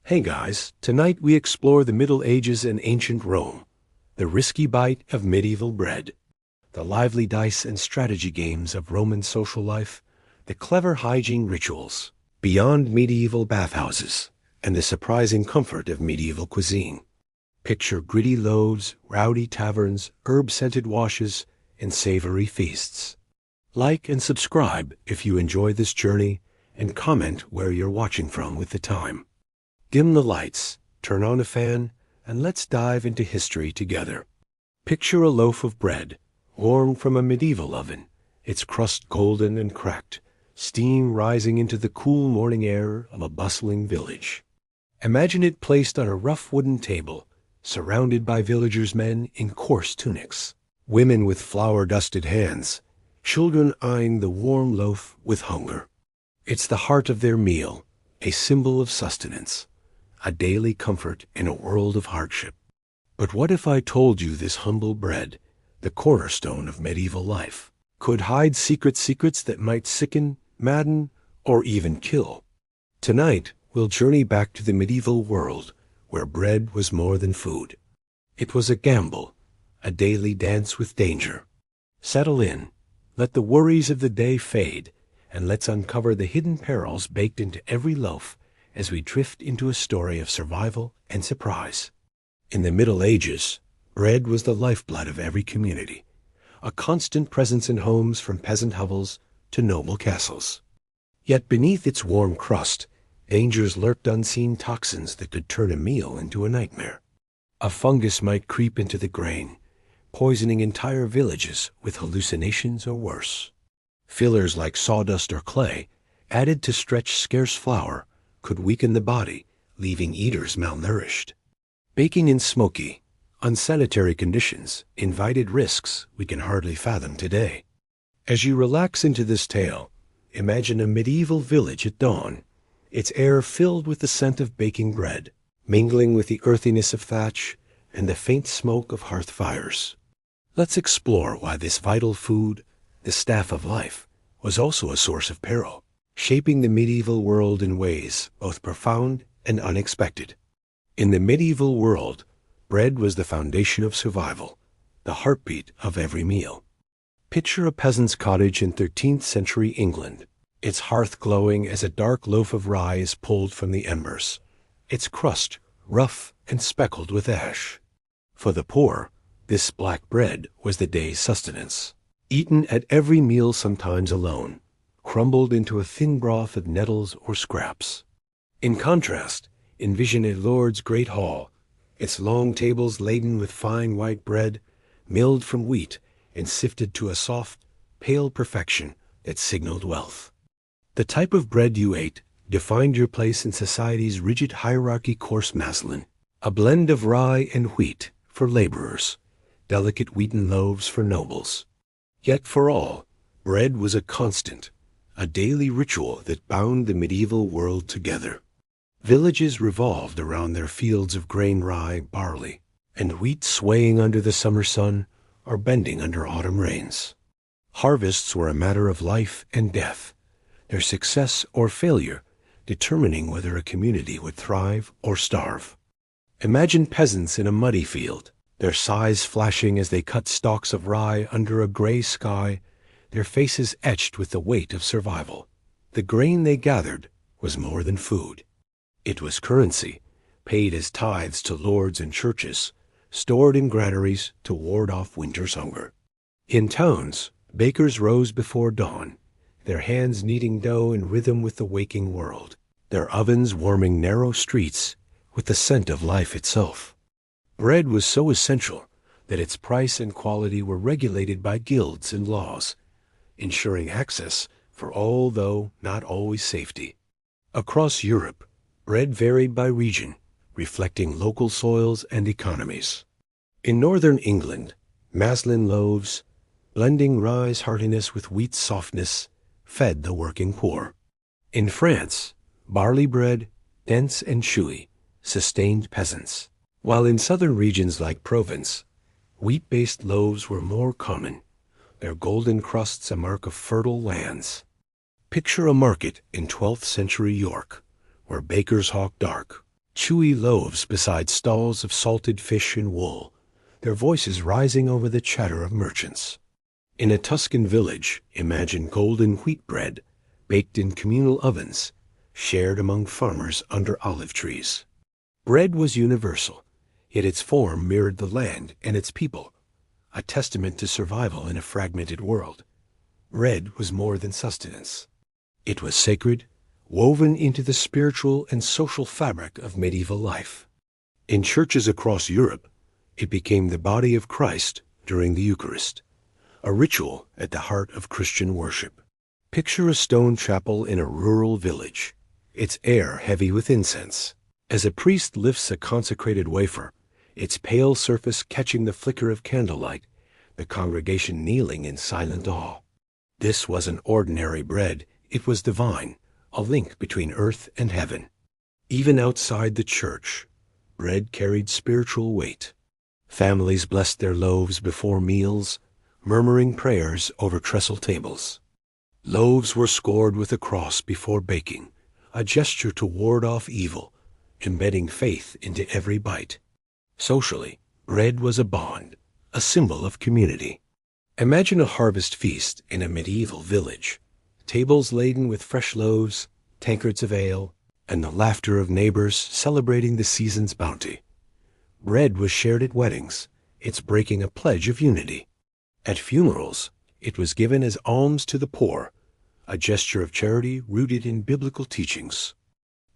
Hey guys, tonight we explore the Middle Ages and ancient Rome, the risky bite of medieval bread, the lively dice and strategy games of Roman social life, the clever hygiene rituals, beyond medieval bathhouses, and the surprising comfort of medieval cuisine. Picture gritty loaves, rowdy taverns, herb-scented washes, and savory feasts. Like and subscribe if you enjoy this journey, and comment where you're watching from with the time. Dim the lights, turn on a fan, and let's dive into history together. Picture a loaf of bread, warm from a medieval oven, its crust golden and cracked, steam rising into the cool morning air of a bustling village. Imagine it placed on a rough wooden table, surrounded by villagers' men in coarse tunics, women with flour-dusted hands, children eyeing the warm loaf with hunger. It's the heart of their meal, a symbol of sustenance, a daily comfort in a world of hardship. But what if I told you this humble bread, the cornerstone of medieval life, could hide secrets that might sicken, madden, or even kill? Tonight, we'll journey back to the medieval world, where bread was more than food. It was a gamble, a daily dance with danger. Settle in, let the worries of the day fade, and let's uncover the hidden perils baked into every loaf as we drift into a story of survival and surprise. In the Middle Ages, bread was the lifeblood of every community, a constant presence in homes from peasant hovels to noble castles. Yet beneath its warm crust, dangers lurked, unseen toxins that could turn a meal into a nightmare. A fungus might creep into the grain, poisoning entire villages with hallucinations or worse. Fillers like sawdust or clay, added to stretch scarce flour, could weaken the body, leaving eaters malnourished. Baking in smoky, unsanitary conditions invited risks we can hardly fathom today. As you relax into this tale, imagine a medieval village at dawn, its air filled with the scent of baking bread, mingling with the earthiness of thatch and the faint smoke of hearth fires. Let's explore why this vital food, the staff of life, was also a source of peril, shaping the medieval world in ways both profound and unexpected. In the medieval world, bread was the foundation of survival, the heartbeat of every meal. Picture a peasant's cottage in 13th century England, its hearth glowing as a dark loaf of rye is pulled from the embers, its crust rough and speckled with ash. For the poor, this black bread was the day's sustenance, eaten at every meal, sometimes alone, crumbled into a thin broth of nettles or scraps. In contrast, envision a lord's great hall, its long tables laden with fine white bread, milled from wheat and sifted to a soft, pale perfection that signaled wealth. The type of bread you ate defined your place in society's rigid hierarchy. Coarse maslin, a blend of rye and wheat for laborers, delicate wheaten loaves for nobles. Yet for all, bread was a constant, a daily ritual that bound the medieval world together. Villages revolved around their fields of grain, rye, barley, and wheat swaying under the summer sun or bending under autumn rains. Harvests were a matter of life and death, their success or failure determining whether a community would thrive or starve. Imagine peasants in a muddy field, their sighs flashing as they cut stalks of rye under a gray sky, their faces etched with the weight of survival. The grain they gathered was more than food. It was currency, paid as tithes to lords and churches, stored in granaries to ward off winter's hunger. In towns, bakers rose before dawn, their hands kneading dough in rhythm with the waking world, their ovens warming narrow streets with the scent of life itself. Bread was so essential that its price and quality were regulated by guilds and laws, ensuring access for all, though not always safety. Across Europe, bread varied by region, reflecting local soils and economies. In northern England, maslin loaves, blending rye's heartiness with wheat's softness, fed the working poor. In France, barley bread, dense and chewy, sustained peasants, while in southern regions like Provence, wheat-based loaves were more common, their golden crusts a mark of fertile lands. Picture a market in 12th century York, where bakers hawked dark, chewy loaves beside stalls of salted fish and wool, their voices rising over the chatter of merchants. In a Tuscan village, imagine golden wheat bread, baked in communal ovens, shared among farmers under olive trees. Bread was universal, yet its form mirrored the land and its people, a testament to survival in a fragmented world. Bread was more than sustenance. It was sacred, woven into the spiritual and social fabric of medieval life. In churches across Europe, it became the body of Christ during the Eucharist, a ritual at the heart of Christian worship. Picture a stone chapel in a rural village, its air heavy with incense. As a priest lifts a consecrated wafer, its pale surface catching the flicker of candlelight, the congregation kneeling in silent awe. This wasn't ordinary bread, it was divine, a link between earth and heaven. Even outside the church, bread carried spiritual weight. Families blessed their loaves before meals, murmuring prayers over trestle tables. Loaves were scored with a cross before baking, a gesture to ward off evil, embedding faith into every bite. Socially, bread was a bond, a symbol of community. Imagine a harvest feast in a medieval village, tables laden with fresh loaves, tankards of ale, and the laughter of neighbors celebrating the season's bounty. Bread was shared at weddings, its breaking a pledge of unity. At funerals, it was given as alms to the poor, a gesture of charity rooted in biblical teachings.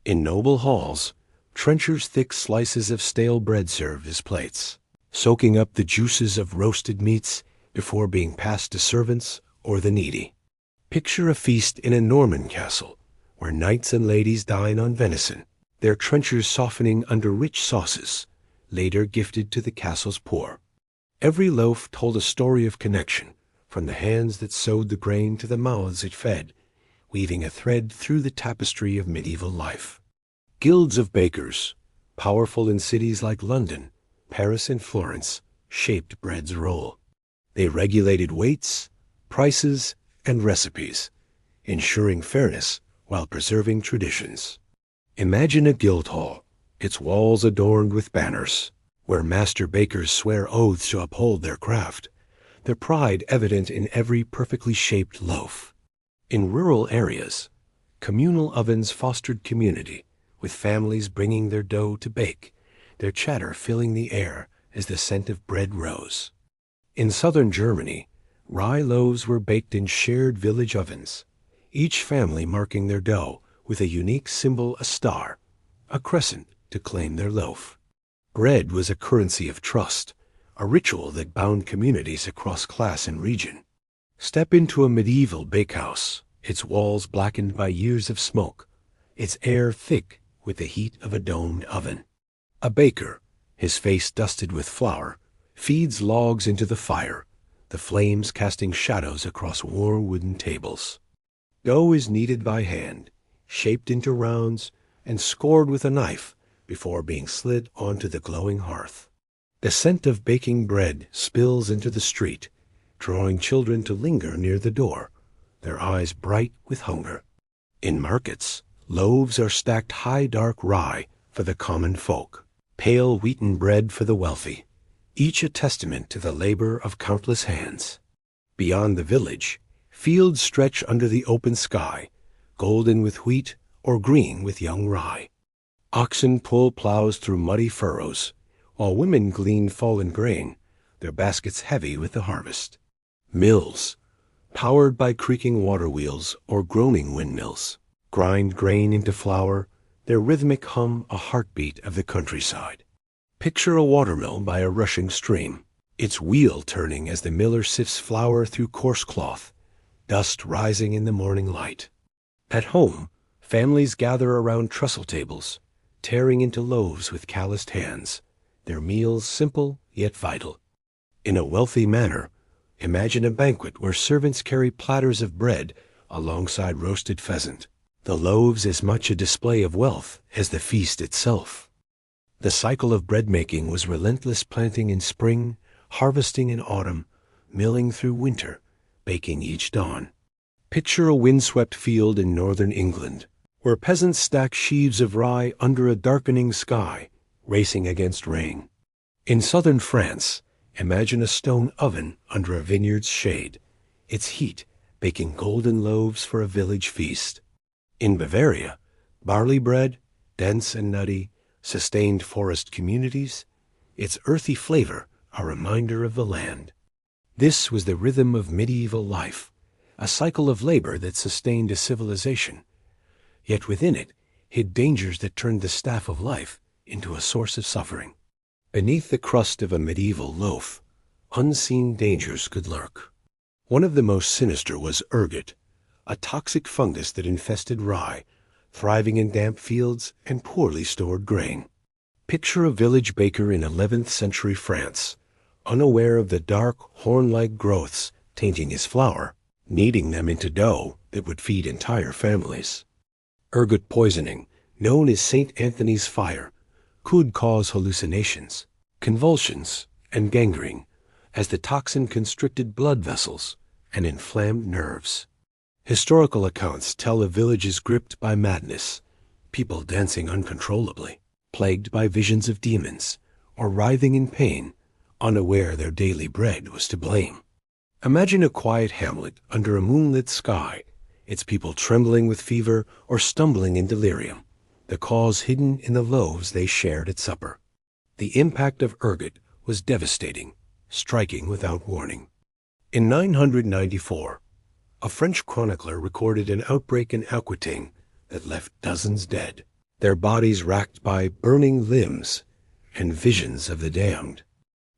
In noble halls, trenchers' thick slices of stale bread served as plates, soaking up the juices of roasted meats before being passed to servants or the needy. Picture a feast in a Norman castle, where knights and ladies dine on venison, their trenchers softening under rich sauces, later gifted to the castle's poor. Every loaf told a story of connection, from the hands that sowed the grain to the mouths it fed, weaving a thread through the tapestry of medieval life. Guilds of bakers, powerful in cities like London, Paris, and Florence, shaped bread's role. They regulated weights, prices, and recipes, ensuring fairness while preserving traditions. Imagine a guild hall, its walls adorned with banners, where master bakers swear oaths to uphold their craft, their pride evident in every perfectly shaped loaf. In rural areas, communal ovens fostered community, with families bringing their dough to bake, their chatter filling the air as the scent of bread rose. In southern Germany, rye loaves were baked in shared village ovens, each family marking their dough with a unique symbol, a star, a crescent to claim their loaf. Bread was a currency of trust, a ritual that bound communities across class and region. Step into a medieval bakehouse, its walls blackened by years of smoke, its air thick with the heat of a domed oven. A baker, his face dusted with flour, feeds logs into the fire, the flames casting shadows across warm wooden tables. Dough is kneaded by hand, shaped into rounds, and scored with a knife before being slid onto the glowing hearth. The scent of baking bread spills into the street, drawing children to linger near the door, their eyes bright with hunger. In markets, loaves are stacked high dark rye for the common folk, pale wheaten bread for the wealthy, each a testament to the labor of countless hands. Beyond the village, fields stretch under the open sky, golden with wheat or green with young rye. Oxen pull plows through muddy furrows, while women glean fallen grain, their baskets heavy with the harvest. Mills, powered by creaking water wheels or groaning windmills, grind grain into flour, their rhythmic hum a heartbeat of the countryside. Picture a watermill by a rushing stream, its wheel turning as the miller sifts flour through coarse cloth, dust rising in the morning light. At home, families gather around trestle tables, tearing into loaves with calloused hands, their meals simple yet vital. In a wealthy manor, imagine a banquet where servants carry platters of bread alongside roasted pheasant, the loaves as much a display of wealth as the feast itself. The cycle of bread-making was relentless, planting in spring, harvesting in autumn, milling through winter, baking each dawn. Picture a windswept field in northern England, where peasants stack sheaves of rye under a darkening sky, racing against rain. In southern France, imagine a stone oven under a vineyard's shade, its heat baking golden loaves for a village feast. In Bavaria, barley bread, dense and nutty, sustained forest communities, its earthy flavor a reminder of the land. This was the rhythm of medieval life, a cycle of labor that sustained a civilization, yet within it hid dangers that turned the staff of life into a source of suffering. Beneath the crust of a medieval loaf, unseen dangers could lurk. One of the most sinister was ergot, a toxic fungus that infested rye, thriving in damp fields and poorly stored grain. Picture a village baker in 11th century France, unaware of the dark, horn-like growths tainting his flour, kneading them into dough that would feed entire families. Ergot poisoning, known as St. Anthony's fire, could cause hallucinations, convulsions, and gangrene, as the toxin constricted blood vessels and inflamed nerves. Historical accounts tell of villages gripped by madness, people dancing uncontrollably, plagued by visions of demons, or writhing in pain, unaware their daily bread was to blame. Imagine a quiet hamlet under a moonlit sky, its people trembling with fever or stumbling in delirium, the cause hidden in the loaves they shared at supper. The impact of ergot was devastating, striking without warning. In 994, a French chronicler recorded an outbreak in Aquitaine that left dozens dead, their bodies racked by burning limbs and visions of the damned.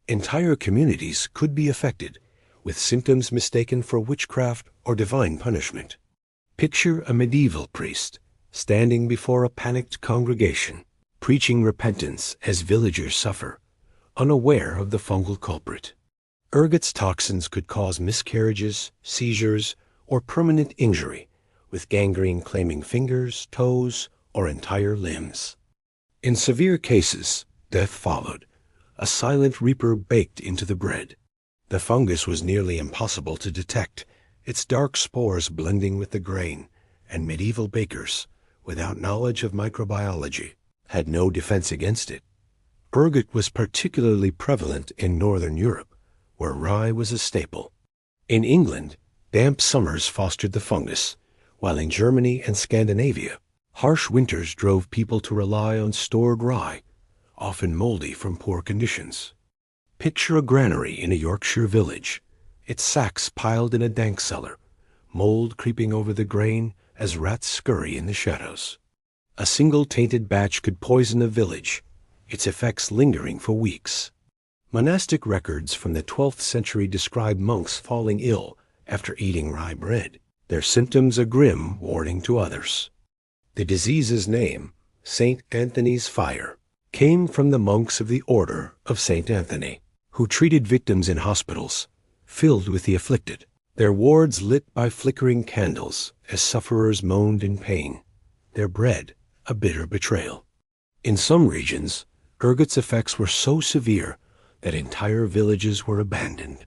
Entire communities could be affected, with symptoms mistaken for witchcraft or divine punishment. Picture a medieval priest standing before a panicked congregation, preaching repentance as villagers suffer, unaware of the fungal culprit. Ergot's toxins could cause miscarriages, seizures, or permanent injury, with gangrene claiming fingers, toes, or entire limbs. In severe cases, death followed, a silent reaper baked into the bread. The fungus was nearly impossible to detect, its dark spores blending with the grain, and medieval bakers, without knowledge of microbiology, had no defense against it. Ergot was particularly prevalent in Northern Europe, where rye was a staple. In England, damp summers fostered the fungus, while in Germany and Scandinavia, harsh winters drove people to rely on stored rye, often moldy from poor conditions. Picture a granary in a Yorkshire village, its sacks piled in a dank cellar, mold creeping over the grain as rats scurry in the shadows. A single tainted batch could poison a village, its effects lingering for weeks. Monastic records from the 12th century describe monks falling ill after eating rye bread, their symptoms a grim warning to others. The disease's name, St. Anthony's fire, came from the monks of the Order of St. Anthony, who treated victims in hospitals, filled with the afflicted, their wards lit by flickering candles as sufferers moaned in pain, their bread a bitter betrayal. In some regions, ergot's effects were so severe that entire villages were abandoned.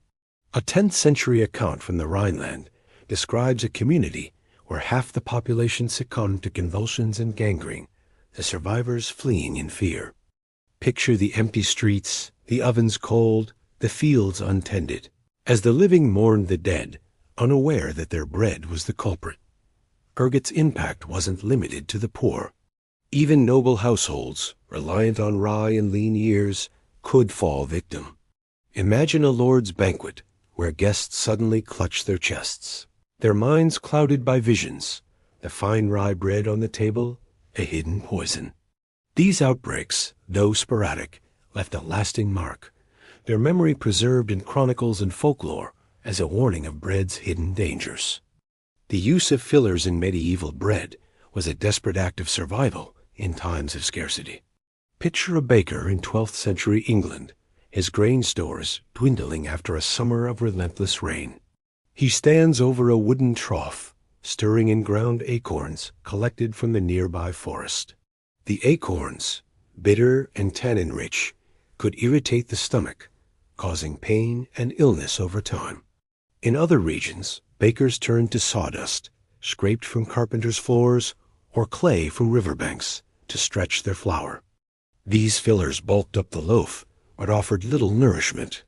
A 10th century account from the Rhineland describes a community where half the population succumbed to convulsions and gangrene, the survivors fleeing in fear. Picture the empty streets, the ovens cold, the fields untended, as the living mourned the dead, unaware that their bread was the culprit. Ergot's impact wasn't limited to the poor. Even noble households, reliant on rye in lean years, could fall victim. Imagine a lord's banquet where guests suddenly clutch their chests, their minds clouded by visions, the fine rye bread on the table, a hidden poison. These outbreaks, though sporadic, left a lasting mark, their memory preserved in chronicles and folklore as a warning of bread's hidden dangers. The use of fillers in medieval bread was a desperate act of survival in times of scarcity. Picture a baker in 12th century England, his grain stores dwindling after a summer of relentless rain. He stands over a wooden trough, stirring in ground acorns collected from the nearby forest. The acorns, bitter and tannin-rich, could irritate the stomach, causing pain and illness over time. In other regions, bakers turned to sawdust, scraped from carpenters' floors, or clay from riverbanks to stretch their flour. These fillers bulked up the loaf, but offered little nourishment.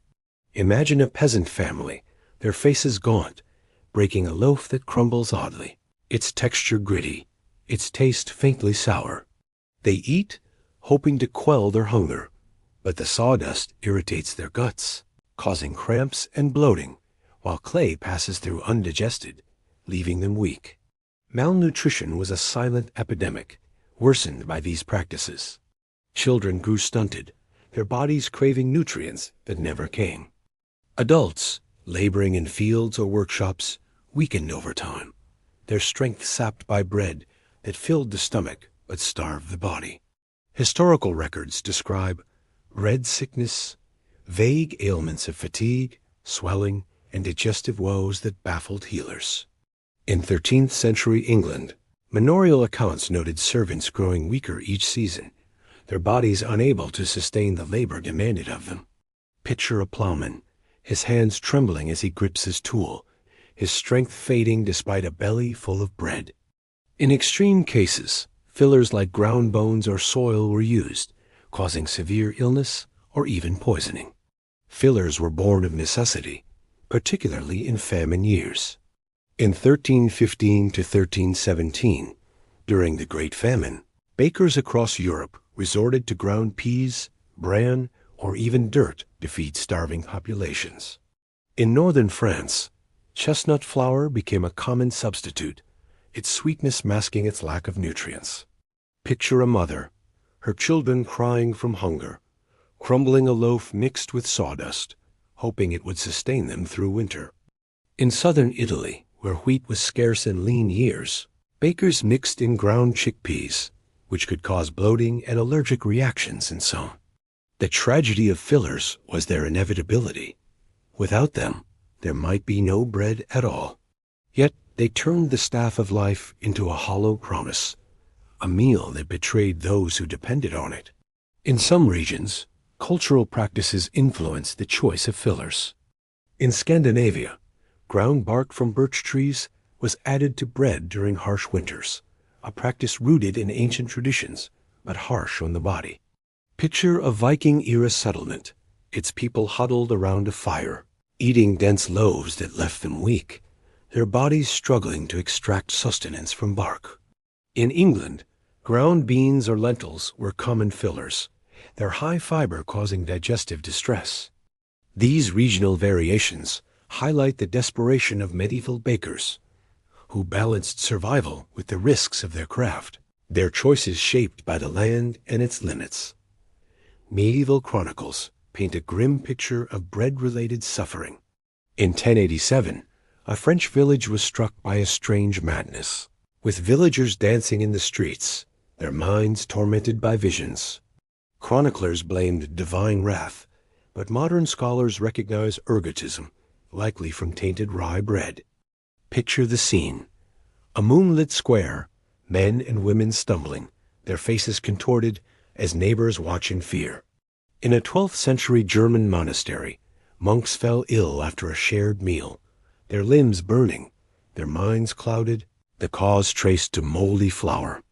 Imagine a peasant family, their faces gaunt, breaking a loaf that crumbles oddly, its texture gritty, its taste faintly sour. They eat, hoping to quell their hunger, but the sawdust irritates their guts, causing cramps and bloating, while clay passes through undigested, leaving them weak. Malnutrition was a silent epidemic, worsened by these practices. Children grew stunted, their bodies craving nutrients that never came. Adults, laboring in fields or workshops, weakened over time, their strength sapped by bread that filled the stomach but starved the body. Historical records describe red sickness, vague ailments of fatigue, swelling, and digestive woes that baffled healers. In 13th century England, manorial accounts noted servants growing weaker each season, their bodies unable to sustain the labor demanded of them. Picture a plowman, his hands trembling as he grips his tool, his strength fading despite a belly full of bread. In extreme cases, fillers like ground bones or soil were used, causing severe illness or even poisoning. Fillers were born of necessity, particularly in famine years. In 1315 to 1317, during the Great Famine, bakers across Europe resorted to ground peas, bran, or even dirt to feed starving populations. In northern France, chestnut flour became a common substitute, its sweetness masking its lack of nutrients. Picture a mother, her children crying from hunger, crumbling a loaf mixed with sawdust, hoping it would sustain them through winter. In southern Italy, where wheat was scarce in lean years, bakers mixed in ground chickpeas, which could cause bloating and allergic reactions in some. The tragedy of fillers was their inevitability. Without them, there might be no bread at all. Yet they turned the staff of life into a hollow promise, a meal that betrayed those who depended on it. In some regions, cultural practices influenced the choice of fillers. In Scandinavia, ground bark from birch trees was added to bread during harsh winters, a practice rooted in ancient traditions, but harsh on the body. Picture a Viking-era settlement, its people huddled around a fire, eating dense loaves that left them weak, their bodies struggling to extract sustenance from bark. In England, ground beans or lentils were common fillers, their high fiber causing digestive distress. These regional variations highlight the desperation of medieval bakers, who balanced survival with the risks of their craft, their choices shaped by the land and its limits. Medieval chronicles paint a grim picture of bread-related suffering. In 1087, a French village was struck by a strange madness, with villagers dancing in the streets, their minds tormented by visions. Chroniclers blamed divine wrath, but modern scholars recognize ergotism, likely from tainted rye bread. Picture the scene. A moonlit square, men and women stumbling, their faces contorted as neighbors watch in fear. In a 12th century German monastery, monks fell ill after a shared meal, their limbs burning, their minds clouded, the cause traced to moldy flour.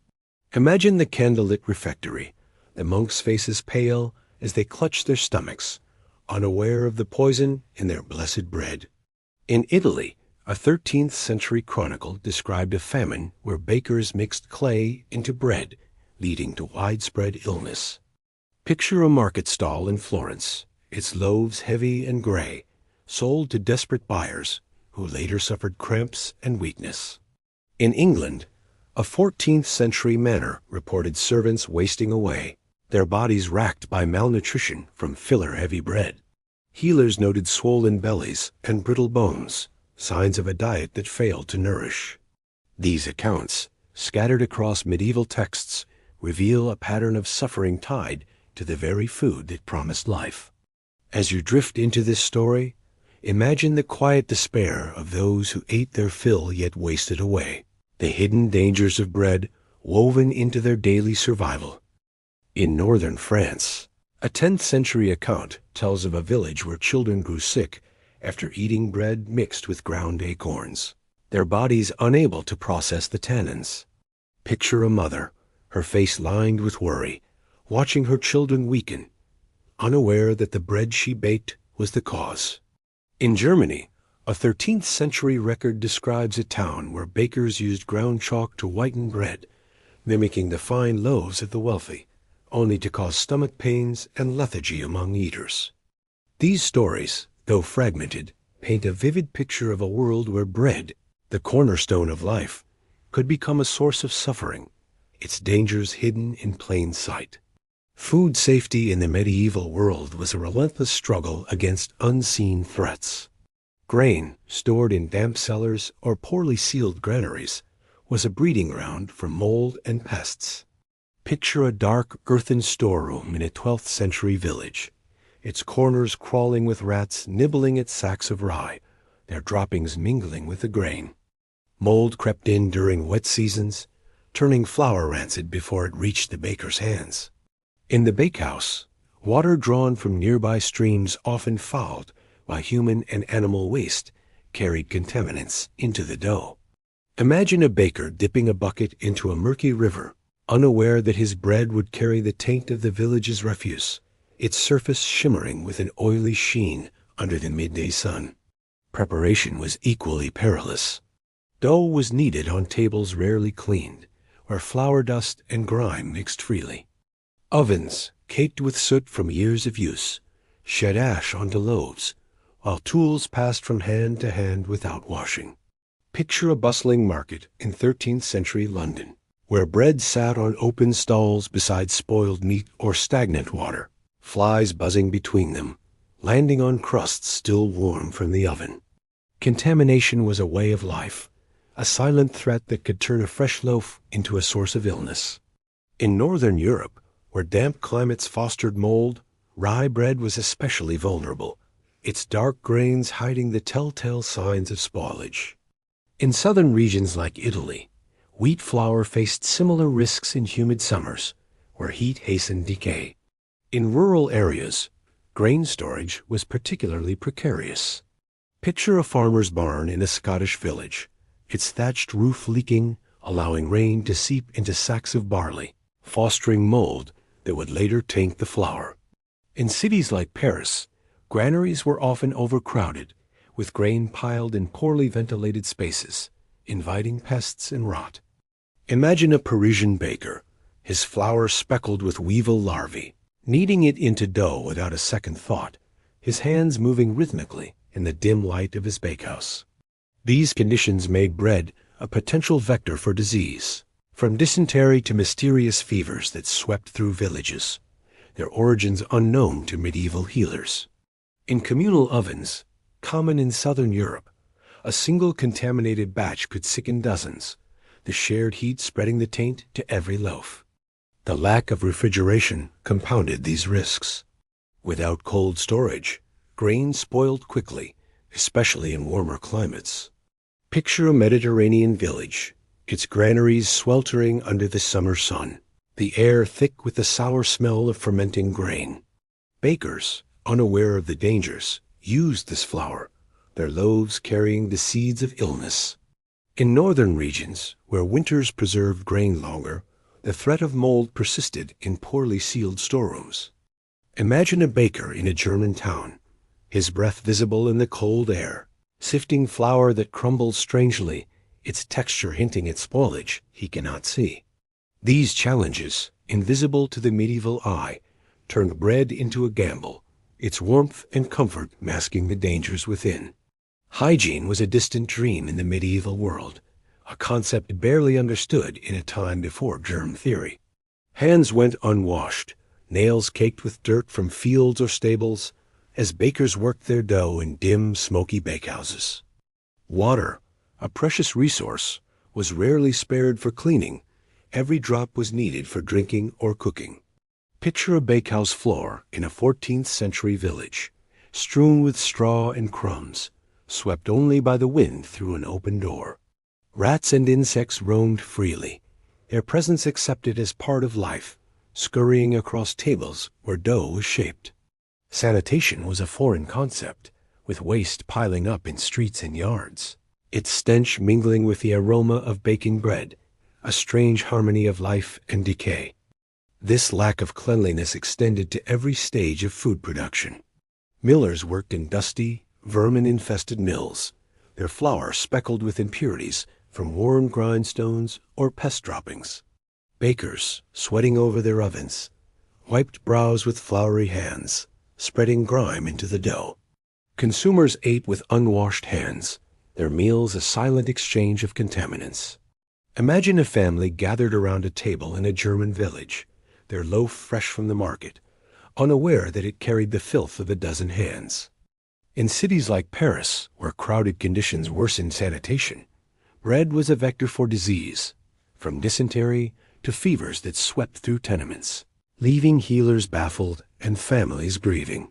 Imagine the candlelit refectory, the monks' faces pale as they clutch their stomachs, unaware of the poison in their blessed bread. In Italy, a 13th century chronicle described a famine where bakers mixed clay into bread, leading to widespread illness. Picture a market stall in Florence, its loaves heavy and gray, sold to desperate buyers who later suffered cramps and weakness. In England, a 14th century manor reported servants wasting away, their bodies racked by malnutrition from filler-heavy bread. Healers noted swollen bellies and brittle bones, signs of a diet that failed to nourish. These accounts, scattered across medieval texts, reveal a pattern of suffering tied to the very food that promised life. As you drift into this story, imagine the quiet despair of those who ate their fill yet wasted away, the hidden dangers of bread woven into their daily survival. In northern France, a 10th century account tells of a village where children grew sick after eating bread mixed with ground acorns, their bodies unable to process the tannins. Picture a mother, her face lined with worry, watching her children weaken, unaware that the bread she baked was the cause. In Germany, a 13th century record describes a town where bakers used ground chalk to whiten bread, mimicking the fine loaves of the wealthy, only to cause stomach pains and lethargy among eaters. These stories, though fragmented, paint a vivid picture of a world where bread, the cornerstone of life, could become a source of suffering, its dangers hidden in plain sight. Food safety in the medieval world was a relentless struggle against unseen threats. Grain, stored in damp cellars or poorly sealed granaries, was a breeding ground for mold and pests. Picture a dark earthen storeroom in a 12th century village, its corners crawling with rats nibbling at sacks of rye, their droppings mingling with the grain. Mold crept in during wet seasons, turning flour rancid before it reached the baker's hands. In the bakehouse, water drawn from nearby streams often fouled by human and animal waste carried contaminants into the dough. Imagine a baker dipping a bucket into a murky river, unaware that his bread would carry the taint of the village's refuse, its surface shimmering with an oily sheen under the midday sun. Preparation was equally perilous. Dough was kneaded on tables rarely cleaned, where flour dust and grime mixed freely. Ovens, caked with soot from years of use, shed ash onto loaves, while tools passed from hand to hand without washing. Picture a bustling market in 13th century London, where bread sat on open stalls beside spoiled meat or stagnant water, flies buzzing between them, landing on crusts still warm from the oven. Contamination was a way of life, a silent threat that could turn a fresh loaf into a source of illness. In northern Europe, where damp climates fostered mold, rye bread was especially vulnerable, its dark grains hiding the telltale signs of spoilage. In southern regions like Italy, wheat flour faced similar risks in humid summers, where heat hastened decay. In rural areas, grain storage was particularly precarious. Picture a farmer's barn in a Scottish village, its thatched roof leaking, allowing rain to seep into sacks of barley, fostering mold that would later taint the flour. In cities like Paris, granaries were often overcrowded, with grain piled in poorly ventilated spaces, inviting pests and rot. Imagine a Parisian baker, his flour speckled with weevil larvae, kneading it into dough without a second thought, his hands moving rhythmically in the dim light of his bakehouse. These conditions made bread a potential vector for disease, from dysentery to mysterious fevers that swept through villages, their origins unknown to medieval healers. In communal ovens, common in southern Europe, a single contaminated batch could sicken dozens, the shared heat spreading the taint to every loaf. The lack of refrigeration compounded these risks. Without cold storage, grain spoiled quickly, especially in warmer climates. Picture a Mediterranean village, its granaries sweltering under the summer sun, the air thick with the sour smell of fermenting grain. Bakers, unaware of the dangers, used this flour, their loaves carrying the seeds of illness. In northern regions, where winters preserved grain longer, the threat of mold persisted in poorly sealed storerooms. Imagine a baker in a German town, his breath visible in the cold air, sifting flour that crumbles strangely, its texture hinting at spoilage he cannot see. These challenges, invisible to the medieval eye, turned bread into a gamble, its warmth and comfort masking the dangers within. Hygiene was a distant dream in the medieval world, a concept barely understood in a time before germ theory. Hands went unwashed, nails caked with dirt from fields or stables, as bakers worked their dough in dim, smoky bakehouses. Water, a precious resource, was rarely spared for cleaning. Every drop was needed for drinking or cooking. Picture a bakehouse floor in a 14th century village, strewn with straw and crumbs, swept only by the wind through an open door. Rats and insects roamed freely, their presence accepted as part of life, scurrying across tables where dough was shaped. Sanitation was a foreign concept, with waste piling up in streets and yards, its stench mingling with the aroma of baking bread, a strange harmony of life and decay. This lack of cleanliness extended to every stage of food production. Millers worked in dusty, vermin-infested mills, their flour speckled with impurities from worn grindstones or pest droppings. Bakers, sweating over their ovens, wiped brows with floury hands, spreading grime into the dough. Consumers ate with unwashed hands, their meals a silent exchange of contaminants. Imagine a family gathered around a table in a German village, their loaf fresh from the market, unaware that it carried the filth of a dozen hands. In cities like Paris, where crowded conditions worsened sanitation, bread was a vector for disease, from dysentery to fevers that swept through tenements, leaving healers baffled and families grieving.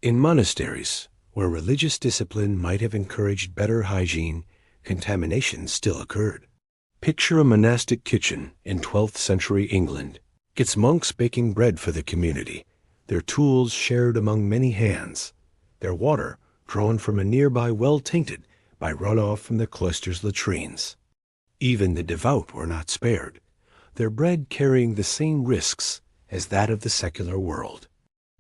In monasteries, where religious discipline might have encouraged better hygiene, contamination still occurred. Picture a monastic kitchen in 12th century England, its monks baking bread for the community, their tools shared among many hands, their water drawn from a nearby well tainted by runoff from the cloister's latrines. Even the devout were not spared, their bread carrying the same risks as that of the secular world.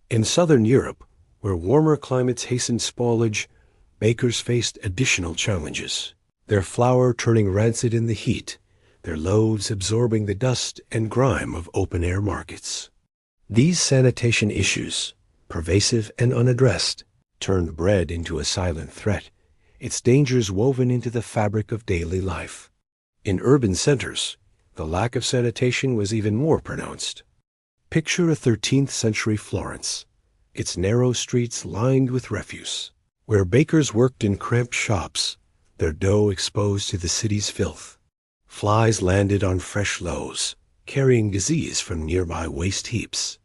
In southern Europe, where warmer climates hastened spoilage, bakers faced additional challenges, their flour turning rancid in the heat, their loaves absorbing the dust and grime of open-air markets. These sanitation issues, pervasive and unaddressed, turned bread into a silent threat, its dangers woven into the fabric of daily life. In urban centers, the lack of sanitation was even more pronounced. Picture a 13th century Florence, its narrow streets lined with refuse, where bakers worked in cramped shops, their dough exposed to the city's filth. Flies landed on fresh loaves, carrying disease from nearby waste heaps.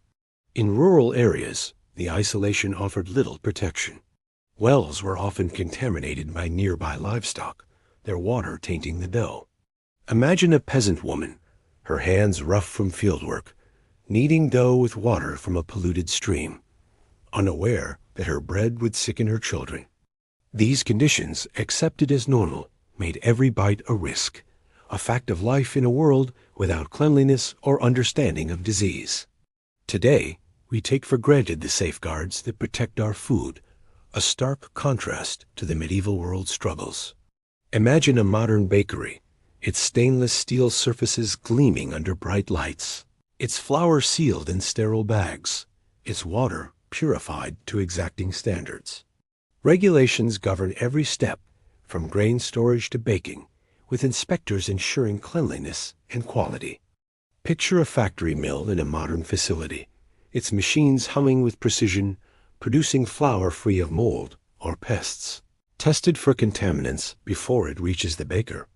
In rural areas, the isolation offered little protection. Wells were often contaminated by nearby livestock, their water tainting the dough. Imagine a peasant woman, her hands rough from fieldwork, kneading dough with water from a polluted stream, unaware that her bread would sicken her children. These conditions, accepted as normal, made every bite a risk, a fact of life in a world without cleanliness or understanding of disease. Today, we take for granted the safeguards that protect our food, a stark contrast to the medieval world's struggles. Imagine a modern bakery, its stainless steel surfaces gleaming under bright lights, its flour sealed in sterile bags, its water purified to exacting standards. Regulations govern every step, from grain storage to baking, with inspectors ensuring cleanliness and quality. Picture a factory mill in a modern facility, its machines humming with precision, producing flour free of mold or pests, tested for contaminants before it reaches the baker.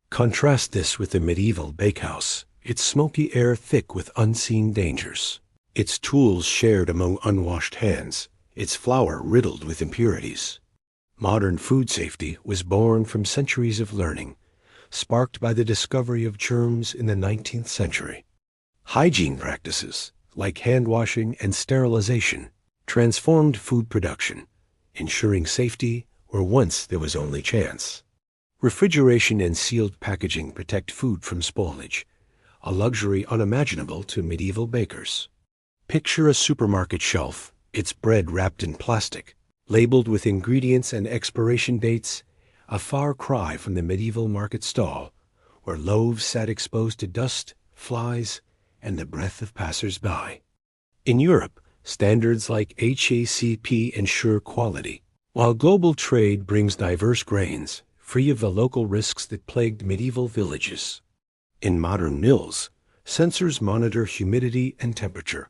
Contrast this with the medieval bakehouse, its smoky air thick with unseen dangers, its tools shared among unwashed hands, its flour riddled with impurities. Modern food safety was born from centuries of learning, sparked by the discovery of germs in the 19th century. Hygiene practices, like hand washing and sterilization, transformed food production, ensuring safety where once there was only chance. Refrigeration and sealed packaging protect food from spoilage, a luxury unimaginable to medieval bakers. Picture a supermarket shelf, its bread wrapped in plastic, labeled with ingredients and expiration dates, a far cry from the medieval market stall, where loaves sat exposed to dust, flies, and the breath of passers-by. In Europe, standards like HACCP ensure quality, while global trade brings diverse grains, free of the local risks that plagued medieval villages. In modern mills, sensors monitor humidity and temperature,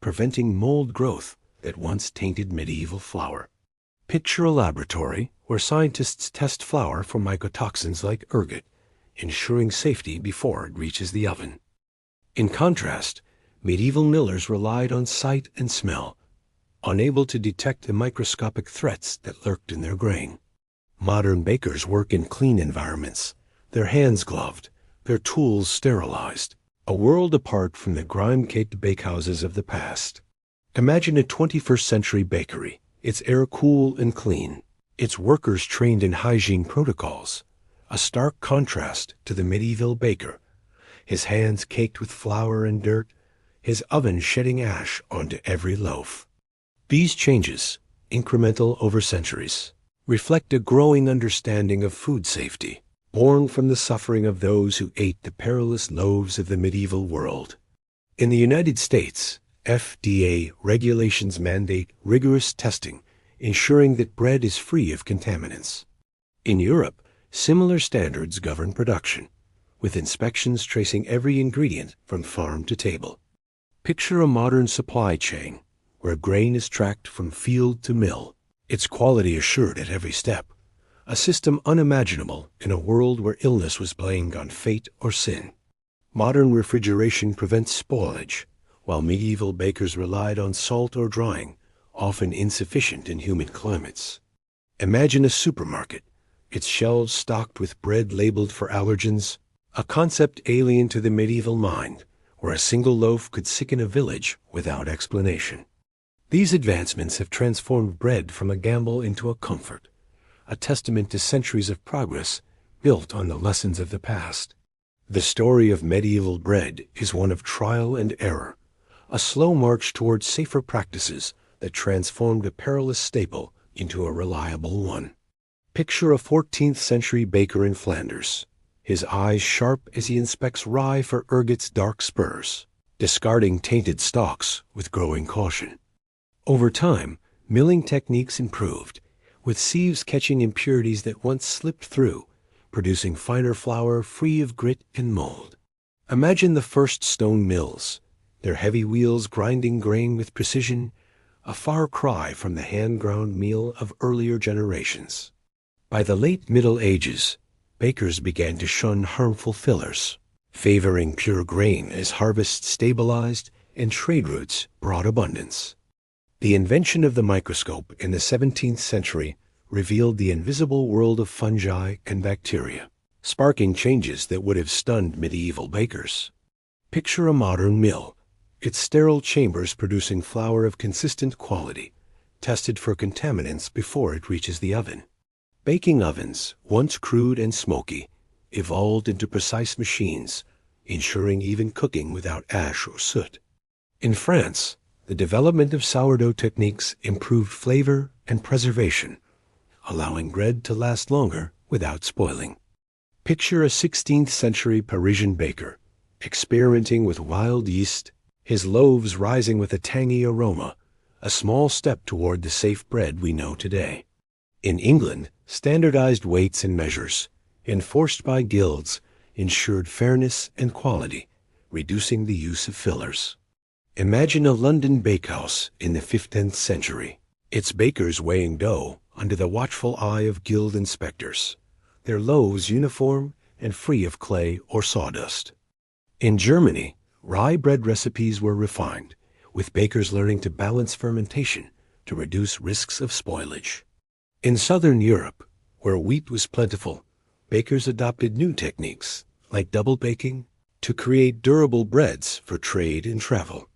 preventing mold growth that once tainted medieval flour. Picture a laboratory where scientists test flour for mycotoxins like ergot, ensuring safety before it reaches the oven. In contrast, medieval millers relied on sight and smell, unable to detect the microscopic threats that lurked in their grain. Modern bakers work in clean environments, their hands gloved, their tools sterilized, a world apart from the grime-caked bakehouses of the past. Imagine a 21st century bakery, its air cool and clean, its workers trained in hygiene protocols, a stark contrast to the medieval baker, his hands caked with flour and dirt, his oven shedding ash onto every loaf. These changes, incremental over centuries, reflect a growing understanding of food safety, born from the suffering of those who ate the perilous loaves of the medieval world. In the United States, FDA regulations mandate rigorous testing, ensuring that bread is free of contaminants. In Europe, similar standards govern production, with inspections tracing every ingredient from farm to table. Picture a modern supply chain, where grain is tracked from field to mill, its quality assured at every step, a system unimaginable in a world where illness was blamed on fate or sin. Modern refrigeration prevents spoilage, while medieval bakers relied on salt or drying, often insufficient in humid climates. Imagine a supermarket, its shelves stocked with bread labeled for allergens, a concept alien to the medieval mind, where a single loaf could sicken a village without explanation. These advancements have transformed bread from a gamble into a comfort, a testament to centuries of progress built on the lessons of the past. The story of medieval bread is one of trial and error, a slow march towards safer practices that transformed a perilous staple into a reliable one. Picture a 14th century baker in Flanders, his eyes sharp as he inspects rye for ergot's dark spurs, discarding tainted stalks with growing caution. Over time, milling techniques improved, with sieves catching impurities that once slipped through, producing finer flour free of grit and mold. Imagine the first stone mills, their heavy wheels grinding grain with precision, a far cry from the hand-ground meal of earlier generations. By the late Middle Ages, bakers began to shun harmful fillers, favoring pure grain as harvests stabilized and trade routes brought abundance. The invention of the microscope in the 17th century revealed the invisible world of fungi and bacteria, sparking changes that would have stunned medieval bakers. Picture a modern mill, its sterile chambers producing flour of consistent quality, tested for contaminants before it reaches the oven. Baking ovens, once crude and smoky, evolved into precise machines, ensuring even cooking without ash or soot. In France, the development of sourdough techniques improved flavor and preservation, allowing bread to last longer without spoiling. Picture a 16th century Parisian baker, experimenting with wild yeast, his loaves rising with a tangy aroma, a small step toward the safe bread we know today. In England, standardized weights and measures, enforced by guilds, ensured fairness and quality, reducing the use of fillers. Imagine a London bakehouse in the 15th century, its bakers weighing dough under the watchful eye of guild inspectors, their loaves uniform and free of clay or sawdust. In Germany, rye bread recipes were refined, with bakers learning to balance fermentation to reduce risks of spoilage. In southern Europe, where wheat was plentiful, bakers adopted new techniques, like double baking, to create durable breads for trade and travel.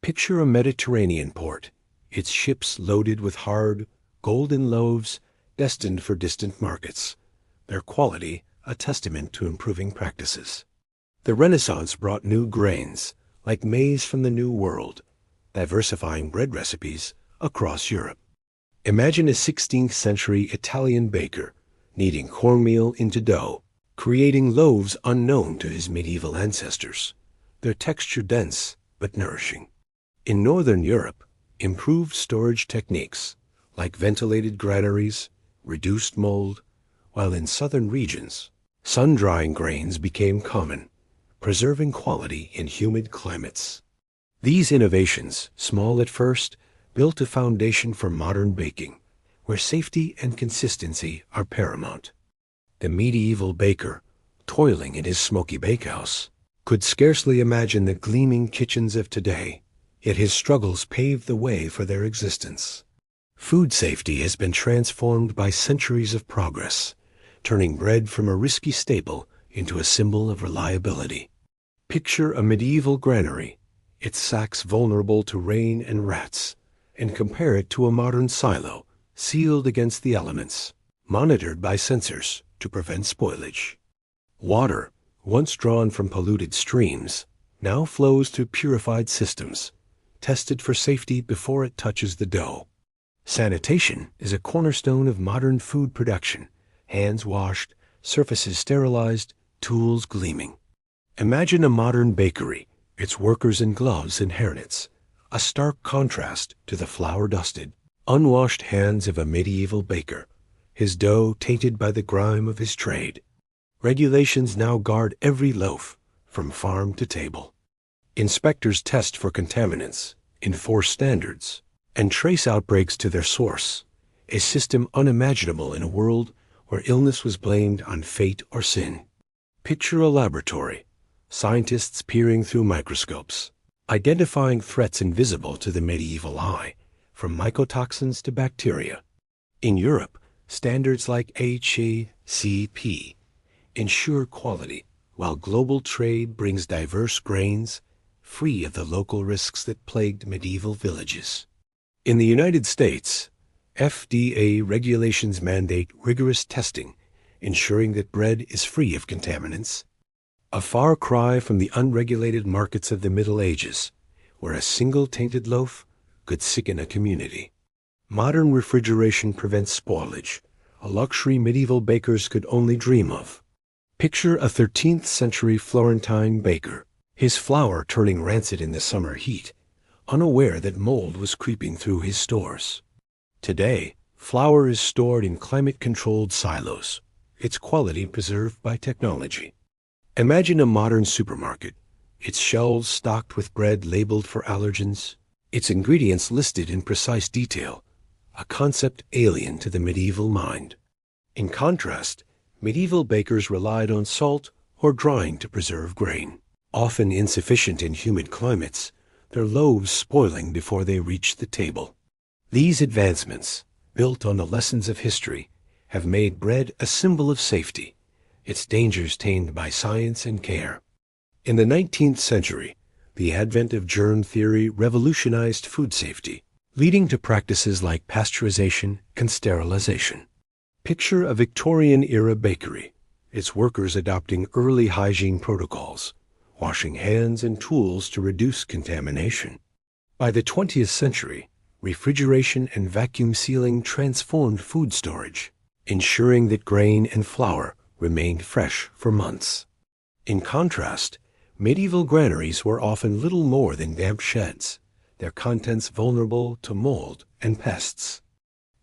Picture a Mediterranean port, its ships loaded with hard, golden loaves destined for distant markets, their quality a testament to improving practices. The Renaissance brought new grains, like maize from the New World, diversifying bread recipes across Europe. Imagine a 16th century Italian baker kneading cornmeal into dough, creating loaves unknown to his medieval ancestors, their texture dense but nourishing. In Northern Europe, improved storage techniques, like ventilated granaries, reduced mold, while in southern regions, sun-drying grains became common, preserving quality in humid climates. These innovations, small at first, built a foundation for modern baking, where safety and consistency are paramount. The medieval baker, toiling in his smoky bakehouse, could scarcely imagine the gleaming kitchens of today, yet his struggles paved the way for their existence. Food safety has been transformed by centuries of progress, turning bread from a risky staple into a symbol of reliability. Picture a medieval granary, its sacks vulnerable to rain and rats, and compare it to a modern silo, sealed against the elements, monitored by sensors to prevent spoilage. Water, once drawn from polluted streams, now flows through purified systems, tested for safety before it touches the dough. Sanitation is a cornerstone of modern food production, hands washed, surfaces sterilized, tools gleaming. Imagine a modern bakery, its workers in gloves and hairnets, a stark contrast to the flour-dusted, unwashed hands of a medieval baker, his dough tainted by the grime of his trade. Regulations now guard every loaf, from farm to table. Inspectors test for contaminants, enforce standards, and trace outbreaks to their source, a system unimaginable in a world where illness was blamed on fate or sin. Picture a laboratory, scientists peering through microscopes, identifying threats invisible to the medieval eye, from mycotoxins to bacteria. In Europe, standards like HACCP ensure quality, while global trade brings diverse grains, free of the local risks that plagued medieval villages. In the United States, FDA regulations mandate rigorous testing, ensuring that bread is free of contaminants. A far cry from the unregulated markets of the Middle Ages, where a single tainted loaf could sicken a community. Modern refrigeration prevents spoilage, a luxury medieval bakers could only dream of. Picture a 13th century Florentine baker, his flour turning rancid in the summer heat, unaware that mold was creeping through his stores. Today, flour is stored in climate-controlled silos, its quality preserved by technology. Imagine a modern supermarket, its shelves stocked with bread labeled for allergens, its ingredients listed in precise detail, a concept alien to the medieval mind. In contrast, medieval bakers relied on salt or drying to preserve grain, often insufficient in humid climates, their loaves spoiling before they reached the table. These advancements, built on the lessons of history, have made bread a symbol of safety, its dangers tamed by science and care. In the 19th century, the advent of germ theory revolutionized food safety, leading to practices like pasteurization and sterilization. Picture a Victorian-era bakery, its workers adopting early hygiene protocols, washing hands and tools to reduce contamination. By the 20th century, refrigeration and vacuum sealing transformed food storage, ensuring that grain and flour remained fresh for months. In contrast, medieval granaries were often little more than damp sheds, their contents vulnerable to mold and pests.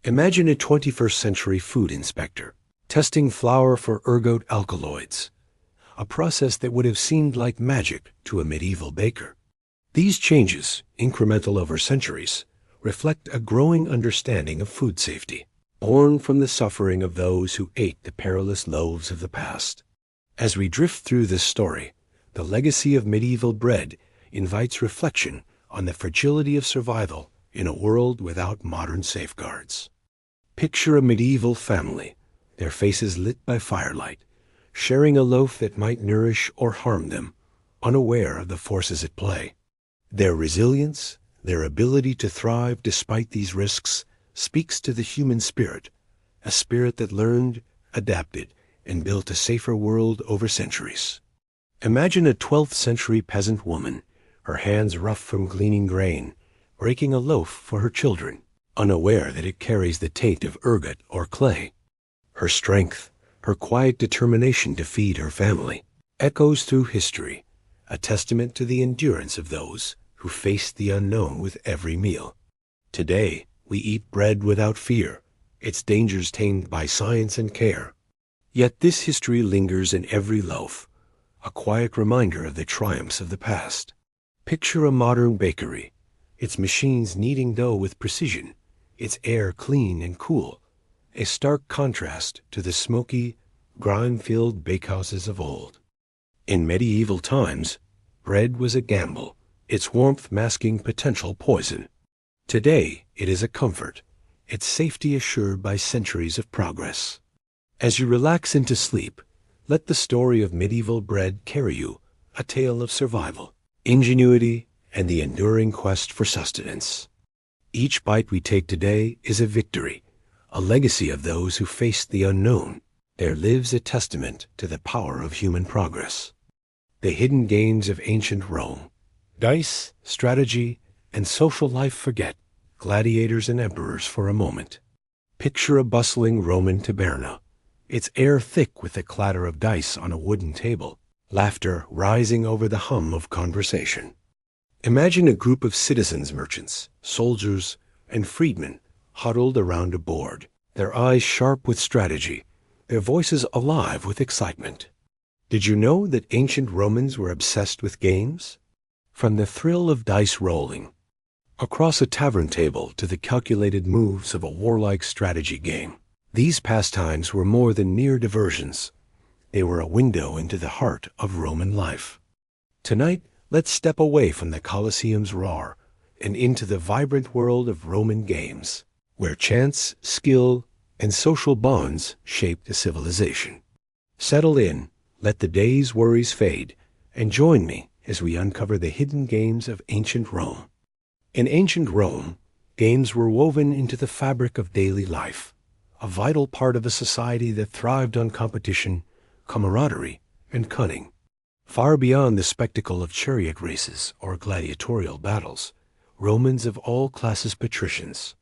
Imagine a 21st century food inspector testing flour for ergot alkaloids, a process that would have seemed like magic to a medieval baker. These changes, incremental over centuries, reflect a growing understanding of food safety, born from the suffering of those who ate the perilous loaves of the past. As we drift through this story, the legacy of medieval bread invites reflection on the fragility of survival in a world without modern safeguards. Picture a medieval family, their faces lit by firelight, sharing a loaf that might nourish or harm them, unaware of the forces at play. Their resilience, their ability to thrive despite these risks, speaks to the human spirit, a spirit that learned, adapted, and built a safer world over centuries. Imagine a 12th century peasant woman, her hands rough from gleaning grain, breaking a loaf for her children, unaware that it carries the taint of ergot or clay. Her strength, her quiet determination to feed her family, echoes through history, a testament to the endurance of those who faced the unknown with every meal. Today, we eat bread without fear, its dangers tamed by science and care. Yet this history lingers in every loaf, a quiet reminder of the triumphs of the past. Picture a modern bakery, its machines kneading dough with precision, its air clean and cool, a stark contrast to the smoky, grime-filled bakehouses of old. In medieval times, bread was a gamble, its warmth masking potential poison. Today, it is a comfort, its safety assured by centuries of progress. As you relax into sleep, let the story of medieval bread carry you, a tale of survival, ingenuity, and the enduring quest for sustenance. Each bite we take today is a victory, a legacy of those who faced the unknown, there lives a testament to the power of human progress. The hidden games of ancient Rome. Dice, strategy, and social life forget gladiators and emperors for a moment. Picture a bustling Roman taberna, its air thick with the clatter of dice on a wooden table, laughter rising over the hum of conversation. Imagine a group of citizens, merchants, soldiers, and freedmen huddled around a board, their eyes sharp with strategy, their voices alive with excitement. Did you know that ancient Romans were obsessed with games? From the thrill of dice rolling across a tavern table to the calculated moves of a warlike strategy game, these pastimes were more than mere diversions. They were a window into the heart of Roman life. Tonight, let's step away from the Colosseum's roar and into the vibrant world of Roman games, where chance, skill, and social bonds shaped a civilization. Settle in, let the day's worries fade, and join me as we uncover the hidden games of ancient Rome. In ancient Rome, games were woven into the fabric of daily life, a vital part of a society that thrived on competition, camaraderie, and cunning. Far beyond the spectacle of chariot races or gladiatorial battles, Romans of all classes, patricians,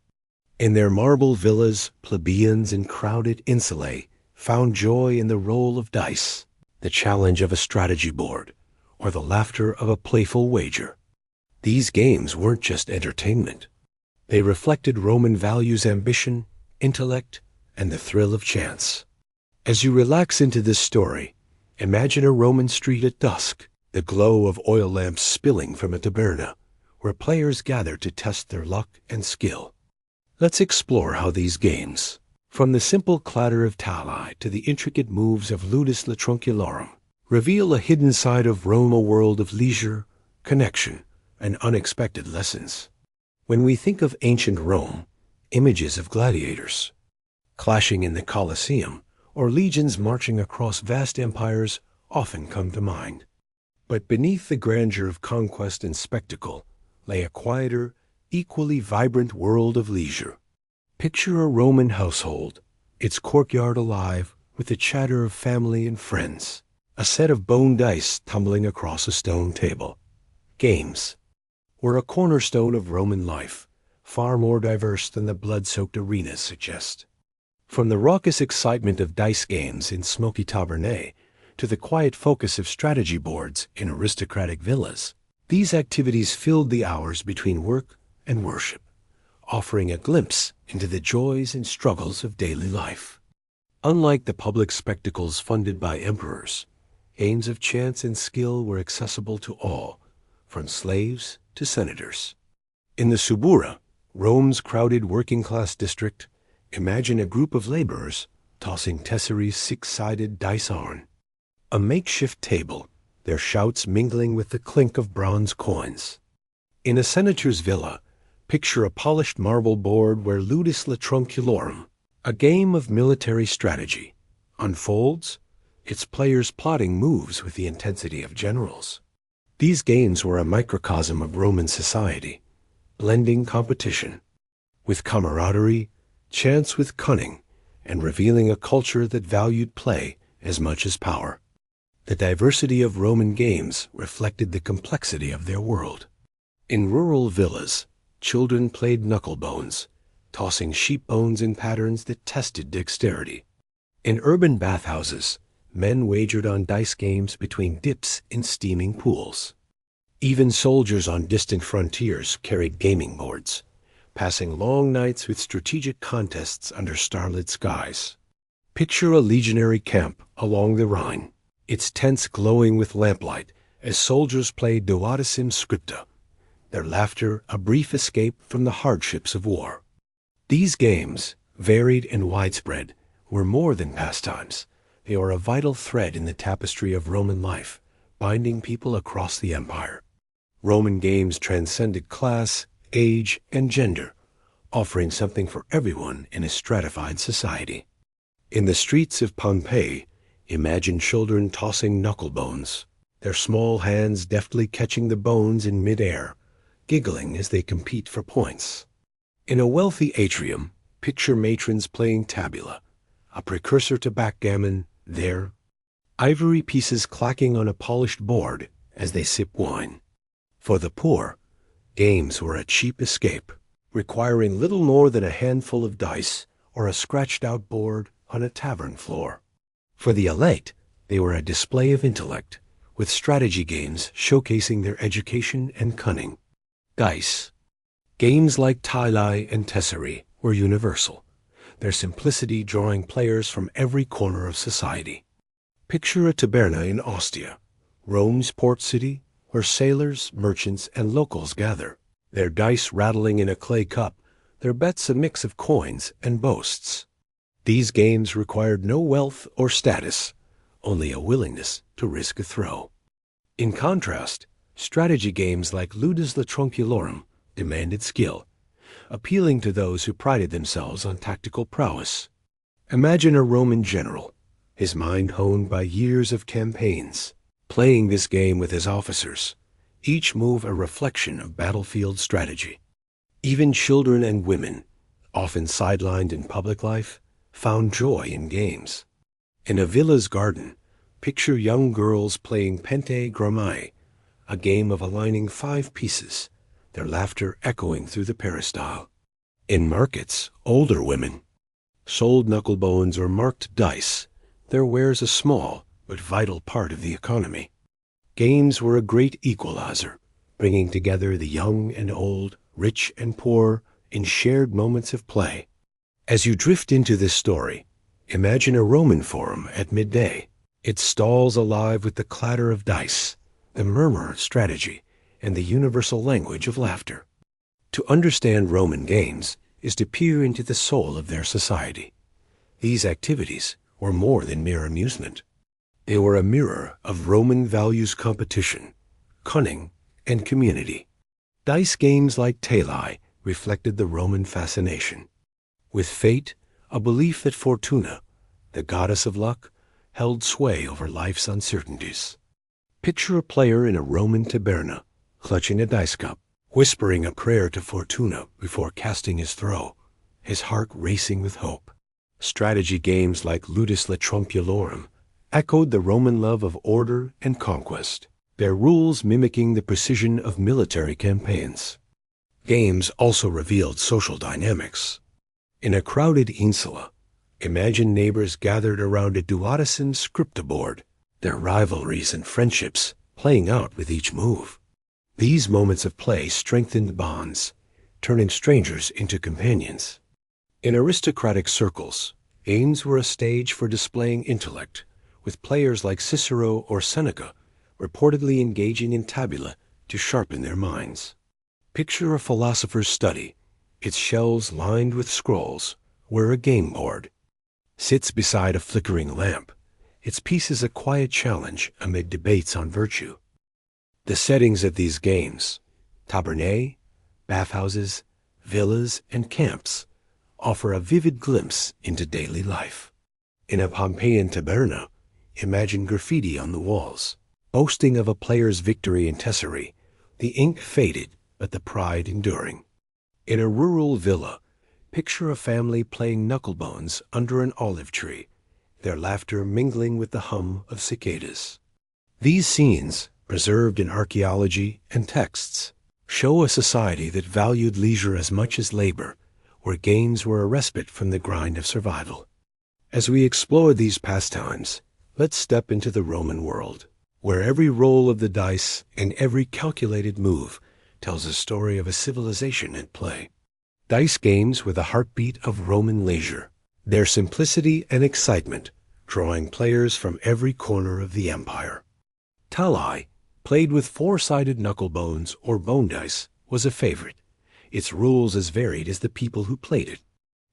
in their marble villas, plebeians and crowded insulae found joy in the roll of dice, the challenge of a strategy board, or the laughter of a playful wager. These games weren't just entertainment. They reflected Roman values, ambition, intellect, and the thrill of chance. As you relax into this story, imagine a Roman street at dusk, the glow of oil lamps spilling from a taberna, where players gather to test their luck and skill. Let's explore how these games, from the simple clatter of tali to the intricate moves of ludus tranquilorum, reveal a hidden side of Rome, a world of leisure, connection, and unexpected lessons. When we think of ancient Rome, images of gladiators clashing in the Colosseum or legions marching across vast empires often come to mind. But beneath the grandeur of conquest and spectacle lay a quieter, equally vibrant world of leisure. Picture a Roman household, its courtyard alive with the chatter of family and friends, a set of bone dice tumbling across a stone table. Games were a cornerstone of Roman life, far more diverse than the blood-soaked arenas suggest. From the raucous excitement of dice games in smoky tavernae to the quiet focus of strategy boards in aristocratic villas, these activities filled the hours between work and worship, offering a glimpse into the joys and struggles of daily life. Unlike the public spectacles funded by emperors, games of chance and skill were accessible to all, from slaves to senators. In the Subura, Rome's crowded working-class district, imagine a group of laborers tossing Tesseri's six-sided dice horn, a makeshift table, their shouts mingling with the clink of bronze coins. In a senator's villa, picture a polished marble board where ludus tranquilorum, a game of military strategy, unfolds, its players plotting moves with the intensity of generals. These games were a microcosm of Roman society, blending competition with camaraderie, chance with cunning, and revealing a culture that valued play as much as power. The diversity of Roman games reflected the complexity of their world. In rural villas, children played knucklebones, tossing sheep bones in patterns that tested dexterity. In urban bathhouses, men wagered on dice games between dips in steaming pools. Even soldiers on distant frontiers carried gaming boards, passing long nights with strategic contests under starlit skies. Picture a legionary camp along the Rhine, its tents glowing with lamplight as soldiers played duodecim scripta, their laughter a brief escape from the hardships of war. These games, varied and widespread, were more than pastimes. They are a vital thread in the tapestry of Roman life, binding people across the empire. Roman games transcended class, age, and gender, offering something for everyone in a stratified society. In the streets of Pompeii, imagine children tossing knucklebones, their small hands deftly catching the bones in midair, giggling as they compete for points. In a wealthy atrium, picture matrons playing tabula, a precursor to backgammon, there, ivory pieces clacking on a polished board as they sip wine. For the poor, games were a cheap escape, requiring little more than a handful of dice or a scratched-out board on a tavern floor. For the elite, they were a display of intellect, with strategy games showcasing their education and cunning. Dice. Games like Tali and Tesserae were universal, their simplicity drawing players from every corner of society. Picture a taberna in Ostia, Rome's port city, where sailors, merchants, and locals gather, their dice rattling in a clay cup, their bets a mix of coins and boasts. These games required no wealth or status, only a willingness to risk a throw. In contrast, strategy games like Ludus la Tranquilorum demanded skill, appealing to those who prided themselves on tactical prowess. Imagine a Roman general, his mind honed by years of campaigns, playing this game with his officers, each move a reflection of battlefield strategy. Even children and women, often sidelined in public life, found joy in games. In a villa's garden, picture young girls playing Pente Grammai, a game of aligning 5 pieces, their laughter echoing through the peristyle. In markets, older women sold knucklebones or marked dice, their wares a small but vital part of the economy. Games were a great equalizer, bringing together the young and old, rich and poor, in shared moments of play. As you drift into this story, imagine a Roman forum at midday, its stalls alive with the clatter of dice, the murmur of strategy, and the universal language of laughter. To understand Roman games is to peer into the soul of their society. These activities were more than mere amusement. They were a mirror of Roman values: competition, cunning, and community. Dice games like Tali reflected the Roman fascination. With fate, a belief that Fortuna, the goddess of luck, held sway over life's uncertainties. Picture a player in a Roman taberna, clutching a dice cup, whispering a prayer to Fortuna before casting his throw, his heart racing with hope. Strategy games like Ludus la Tranquilorum echoed the Roman love of order and conquest, their rules mimicking the precision of military campaigns. Games also revealed social dynamics. In a crowded insula, imagine neighbors gathered around a duodecim scriptaboard, their rivalries and friendships playing out with each move. These moments of play strengthened bonds, turning strangers into companions. In aristocratic circles, games were a stage for displaying intellect, with players like Cicero or Seneca reportedly engaging in tabula to sharpen their minds. Picture a philosopher's study, its shelves lined with scrolls, where a game board sits beside a flickering lamp, its pieces a quiet challenge amid debates on virtue. The settings of these games, tabernae, bathhouses, villas, and camps, offer a vivid glimpse into daily life. In a Pompeian taberna, imagine graffiti on the walls, boasting of a player's victory in Tesserae, the ink faded but the pride enduring. In a rural villa, picture a family playing knucklebones under an olive tree, their laughter mingling with the hum of cicadas. These scenes, preserved in archaeology and texts, show a society that valued leisure as much as labor, where games were a respite from the grind of survival. As we explore these pastimes, let's step into the Roman world, where every roll of the dice and every calculated move tells a story of a civilization at play. Dice games were the heartbeat of Roman leisure, their simplicity and excitement drawing players from every corner of the empire. Tali, played with 4-sided knucklebones or bone dice, was a favorite, its rules as varied as the people who played it.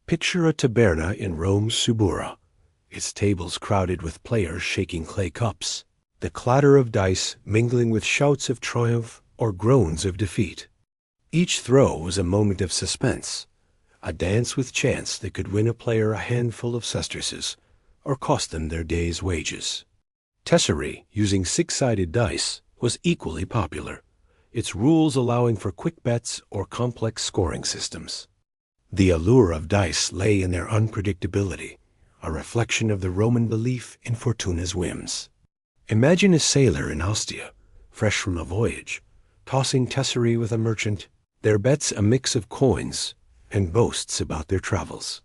Picture a taberna in Rome's Subura, its tables crowded with players shaking clay cups, the clatter of dice mingling with shouts of triumph or groans of defeat. Each throw was a moment of suspense, a dance with chance that could win a player a handful of sesterces or cost them their day's wages. Tesserae, using 6-sided dice, was equally popular, its rules allowing for quick bets or complex scoring systems. The allure of dice lay in their unpredictability, a reflection of the Roman belief in Fortuna's whims. Imagine a sailor in Ostia, fresh from a voyage, tossing tesserae with a merchant, their bets a mix of coins and boasts about their travels.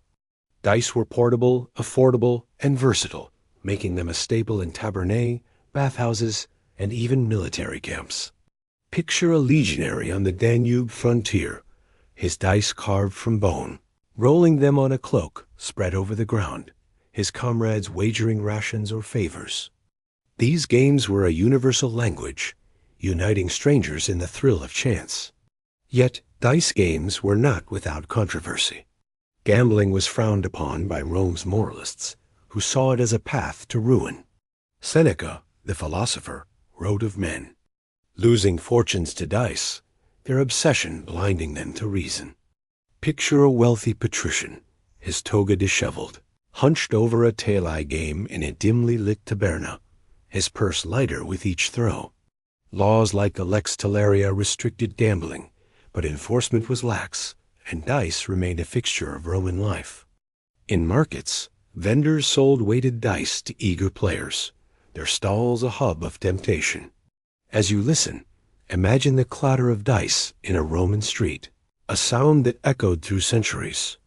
Dice were portable, affordable, and versatile, making them a staple in tabernae, bathhouses, and even military camps. Picture a legionary on the Danube frontier, his dice carved from bone, rolling them on a cloak spread over the ground, his comrades wagering rations or favors. These games were a universal language, uniting strangers in the thrill of chance. Yet, dice games were not without controversy. Gambling was frowned upon by Rome's moralists, who saw it as a path to ruin. Seneca, the philosopher, wrote of men losing fortunes to dice, their obsession blinding them to reason. Picture a wealthy patrician, his toga disheveled, hunched over a tali game in a dimly lit taberna, his purse lighter with each throw. Laws like the Lex Talaria restricted gambling, but enforcement was lax, and dice remained a fixture of Roman life. In markets, vendors sold weighted dice to eager players, their stalls a hub of temptation. As you listen, imagine the clatter of dice in a Roman street, a sound that echoed through centuries,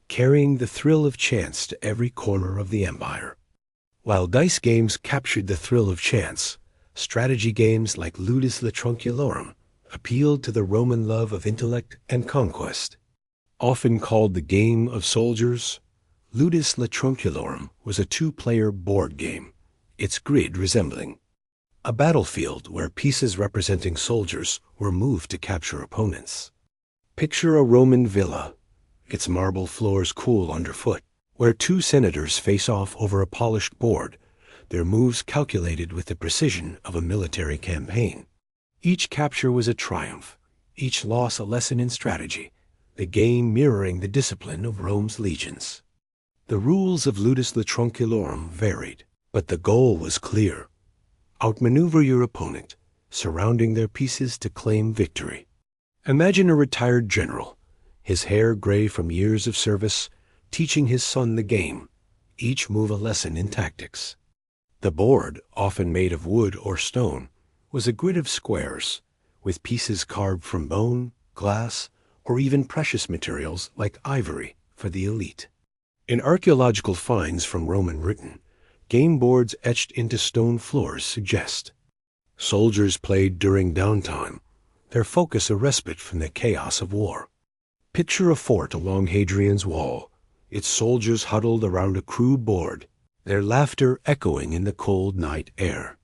carrying the thrill of chance to every corner of the empire. While dice games captured the thrill of chance, strategy games like ludus tranquilorum appealed to the Roman love of intellect and conquest. Often called the game of soldiers, ludus tranquilorum was a two-player board game, its grid resembling a battlefield where pieces representing soldiers were moved to capture opponents. Picture a Roman villa, its marble floors cool underfoot, where two senators face off over a polished board, their moves calculated with the precision of a military campaign. Each capture was a triumph, each loss a lesson in strategy, the game mirroring the discipline of Rome's legions. The rules of ludus tranquilorum varied, but the goal was clear. Outmaneuver your opponent, surrounding their pieces to claim victory. Imagine a retired general, his hair gray from years of service, teaching his son the game, each move a lesson in tactics. The board, often made of wood or stone, was a grid of squares, with pieces carved from bone, glass, or even precious materials like ivory for the elite. In archaeological finds from Roman Britain, game boards etched into stone floors suggest soldiers played during downtime, their focus a respite from the chaos of war. Picture a fort along Hadrian's wall, its soldiers huddled around a crude board, their laughter echoing in the cold night air.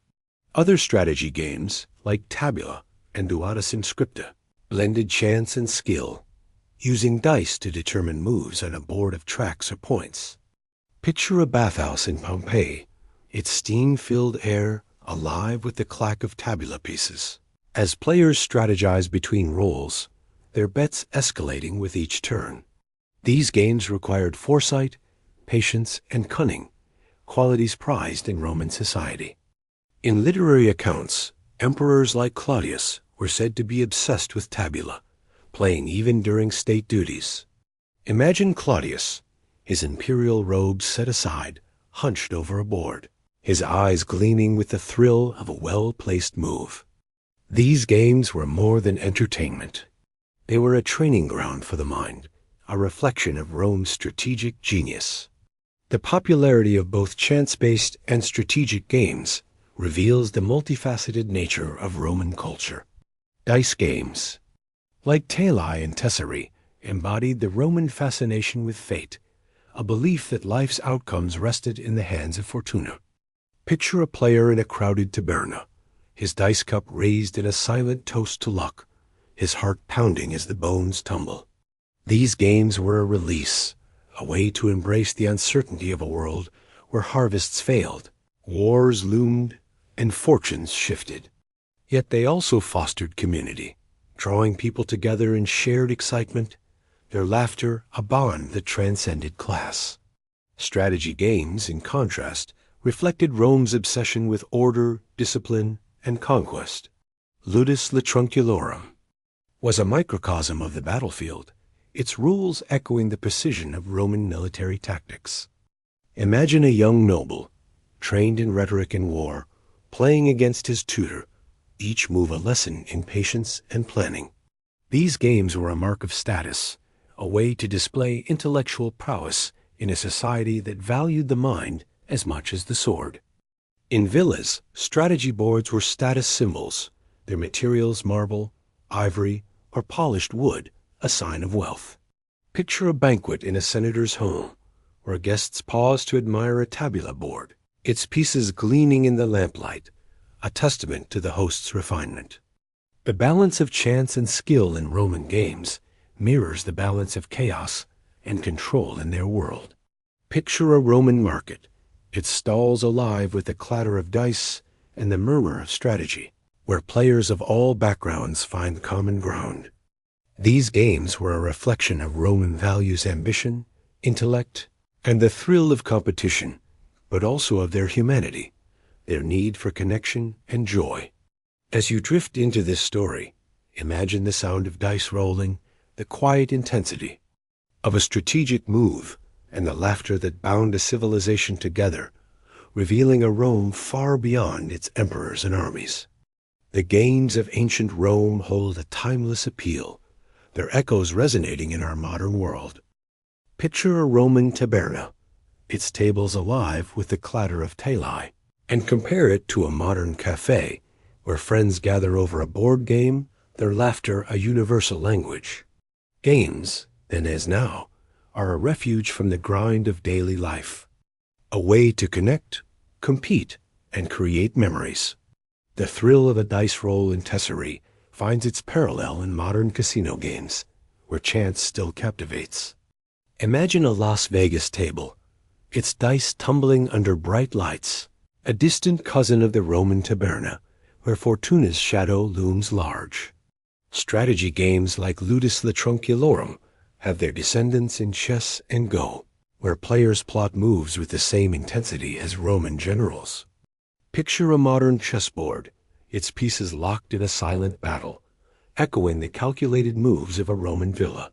Other strategy games, like tabula and duatus inscripta, blended chance and skill, using dice to determine moves on a board of tracks or points. Picture a bathhouse in Pompeii, its steam-filled air alive with the clack of tabula pieces. As players strategize between rolls, their bets escalating with each turn. These games required foresight, patience, and cunning, qualities prized in Roman society. In literary accounts, emperors like Claudius were said to be obsessed with tabula, playing even during state duties. Imagine Claudius, his imperial robes set aside, hunched over a board, his eyes gleaming with the thrill of a well-placed move. These games were more than entertainment. They were a training ground for the mind, a reflection of Rome's strategic genius. The popularity of both chance-based and strategic games reveals the multifaceted nature of Roman culture. Dice games, like tali and tesserae, embodied the Roman fascination with fate, a belief that life's outcomes rested in the hands of Fortuna. Picture a player in a crowded taberna, his dice cup raised in a silent toast to luck, his heart pounding as the bones tumble. These games were a release, a way to embrace the uncertainty of a world where harvests failed, wars loomed, and fortunes shifted. Yet they also fostered community, drawing people together in shared excitement, their laughter a bond that transcended class. Strategy games, in contrast, reflected Rome's obsession with order, discipline, and conquest. Ludus tranquilorum was a microcosm of the battlefield, its rules echoing the precision of Roman military tactics. Imagine a young noble, trained in rhetoric and war, playing against his tutor, each move a lesson in patience and planning. These games were a mark of status, a way to display intellectual prowess in a society that valued the mind as much as the sword. In villas, strategy boards were status symbols, their materials marble, ivory, or polished wood, a sign of wealth. Picture a banquet in a senator's home, where guests pause to admire a tabula board, its pieces gleaming in the lamplight, a testament to the host's refinement. The balance of chance and skill in Roman games mirrors the balance of chaos and control in their world. Picture a Roman market, its stalls alive with the clatter of dice and the murmur of strategy, where players of all backgrounds find common ground. These games were a reflection of Roman values, ambition, intellect, and the thrill of competition, but also of their humanity, their need for connection and joy. As you drift into this story, imagine the sound of dice rolling, the quiet intensity of a strategic move, and the laughter that bound a civilization together, revealing a Rome far beyond its emperors and armies. The games of ancient Rome hold a timeless appeal, their echoes resonating in our modern world. Picture a Roman taberna, its tables alive with the clatter of tali, and compare it to a modern cafe, where friends gather over a board game, their laughter a universal language. Games, then as now, are a refuge from the grind of daily life, a way to connect, compete, and create memories. The thrill of a dice roll in Tesserie finds its parallel in modern casino games, where chance still captivates. Imagine a Las Vegas table, its dice tumbling under bright lights, a distant cousin of the Roman taberna, where Fortuna's shadow looms large. Strategy games like Ludus Tranquilorum have their descendants in chess and Go, where players plot moves with the same intensity as Roman generals. Picture a modern chessboard, its pieces locked in a silent battle, echoing the calculated moves of a Roman villa.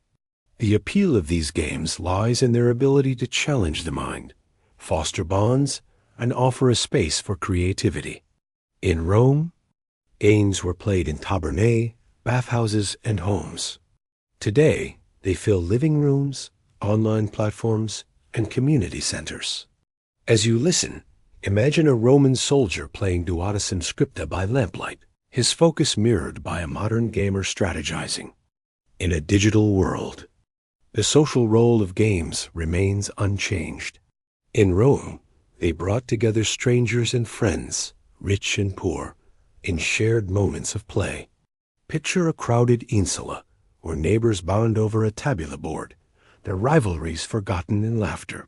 The appeal of these games lies in their ability to challenge the mind, foster bonds, and offer a space for creativity. In Rome, games were played in tabernae, bathhouses, and homes. Today, they fill living rooms, online platforms, and community centers. As you listen, imagine a Roman soldier playing Duodecim Scripta by lamplight, his focus mirrored by a modern gamer strategizing. In a digital world, the social role of games remains unchanged. In Rome, they brought together strangers and friends, rich and poor, in shared moments of play. Picture a crowded insula, where neighbors bond over a tabula board, their rivalries forgotten in laughter.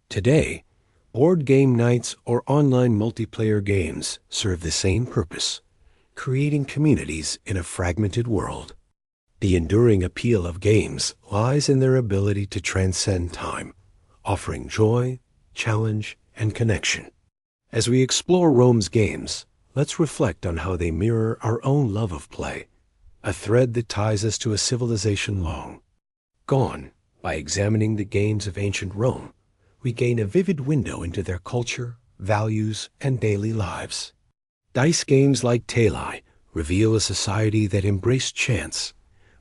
Today, board game nights or online multiplayer games serve the same purpose, creating communities in a fragmented world. The enduring appeal of games lies in their ability to transcend time, offering joy, challenge, and connection. As we explore Rome's games, let's reflect on how they mirror our own love of play, a thread that ties us to a civilization long gone. By examining the games of ancient Rome, we gain a vivid window into their culture, values, and daily lives. Dice games like Tali reveal a society that embraced chance,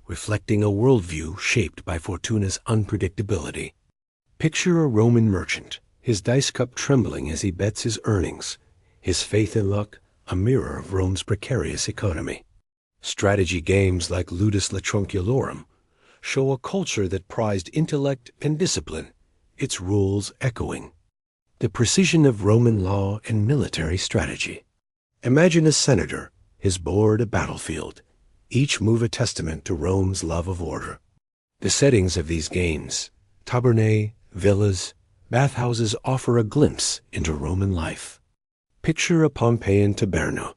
reflecting a worldview shaped by Fortuna's unpredictability. Picture a Roman merchant, his dice cup trembling as he bets his earnings, his faith in luck a mirror of Rome's precarious economy. Strategy games like Ludus Tranquilorum show a culture that prized intellect and discipline, its rules echoing the precision of Roman law and military strategy. Imagine a senator, his board a battlefield, each move a testament to Rome's love of order. The settings of these games, tabernae, villas, bathhouses, offer a glimpse into Roman life. Picture a Pompeian taberna,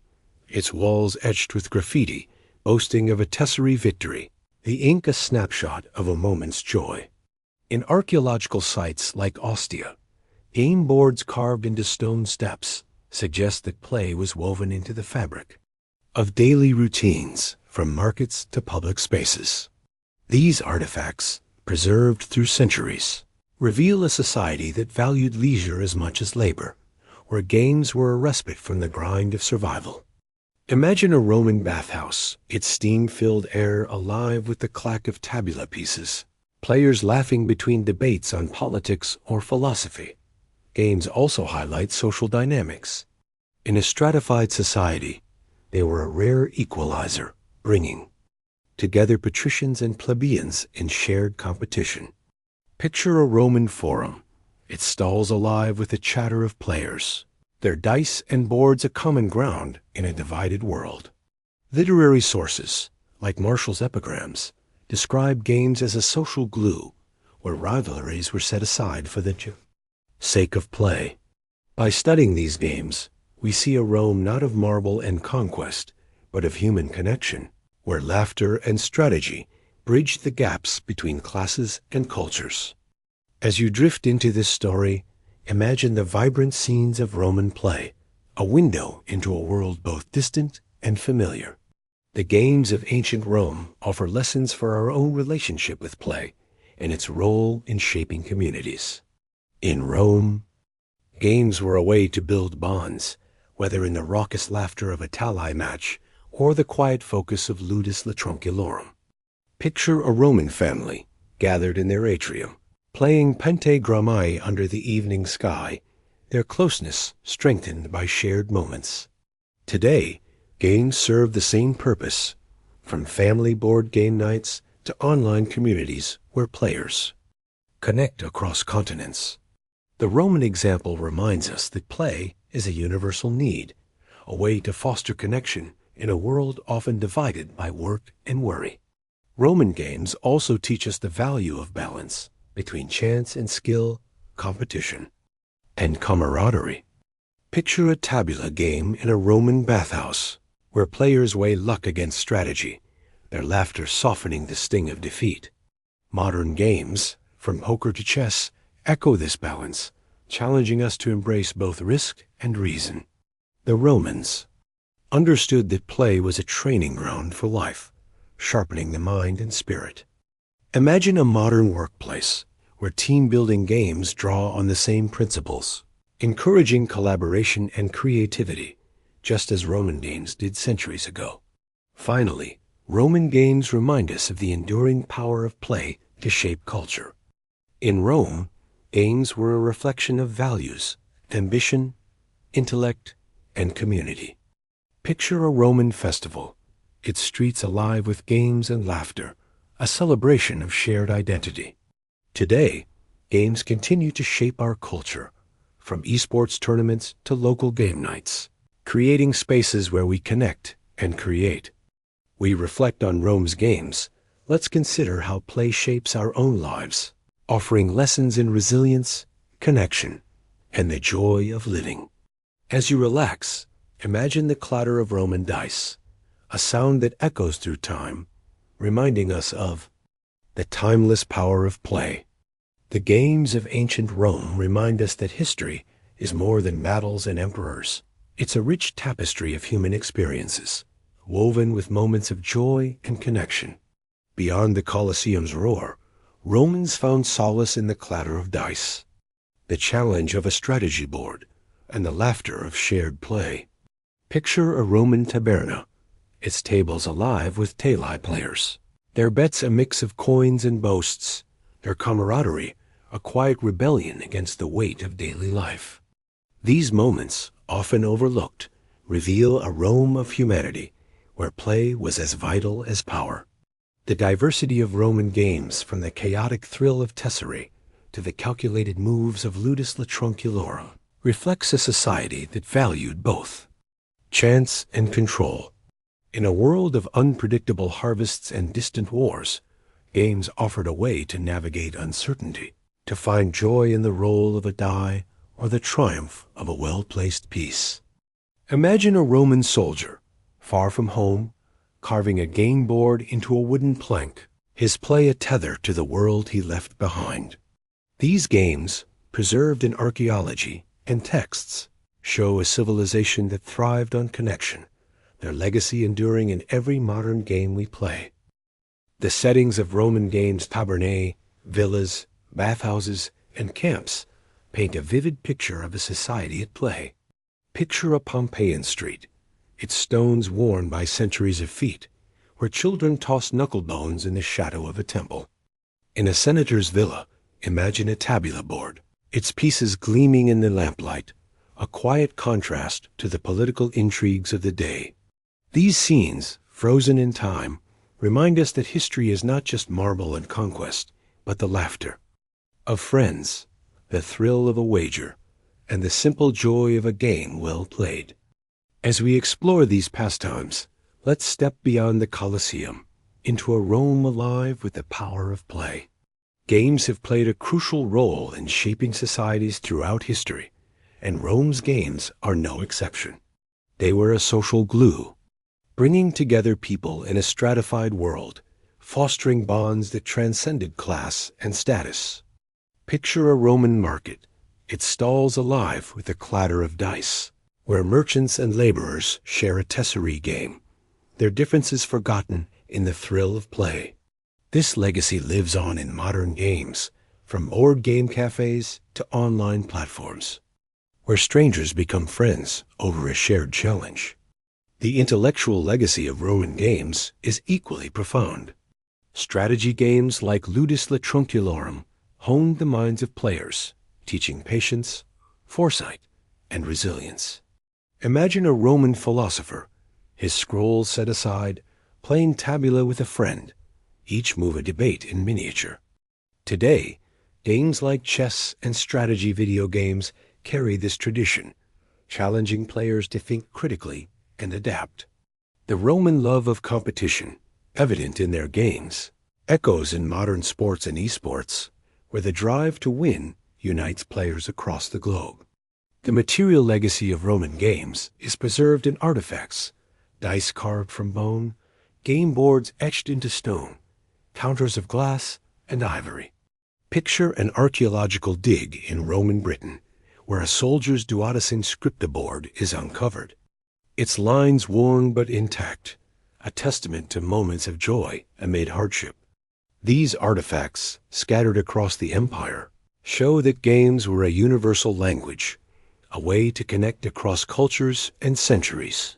its walls etched with graffiti, boasting of a Tesserie victory, the ink a snapshot of a moment's joy. In archaeological sites like Ostia, game boards carved into stone steps suggest that play was woven into the fabric of daily routines, from markets to public spaces. These artifacts, preserved through centuries, reveal a society that valued leisure as much as labor, where games were a respite from the grind of survival. Imagine a Roman bathhouse, its steam-filled air alive with the clack of tabula pieces, players laughing between debates on politics or philosophy. Games also highlight social dynamics. In a stratified society, they were a rare equalizer, bringing together patricians and plebeians in shared competition. Picture a Roman forum, its stalls alive with the chatter of players, their dice and boards a common ground in a divided world. Literary sources, like Martial's epigrams, describe games as a social glue, where rivalries were set aside for the sake of play. By studying these games, we see a Rome not of marble and conquest, but of human connection, where laughter and strategy bridged the gaps between classes and cultures. As you drift into this story, imagine the vibrant scenes of Roman play, a window into a world both distant and familiar. The games of ancient Rome offer lessons for our own relationship with play and its role in shaping communities. In Rome, games were a way to build bonds, whether in the raucous laughter of a tally match or the quiet focus of ludus tranquilorum. Picture a Roman family gathered in their atrium, playing pentagrammai under the evening sky, their closeness strengthened by shared moments. Today, games serve the same purpose, from family board game nights to online communities where players connect across continents. The Roman example reminds us that play is a universal need, a way to foster connection in a world often divided by work and worry. Roman games also teach us the value of balance between chance and skill, competition, and camaraderie. Picture a tabula game in a Roman bathhouse, where players weigh luck against strategy, their laughter softening the sting of defeat. Modern games, from poker to chess, echo this balance, challenging us to embrace both risk and reason. The Romans understood that play was a training ground for life, sharpening the mind and spirit. Imagine a modern workplace where team-building games draw on the same principles, encouraging collaboration and creativity, just as Roman games did centuries ago. Finally, Roman games remind us of the enduring power of play to shape culture. In Rome, games were a reflection of values, ambition, intellect, and community. Picture a Roman festival, its streets alive with games and laughter, a celebration of shared identity. Today, games continue to shape our culture, from esports tournaments to local game nights, creating spaces where we connect and create. We reflect on Rome's games. Let's consider how play shapes our own lives, offering lessons in resilience, connection, and the joy of living. As you relax, imagine the clatter of Roman dice, a sound that echoes through time, reminding us of the timeless power of play. The games of ancient Rome remind us that history is more than battles and emperors. It's a rich tapestry of human experiences, woven with moments of joy and connection. Beyond the Colosseum's roar, Romans found solace in the clatter of dice, the challenge of a strategy board, and the laughter of shared play. Picture a Roman taberna, its tables alive with tali players, their bets a mix of coins and boasts, their camaraderie a quiet rebellion against the weight of daily life. These moments, often overlooked, reveal a Rome of humanity where play was as vital as power. The diversity of Roman games, from the chaotic thrill of tesserae to the calculated moves of ludus tranquilorum, reflects a society that valued both chance and control. In a world of unpredictable harvests and distant wars, games offered a way to navigate uncertainty, to find joy in the roll of a die or the triumph of a well-placed piece. Imagine a Roman soldier, far from home, carving a game board into a wooden plank, his play a tether to the world he left behind. These games, preserved in archaeology and texts, show a civilization that thrived on connection, their legacy enduring in every modern game we play. The settings of Roman games, tabernae, villas, bathhouses, and camps paint a vivid picture of a society at play. Picture a Pompeian street, its stones worn by centuries of feet, where children toss knucklebones in the shadow of a temple. In a senator's villa, imagine a tabula board, its pieces gleaming in the lamplight, a quiet contrast to the political intrigues of the day. These scenes, frozen in time, remind us that history is not just marble and conquest, but the laughter of friends, the thrill of a wager, and the simple joy of a game well played. As we explore these pastimes, let's step beyond the Colosseum into a Rome alive with the power of play. Games have played a crucial role in shaping societies throughout history, and Rome's games are no exception. They were a social glue, bringing together people in a stratified world, fostering bonds that transcended class and status. Picture a Roman market, its stalls alive with the clatter of dice, where merchants and laborers share a tesserae game, their differences forgotten in the thrill of play. This legacy lives on in modern games, from board game cafes to online platforms, where strangers become friends over a shared challenge. The intellectual legacy of Roman games is equally profound. Strategy games like Ludus Tranquilorum honed the minds of players, teaching patience, foresight, and resilience. Imagine a Roman philosopher, his scrolls set aside, playing tabula with a friend, each move a debate in miniature. Today, games like chess and strategy video games carry this tradition, challenging players to think critically and adapt. The Roman love of competition, evident in their games, echoes in modern sports and esports, where the drive to win unites players across the globe. The material legacy of Roman games is preserved in artifacts, dice carved from bone, game boards etched into stone, counters of glass and ivory. Picture an archaeological dig in Roman Britain, where a soldier's duodecim scriptoboard is uncovered, its lines worn but intact, a testament to moments of joy amid hardship. These artifacts, scattered across the empire, show that games were a universal language, a way to connect across cultures and centuries.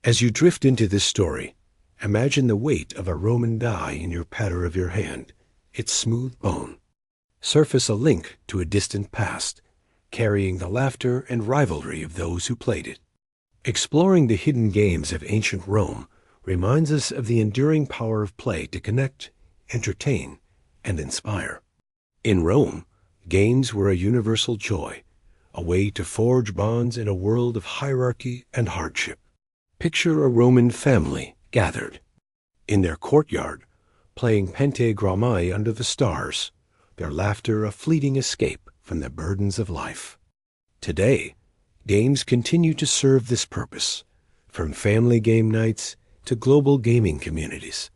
As you drift into this story, imagine the weight of a Roman die in your patter of your hand, its smooth bone. Surface a link to a distant past, carrying the laughter and rivalry of those who played it. Exploring the hidden games of ancient Rome reminds us of the enduring power of play to connect, entertain, and inspire. In Rome, games were a universal joy, a way to forge bonds in a world of hierarchy and hardship. Picture a Roman family gathered in their courtyard, playing pentagrammai under the stars, their laughter a fleeting escape from the burdens of life. Today, games continue to serve this purpose, from family game nights to global gaming communities,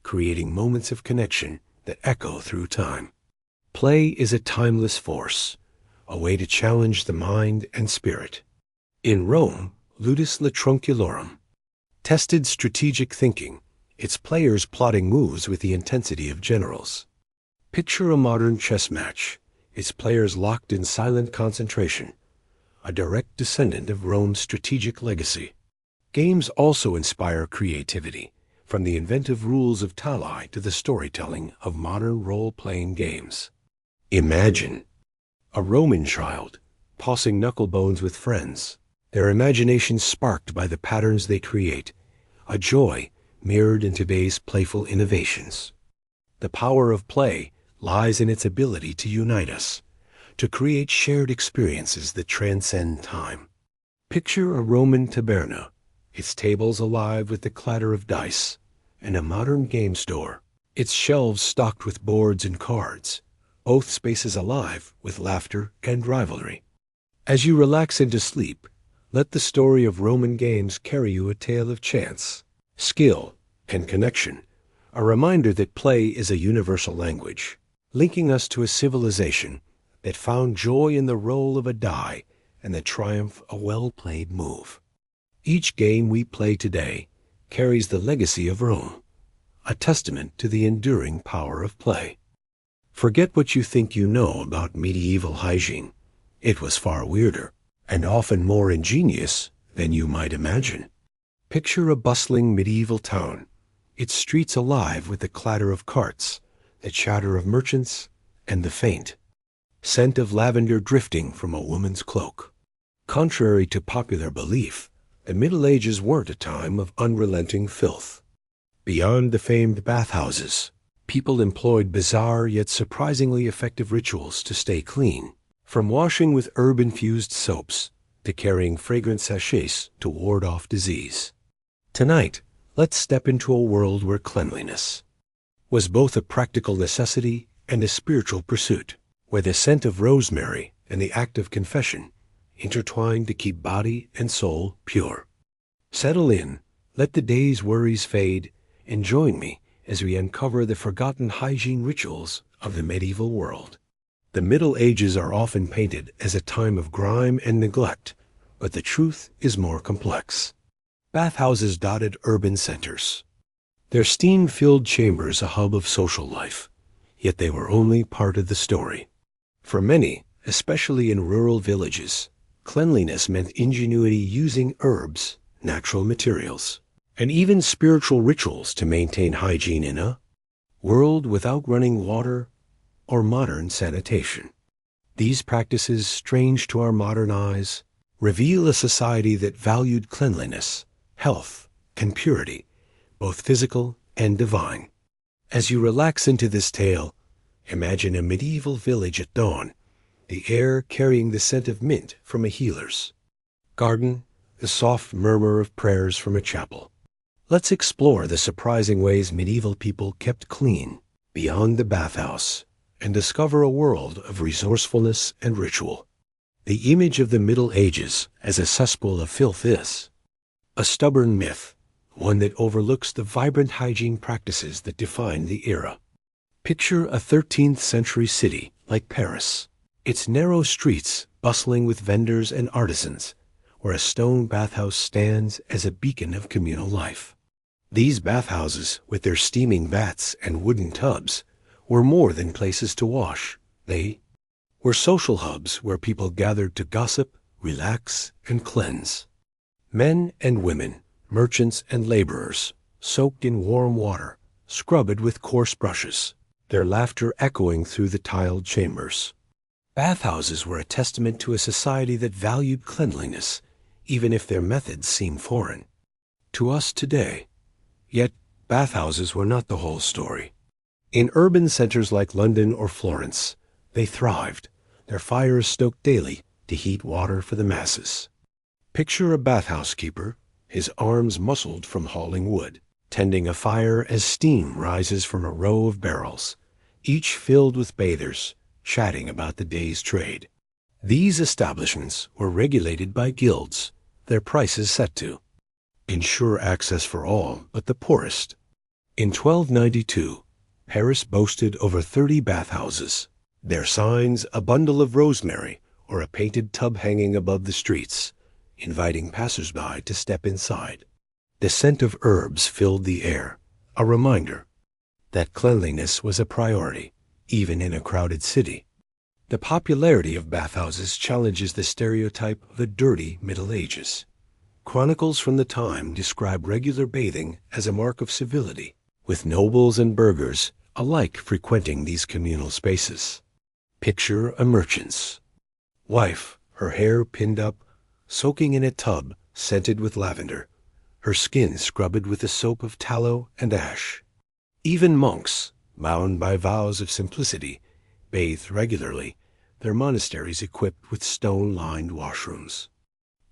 creating moments of connection that echo through time. Play is a timeless force, a way to challenge the mind and spirit. In Rome, Ludus Tranquilorum tested strategic thinking, its players plotting moves with the intensity of generals. Picture a modern chess match, its players locked in silent concentration, a direct descendant of Rome's strategic legacy. Games also inspire creativity, from the inventive rules of Tali to the storytelling of modern role-playing games. Imagine a Roman child tossing knucklebones with friends, their imagination sparked by the patterns they create, a joy mirrored in today's playful innovations. The power of play lies in its ability to unite us, to create shared experiences that transcend time. Picture a Roman taberna, its tables alive with the clatter of dice, and a modern game store, its shelves stocked with boards and cards, both spaces alive with laughter and rivalry. As you relax into sleep, let the story of Roman games carry you a tale of chance, skill, and connection, a reminder that play is a universal language, linking us to a civilization that found joy in the roll of a die and the triumph of a well-played move. Each game we play today carries the legacy of Rome, a testament to the enduring power of play. Forget what you think you know about medieval hygiene. It was far weirder, and often more ingenious than you might imagine. Picture a bustling medieval town, its streets alive with the clatter of carts, the chatter of merchants, and the faint scent of lavender drifting from a woman's cloak. Contrary to popular belief, the Middle Ages weren't a time of unrelenting filth. Beyond the famed bathhouses, people employed bizarre yet surprisingly effective rituals to stay clean, from washing with herb-infused soaps to carrying fragrant sachets to ward off disease. Tonight, let's step into a world where cleanliness was both a practical necessity and a spiritual pursuit, where the scent of rosemary and the act of confession intertwined to keep body and soul pure. Settle in, let the day's worries fade, and join me as we uncover the forgotten hygiene rituals of the medieval world. The Middle Ages are often painted as a time of grime and neglect, but the truth is more complex. Bathhouses dotted urban centers, their steam-filled chambers a hub of social life, yet they were only part of the story. For many, especially in rural villages, cleanliness meant ingenuity using herbs, natural materials, and even spiritual rituals to maintain hygiene in a world without running water or modern sanitation. These practices, strange to our modern eyes, reveal a society that valued cleanliness, health, and purity, both physical and divine. As you relax into this tale, imagine a medieval village at dawn, the air carrying the scent of mint from a healer's garden, the soft murmur of prayers from a chapel. Let's explore the surprising ways medieval people kept clean beyond the bathhouse and discover a world of resourcefulness and ritual. The image of the Middle Ages as a cesspool of filth is a stubborn myth, one that overlooks the vibrant hygiene practices that defined the era. Picture a 13th century city like Paris, its narrow streets bustling with vendors and artisans, where a stone bathhouse stands as a beacon of communal life. These bathhouses, with their steaming vats and wooden tubs, were more than places to wash. They were social hubs where people gathered to gossip, relax, and cleanse. Men and women, merchants and laborers, soaked in warm water, scrubbed with coarse brushes, their laughter echoing through the tiled chambers. Bathhouses were a testament to a society that valued cleanliness, even if their methods seem foreign to us today. Yet, bathhouses were not the whole story. In urban centers like London or Florence, they thrived, their fires stoked daily to heat water for the masses. Picture a bathhouse keeper, his arms muscled from hauling wood, tending a fire as steam rises from a row of barrels, each filled with bathers, chatting about the day's trade. These establishments were regulated by guilds, their prices set to ensure access for all but the poorest. In 1292, Paris boasted over 30 bathhouses, their signs a bundle of rosemary or a painted tub hanging above the streets, inviting passers-by to step inside. The scent of herbs filled the air, a reminder that cleanliness was a priority, even in a crowded city. The popularity of bathhouses challenges the stereotype of the dirty Middle Ages. Chronicles from the time describe regular bathing as a mark of civility, with nobles and burghers alike frequenting these communal spaces. Picture a merchant's wife, her hair pinned up, soaking in a tub scented with lavender, her skin scrubbed with a soap of tallow and ash. Even monks, bound by vows of simplicity, bathed regularly, their monasteries equipped with stone-lined washrooms.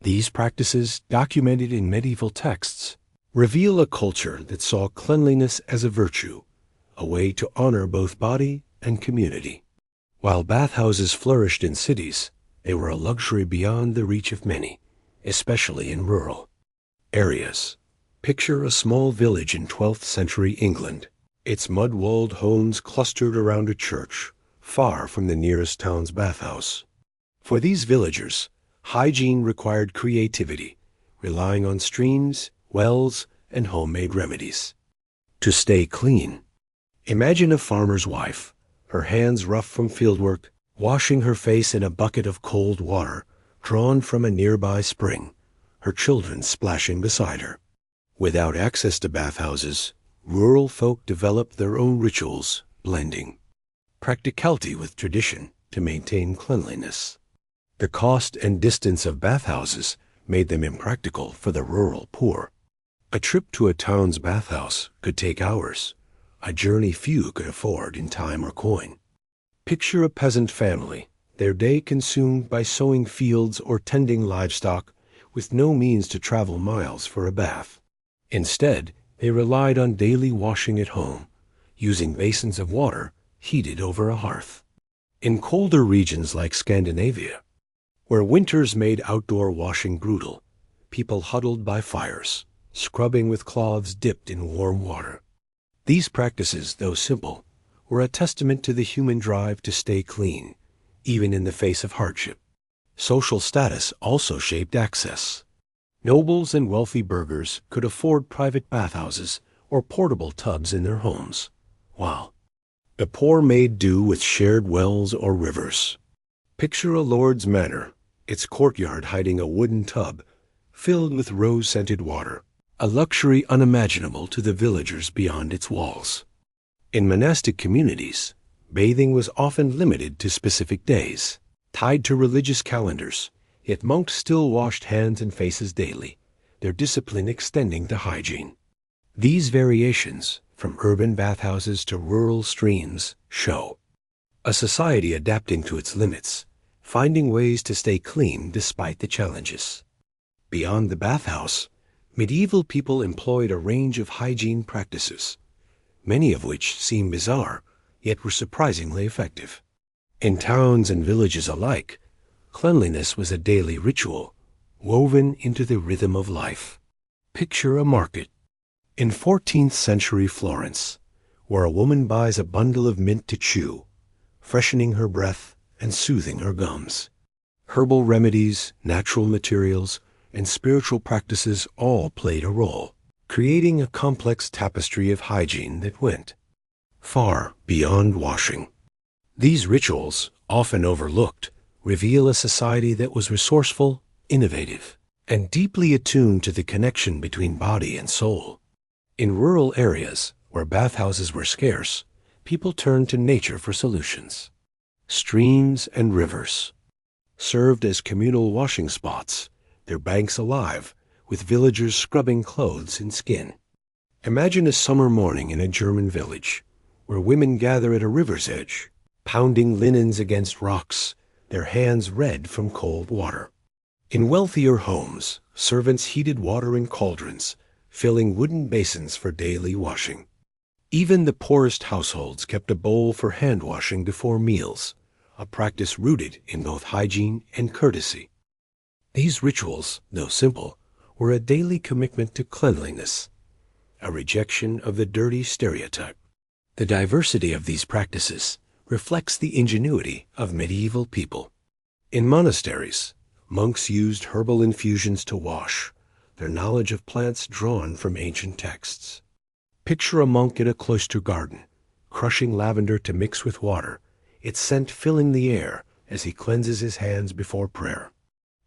These practices, documented in medieval texts, reveal a culture that saw cleanliness as a virtue, a way to honor both body and community. While bathhouses flourished in cities, they were a luxury beyond the reach of many, especially in rural areas. Picture a small village in 12th century England, its mud-walled homes clustered around a church, far from the nearest town's bathhouse. For these villagers, hygiene required creativity, relying on streams, wells, and homemade remedies to stay clean. Imagine a farmer's wife, her hands rough from fieldwork, washing her face in a bucket of cold water drawn from a nearby spring, her children splashing beside her. Without access to bathhouses, rural folk developed their own rituals, blending practicality with tradition to maintain cleanliness. The cost and distance of bathhouses made them impractical for the rural poor. A trip to a town's bathhouse could take hours, a journey few could afford in time or coin. Picture a peasant family, their day consumed by sowing fields or tending livestock, with no means to travel miles for a bath. Instead, they relied on daily washing at home, using basins of water heated over a hearth. In colder regions like Scandinavia, where winters made outdoor washing brutal, people huddled by fires, scrubbing with cloths dipped in warm water. These practices, though simple, were a testament to the human drive to stay clean, even in the face of hardship. Social status also shaped access. Nobles and wealthy burghers could afford private bathhouses or portable tubs in their homes, while the poor made do with shared wells or rivers. Picture a lord's manor, its courtyard hiding a wooden tub filled with rose-scented water, a luxury unimaginable to the villagers beyond its walls. In monastic communities, bathing was often limited to specific days, tied to religious calendars, yet monks still washed hands and faces daily, their discipline extending to hygiene. These variations, from urban bathhouses to rural streams, show a society adapting to its limits, finding ways to stay clean despite the challenges. Beyond the bathhouse, medieval people employed a range of hygiene practices, many of which seem bizarre, yet were surprisingly effective. In towns and villages alike, cleanliness was a daily ritual, woven into the rhythm of life. Picture a market in 14th century Florence, where a woman buys a bundle of mint to chew, freshening her breath and soothing her gums. Herbal remedies, natural materials, and spiritual practices all played a role, creating a complex tapestry of hygiene that went far beyond washing. These rituals, often overlooked, reveal a society that was resourceful, innovative, and deeply attuned to the connection between body and soul. In rural areas, where bathhouses were scarce, people turned to nature for solutions. Streams and rivers served as communal washing spots, their banks alive with villagers scrubbing clothes and skin. Imagine a summer morning in a German village, where women gather at a river's edge, pounding linens against rocks, their hands red from cold water. In wealthier homes, servants heated water in cauldrons, filling wooden basins for daily washing. Even the poorest households kept a bowl for hand washing before meals, a practice rooted in both hygiene and courtesy. These rituals, though simple, were a daily commitment to cleanliness, a rejection of the dirty stereotype. The diversity of these practices reflects the ingenuity of medieval people. In monasteries, monks used herbal infusions to wash, their knowledge of plants drawn from ancient texts. Picture a monk in a cloister garden, crushing lavender to mix with water, its scent filling the air as he cleanses his hands before prayer.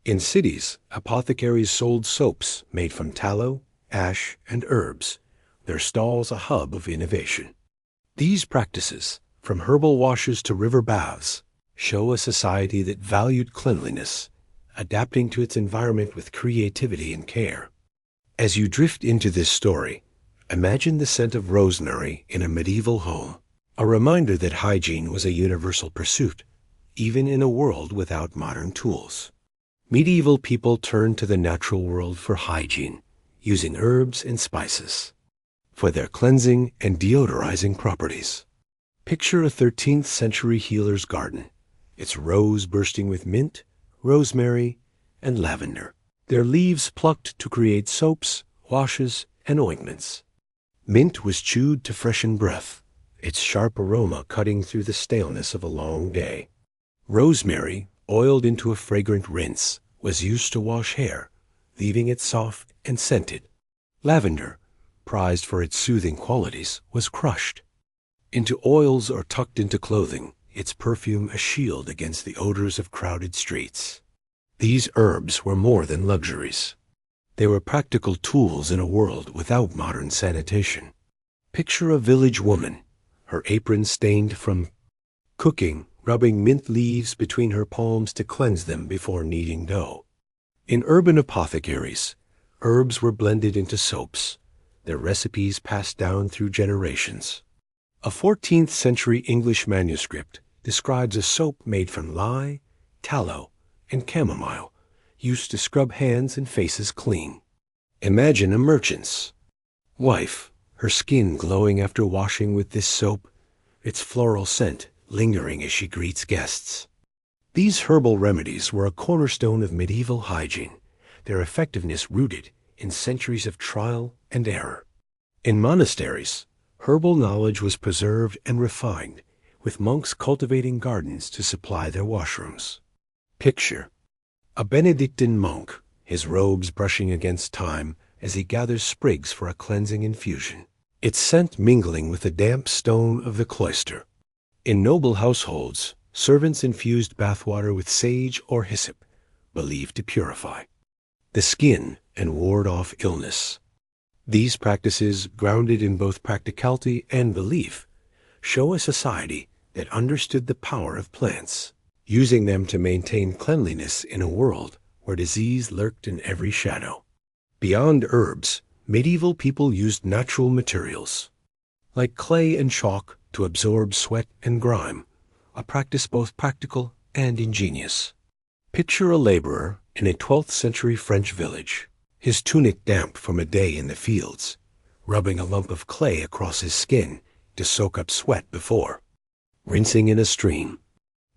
In cities, apothecaries sold soaps made from tallow, ash, and herbs, their stalls a hub of innovation. These practices, from herbal washes to river baths, show a society that valued cleanliness, adapting to its environment with creativity and care. As you drift into this story, imagine the scent of rosemary in a medieval home, a reminder that hygiene was a universal pursuit, even in a world without modern tools. Medieval people turned to the natural world for hygiene, using herbs and spices for their cleansing and deodorizing properties. Picture a 13th century healer's garden, its rows bursting with mint, rosemary, and lavender, their leaves plucked to create soaps, washes, and ointments. Mint was chewed to freshen breath, its sharp aroma cutting through the staleness of a long day. Rosemary, oiled into a fragrant rinse, was used to wash hair, leaving it soft and scented. Lavender, prized for its soothing qualities, was crushed. into oils or tucked into clothing, its perfume a shield against the odors of crowded streets. These herbs were more than luxuries. They were practical tools in a world without modern sanitation. Picture a village woman, her apron stained from cooking, rubbing mint leaves between her palms to cleanse them before kneading dough. In urban apothecaries, herbs were blended into soaps, their recipes passed down through generations. A 14th century English manuscript describes a soap made from lye, tallow, and chamomile, used to scrub hands and faces clean. Imagine a merchant's wife, her skin glowing after washing with this soap, its floral scent lingering as she greets guests. These herbal remedies were a cornerstone of medieval hygiene, their effectiveness rooted in centuries of trial and error. In monasteries, herbal knowledge was preserved and refined, with monks cultivating gardens to supply their washrooms. Picture a Benedictine monk, his robes brushing against time as he gathers sprigs for a cleansing infusion, its scent mingling with the damp stone of the cloister. In noble households, servants infused bathwater with sage or hyssop, believed to purify the skin and ward off illness. These practices, grounded in both practicality and belief, show a society that understood the power of plants, using them to maintain cleanliness in a world where disease lurked in every shadow. Beyond herbs, medieval people used natural materials, like clay and chalk, to absorb sweat and grime, a practice both practical and ingenious. Picture a laborer in a 12th century French village, his tunic damp from a day in the fields, rubbing a lump of clay across his skin to soak up sweat before rinsing in a stream.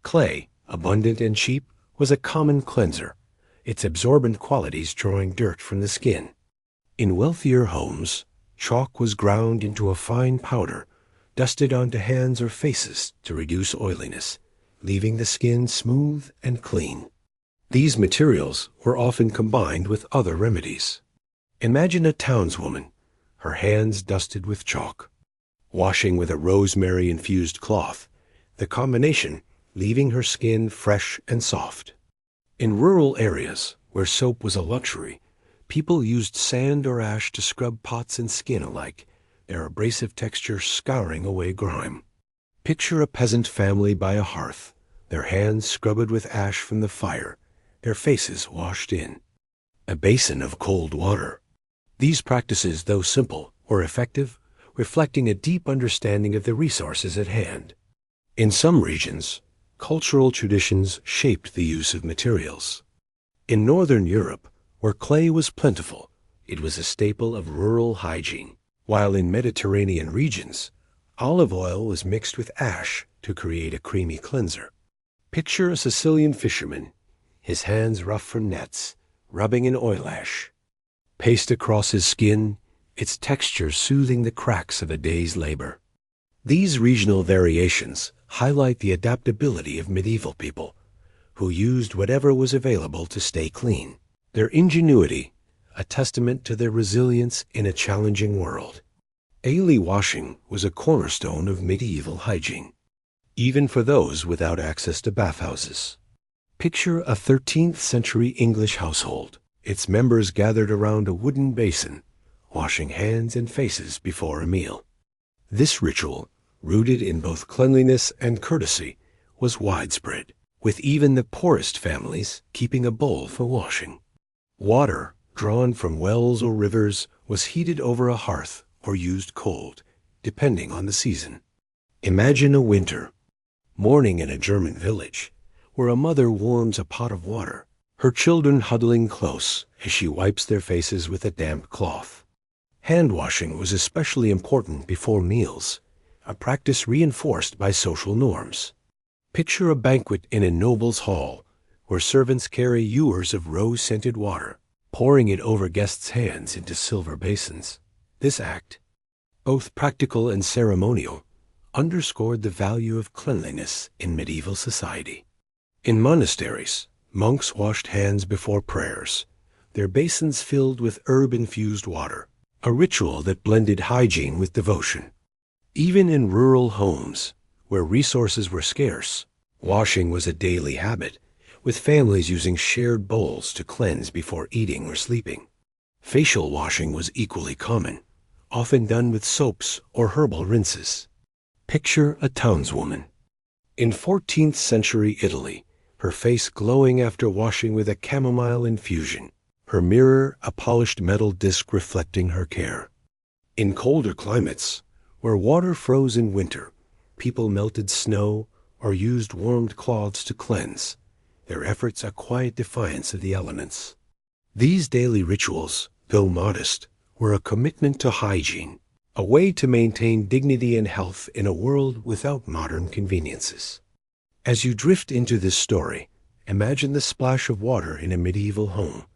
Clay, abundant and cheap, was a common cleanser, its absorbent qualities drawing dirt from the skin. In wealthier homes, chalk was ground into a fine powder, dusted onto hands or faces to reduce oiliness, leaving the skin smooth and clean. These materials were often combined with other remedies. Imagine a townswoman, her hands dusted with chalk, washing with a rosemary-infused cloth, the combination leaving her skin fresh and soft. In rural areas, where soap was a luxury, people used sand or ash to scrub pots and skin alike, their abrasive texture scouring away grime. Picture a peasant family by a hearth, their hands scrubbed with ash from the fire, their faces washed in a basin of cold water. These practices, though simple, were effective, reflecting a deep understanding of the resources at hand. In some regions, cultural traditions shaped the use of materials. In Northern Europe, where clay was plentiful, it was a staple of rural hygiene, while in Mediterranean regions, olive oil was mixed with ash to create a creamy cleanser. Picture a Sicilian fisherman, his hands rough from nets, rubbing an oil ash paste across his skin, its texture soothing the cracks of a day's labor. These regional variations highlight the adaptability of medieval people, who used whatever was available to stay clean. Their ingenuity, a testament to their resilience in a challenging world. Daily washing was a cornerstone of medieval hygiene, even for those without access to bathhouses. Picture a 13th century English household, its members gathered around a wooden basin, washing hands and faces before a meal. This ritual, rooted in both cleanliness and courtesy, was widespread, with even the poorest families keeping a bowl for washing. Water, drawn from wells or rivers, was heated over a hearth or used cold, depending on the season. Imagine a winter morning in a German village, where a mother warms a pot of water, her children huddling close as she wipes their faces with a damp cloth. Hand washing was especially important before meals, a practice reinforced by social norms. Picture a banquet in a noble's hall, where servants carry ewers of rose-scented water, pouring it over guests' hands into silver basins. This act, both practical and ceremonial, underscored the value of cleanliness in medieval society. In monasteries, monks washed hands before prayers, their basins filled with herb-infused water, a ritual that blended hygiene with devotion. Even in rural homes, where resources were scarce, washing was a daily habit, with families using shared bowls to cleanse before eating or sleeping. Facial washing was equally common, often done with soaps or herbal rinses. Picture a townswoman. In 14th century Italy, her face glowing after washing with a chamomile infusion, her mirror a polished metal disc reflecting her care. In colder climates, where water froze in winter, people melted snow or used warmed cloths to cleanse, their efforts a quiet defiance of the elements. These daily rituals, though modest, were a commitment to hygiene, a way to maintain dignity and health in a world without modern conveniences. As you drift into this story, imagine the splash of water in a medieval home,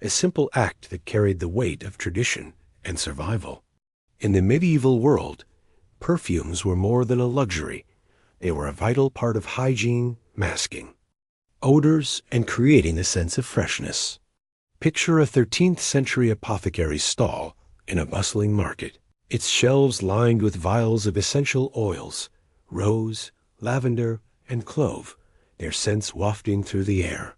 a simple act that carried the weight of tradition and survival. In the medieval world, perfumes were more than a luxury. They were a vital part of hygiene, masking odors and creating a sense of freshness. Picture a 13th century apothecary's stall in a bustling market, its shelves lined with vials of essential oils, rose, lavender, and clove, their scents wafting through the air.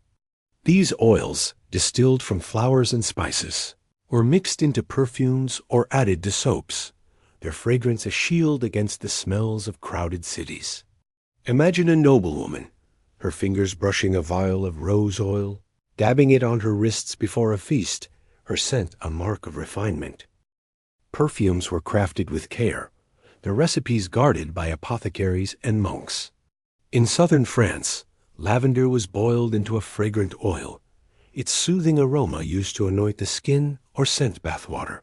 These oils, distilled from flowers and spices, were mixed into perfumes or added to soaps, their fragrance a shield against the smells of crowded cities. Imagine a noblewoman, her fingers brushing a vial of rose oil, dabbing it on her wrists before a feast, her scent a mark of refinement. Perfumes were crafted with care, their recipes guarded by apothecaries and monks. In southern France, lavender was boiled into a fragrant oil, its soothing aroma used to anoint the skin or scent bathwater.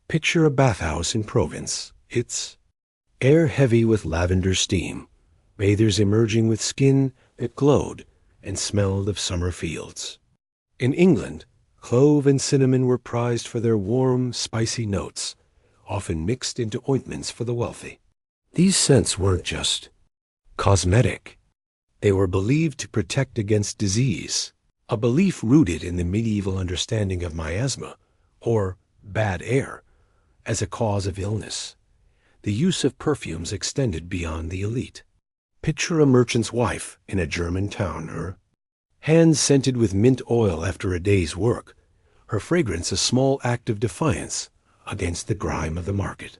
Picture a bathhouse in Provence, its air heavy with lavender steam, bathers emerging with skin that glowed and smelled of summer fields. In England, clove and cinnamon were prized for their warm, spicy notes, often mixed into ointments for the wealthy. These scents weren't just cosmetic. They were believed to protect against disease, a belief rooted in the medieval understanding of miasma, or bad air, as a cause of illness. The use of perfumes extended beyond the elite. Picture a merchant's wife in a German town, her hands scented with mint oil after a day's work, her fragrance a small act of defiance against the grime of the market.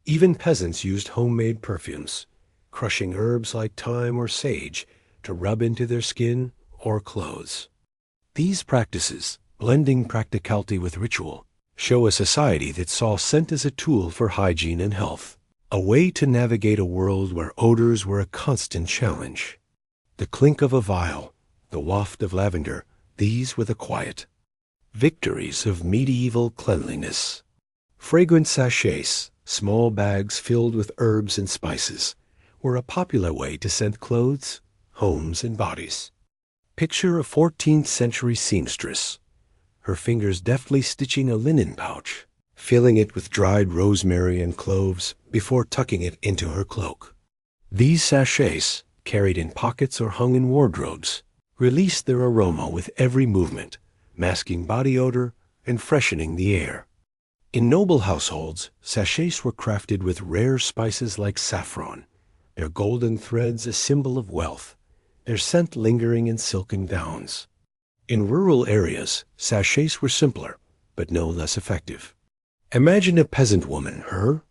Even peasants used homemade perfumes, crushing herbs like thyme or sage to rub into their skin or clothes. These practices, blending practicality with ritual, show a society that saw scent as a tool for hygiene and health, a way to navigate a world where odors were a constant challenge. The clink of a vial, the waft of lavender, these were the quiet victories of medieval cleanliness. Fragrant sachets, small bags filled with herbs and spices, were a popular way to scent clothes, homes, and bodies. Picture a 14th century seamstress, her fingers deftly stitching a linen pouch, filling it with dried rosemary and cloves before tucking it into her cloak. These sachets, carried in pockets or hung in wardrobes, released their aroma with every movement, masking body odor and freshening the air. In noble households, sachets were crafted with rare spices like saffron, their golden threads a symbol of wealth, their scent lingering in silken gowns. In rural areas, sachets were simpler, but no less effective. Imagine a peasant woman, her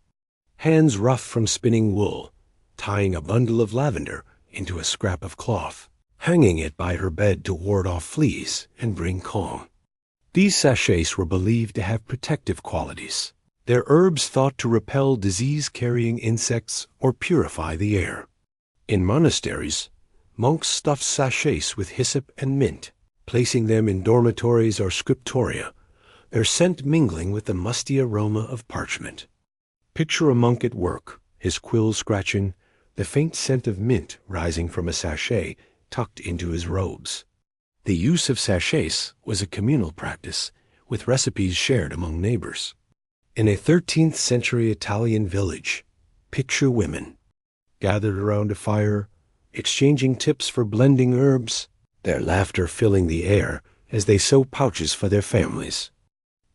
hands rough from spinning wool, tying a bundle of lavender into a scrap of cloth, hanging it by her bed to ward off fleas and bring calm. These sachets were believed to have protective qualities, their herbs thought to repel disease-carrying insects or purify the air. In monasteries, monks stuffed sachets with hyssop and mint, placing them in dormitories or scriptoria, their scent mingling with the musty aroma of parchment. Picture a monk at work, his quill scratching, the faint scent of mint rising from a sachet tucked into his robes. The use of sachets was a communal practice, with recipes shared among neighbors. In a 13th century Italian village, picture women, gathered around a fire, exchanging tips for blending herbs, their laughter filling the air as they sew pouches for their families.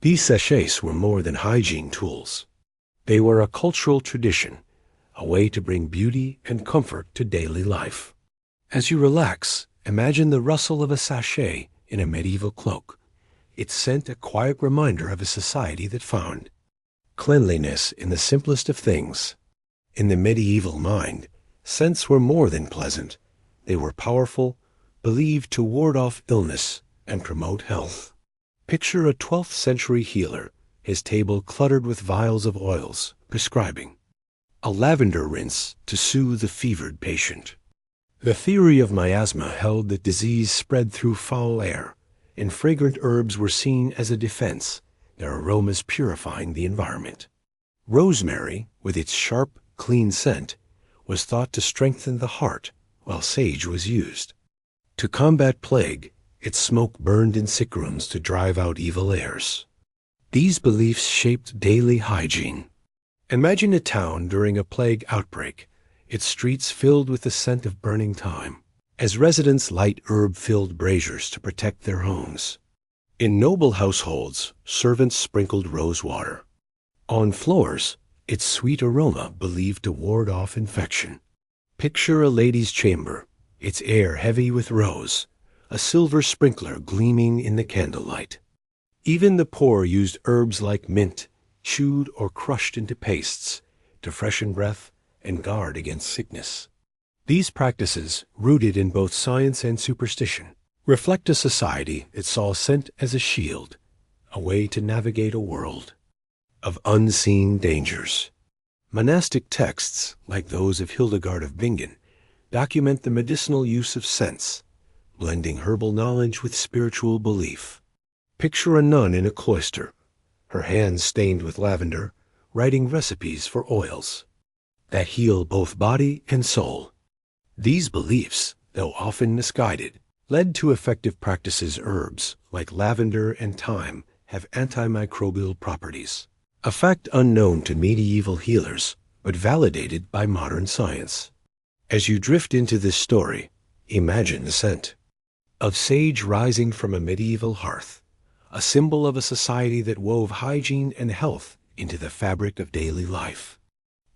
These sachets were more than hygiene tools. They were a cultural tradition, a way to bring beauty and comfort to daily life. As you relax, imagine the rustle of a sachet in a medieval cloak, its scent a quiet reminder of a society that found cleanliness in the simplest of things. In the medieval mind, scents were more than pleasant. They were powerful, believed to ward off illness and promote health. Picture a 12th century healer, his table cluttered with vials of oils, prescribing a lavender rinse to soothe the fevered patient. The theory of miasma held that disease spread through foul air, and fragrant herbs were seen as a defense, their aromas purifying the environment. Rosemary, with its sharp, clean scent, was thought to strengthen the heart, while sage was used. To combat plague, its smoke burned in sick rooms to drive out evil airs. These beliefs shaped daily hygiene. Imagine a town during a plague outbreak, its streets filled with the scent of burning thyme, as residents light herb-filled braziers to protect their homes. In noble households, servants sprinkled rose water. On floors, its sweet aroma believed to ward off infection. Picture a lady's chamber, its air heavy with rose, a silver sprinkler gleaming in the candlelight. Even the poor used herbs like mint, chewed or crushed into pastes, to freshen breath and guard against sickness. These practices, rooted in both science and superstition, reflect a society that saw scent as a shield, a way to navigate a world of unseen dangers. Monastic texts, like those of Hildegard of Bingen, document the medicinal use of scents, blending herbal knowledge with spiritual belief. Picture a nun in a cloister, her hands stained with lavender, writing recipes for oils that heal both body and soul. These beliefs, though often misguided, led to effective practices. Herbs, like lavender and thyme, have antimicrobial properties, a fact unknown to medieval healers, but validated by modern science. As you drift into this story, imagine the scent of sage rising from a medieval hearth, a symbol of a society that wove hygiene and health into the fabric of daily life.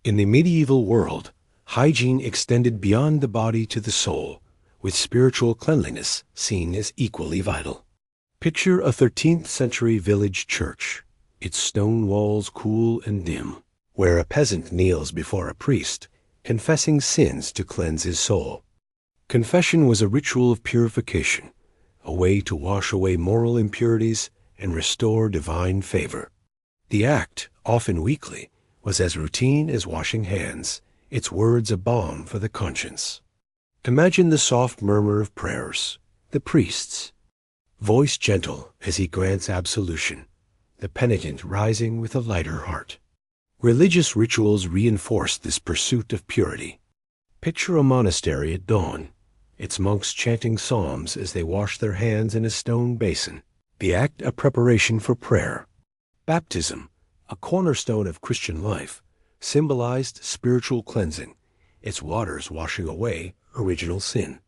In the medieval world, hygiene extended beyond the body to the soul, with spiritual cleanliness seen as equally vital. Picture a 13th century village church, its stone walls cool and dim, where a peasant kneels before a priest, confessing sins to cleanse his soul. Confession was a ritual of purification, a way to wash away moral impurities and restore divine favor. The act, often weekly, was as routine as washing hands, its words a balm for the conscience. Imagine the soft murmur of prayers, the priest's voice gentle as he grants absolution, the penitent rising with a lighter heart. Religious rituals reinforced this pursuit of purity. Picture a monastery at dawn, its monks chanting psalms as they wash their hands in a stone basin, the act a preparation for prayer. Baptism, a cornerstone of Christian life, symbolized spiritual cleansing, its waters washing away original sin.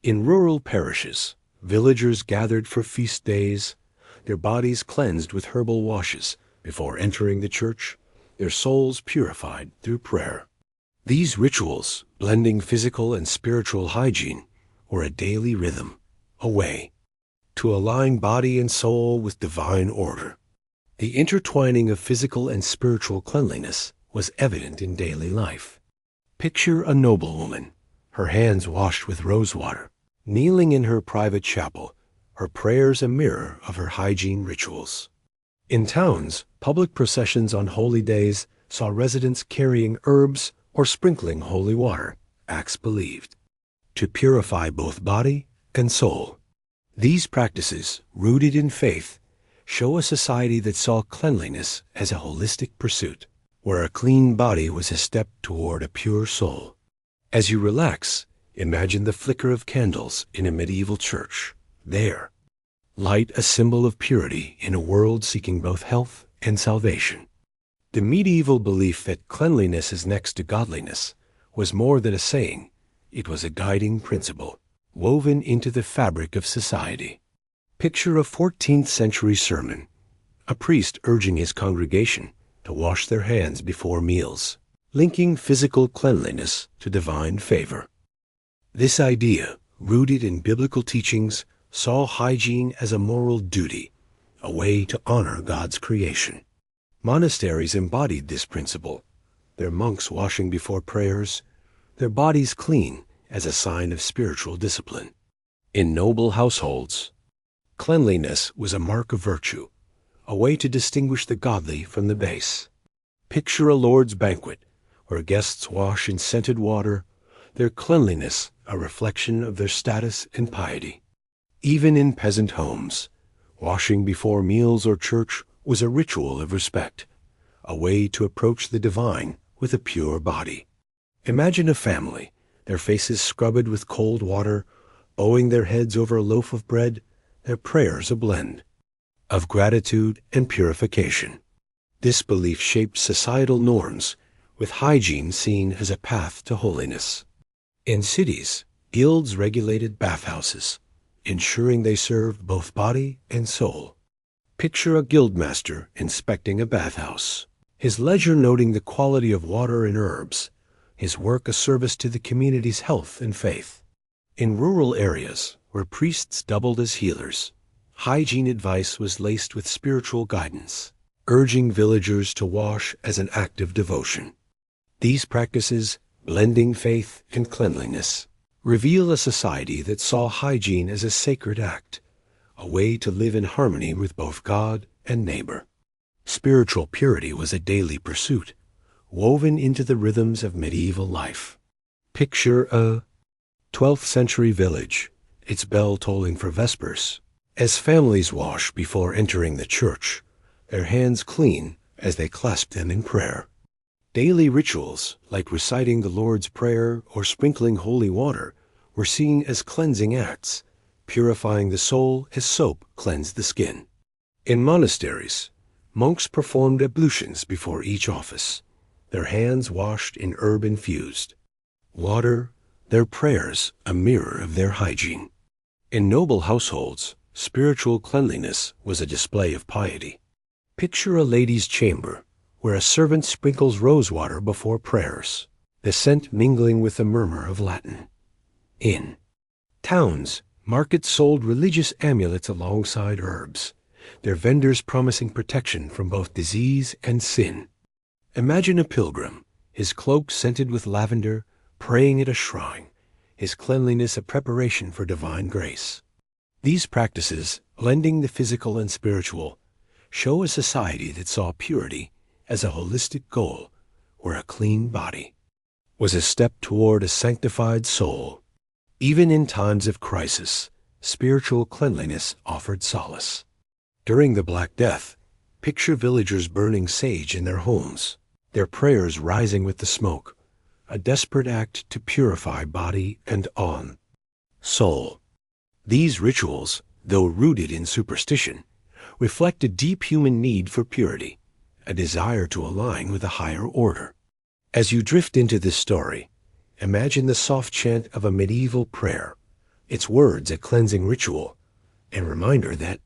In rural parishes, villagers gathered for feast days, their bodies cleansed with herbal washes before entering the church, their souls purified through prayer. These rituals, blending physical and spiritual hygiene, were a daily rhythm, a way to align body and soul with divine order. The intertwining of physical and spiritual cleanliness was evident in daily life. Picture a noblewoman, her hands washed with rosewater, kneeling in her private chapel, her prayers a mirror of her hygiene rituals. In towns, public processions on holy days saw residents carrying herbs or sprinkling holy water, acts believed to purify both body and soul. These practices, rooted in faith, show a society that saw cleanliness as a holistic pursuit, where a clean body was a step toward a pure soul. As you relax, imagine the flicker of candles in a medieval church. There, light a symbol of purity in a world seeking both health and salvation. The medieval belief that cleanliness is next to godliness was more than a saying, it was a guiding principle, woven into the fabric of society. Picture a 14th century sermon, a priest urging his congregation to wash their hands before meals, linking physical cleanliness to divine favor. This idea, rooted in biblical teachings, saw hygiene as a moral duty, a way to honor God's creation. Monasteries embodied this principle, their monks washing before prayers, their bodies clean as a sign of spiritual discipline. In noble households, cleanliness was a mark of virtue, a way to distinguish the godly from the base. Picture a Lord's banquet, where guests wash in scented water, their cleanliness a reflection of their status and piety. Even in peasant homes, washing before meals or church was a ritual of respect, a way to approach the divine with a pure body. Imagine a family, their faces scrubbed with cold water, bowing their heads over a loaf of bread, their prayers a blend of gratitude and purification. This belief shaped societal norms, with hygiene seen as a path to holiness. In cities, guilds regulated bathhouses, ensuring they served both body and soul. Picture a guildmaster inspecting a bathhouse, his ledger noting the quality of water and herbs, his work a service to the community's health and faith. In rural areas, where priests doubled as healers, hygiene advice was laced with spiritual guidance, urging villagers to wash as an act of devotion. These practices, blending faith and cleanliness, reveal a society that saw hygiene as a sacred act, a way to live in harmony with both God and neighbor. Spiritual purity was a daily pursuit, woven into the rhythms of medieval life. Picture a 12th century village, its bell tolling for vespers, as families wash before entering the church, their hands clean as they clasp them in prayer. Daily rituals, like reciting the Lord's Prayer or sprinkling holy water, were seen as cleansing acts, purifying the soul as soap cleansed the skin. In monasteries, monks performed ablutions before each office, their hands washed in herb infused water, their prayers a mirror of their hygiene. In noble households, spiritual cleanliness was a display of piety. Picture a lady's chamber, where a servant sprinkles rosewater before prayers, the scent mingling with the murmur of Latin. In towns, markets sold religious amulets alongside herbs, their vendors promising protection from both disease and sin. Imagine a pilgrim, his cloak scented with lavender, praying at a shrine, his cleanliness a preparation for divine grace. These practices, blending the physical and spiritual, show a society that saw purity as a holistic goal, where a clean body was a step toward a sanctified soul. Even in times of crisis, spiritual cleanliness offered solace. During the Black Death, picture villagers burning sage in their homes, their prayers rising with the smoke, a desperate act to purify body and soul. These rituals, though rooted in superstition, reflect a deep human need for purity, a desire to align with a higher order. As you drift into this story, imagine the soft chant of a medieval prayer, its words a cleansing ritual, a reminder that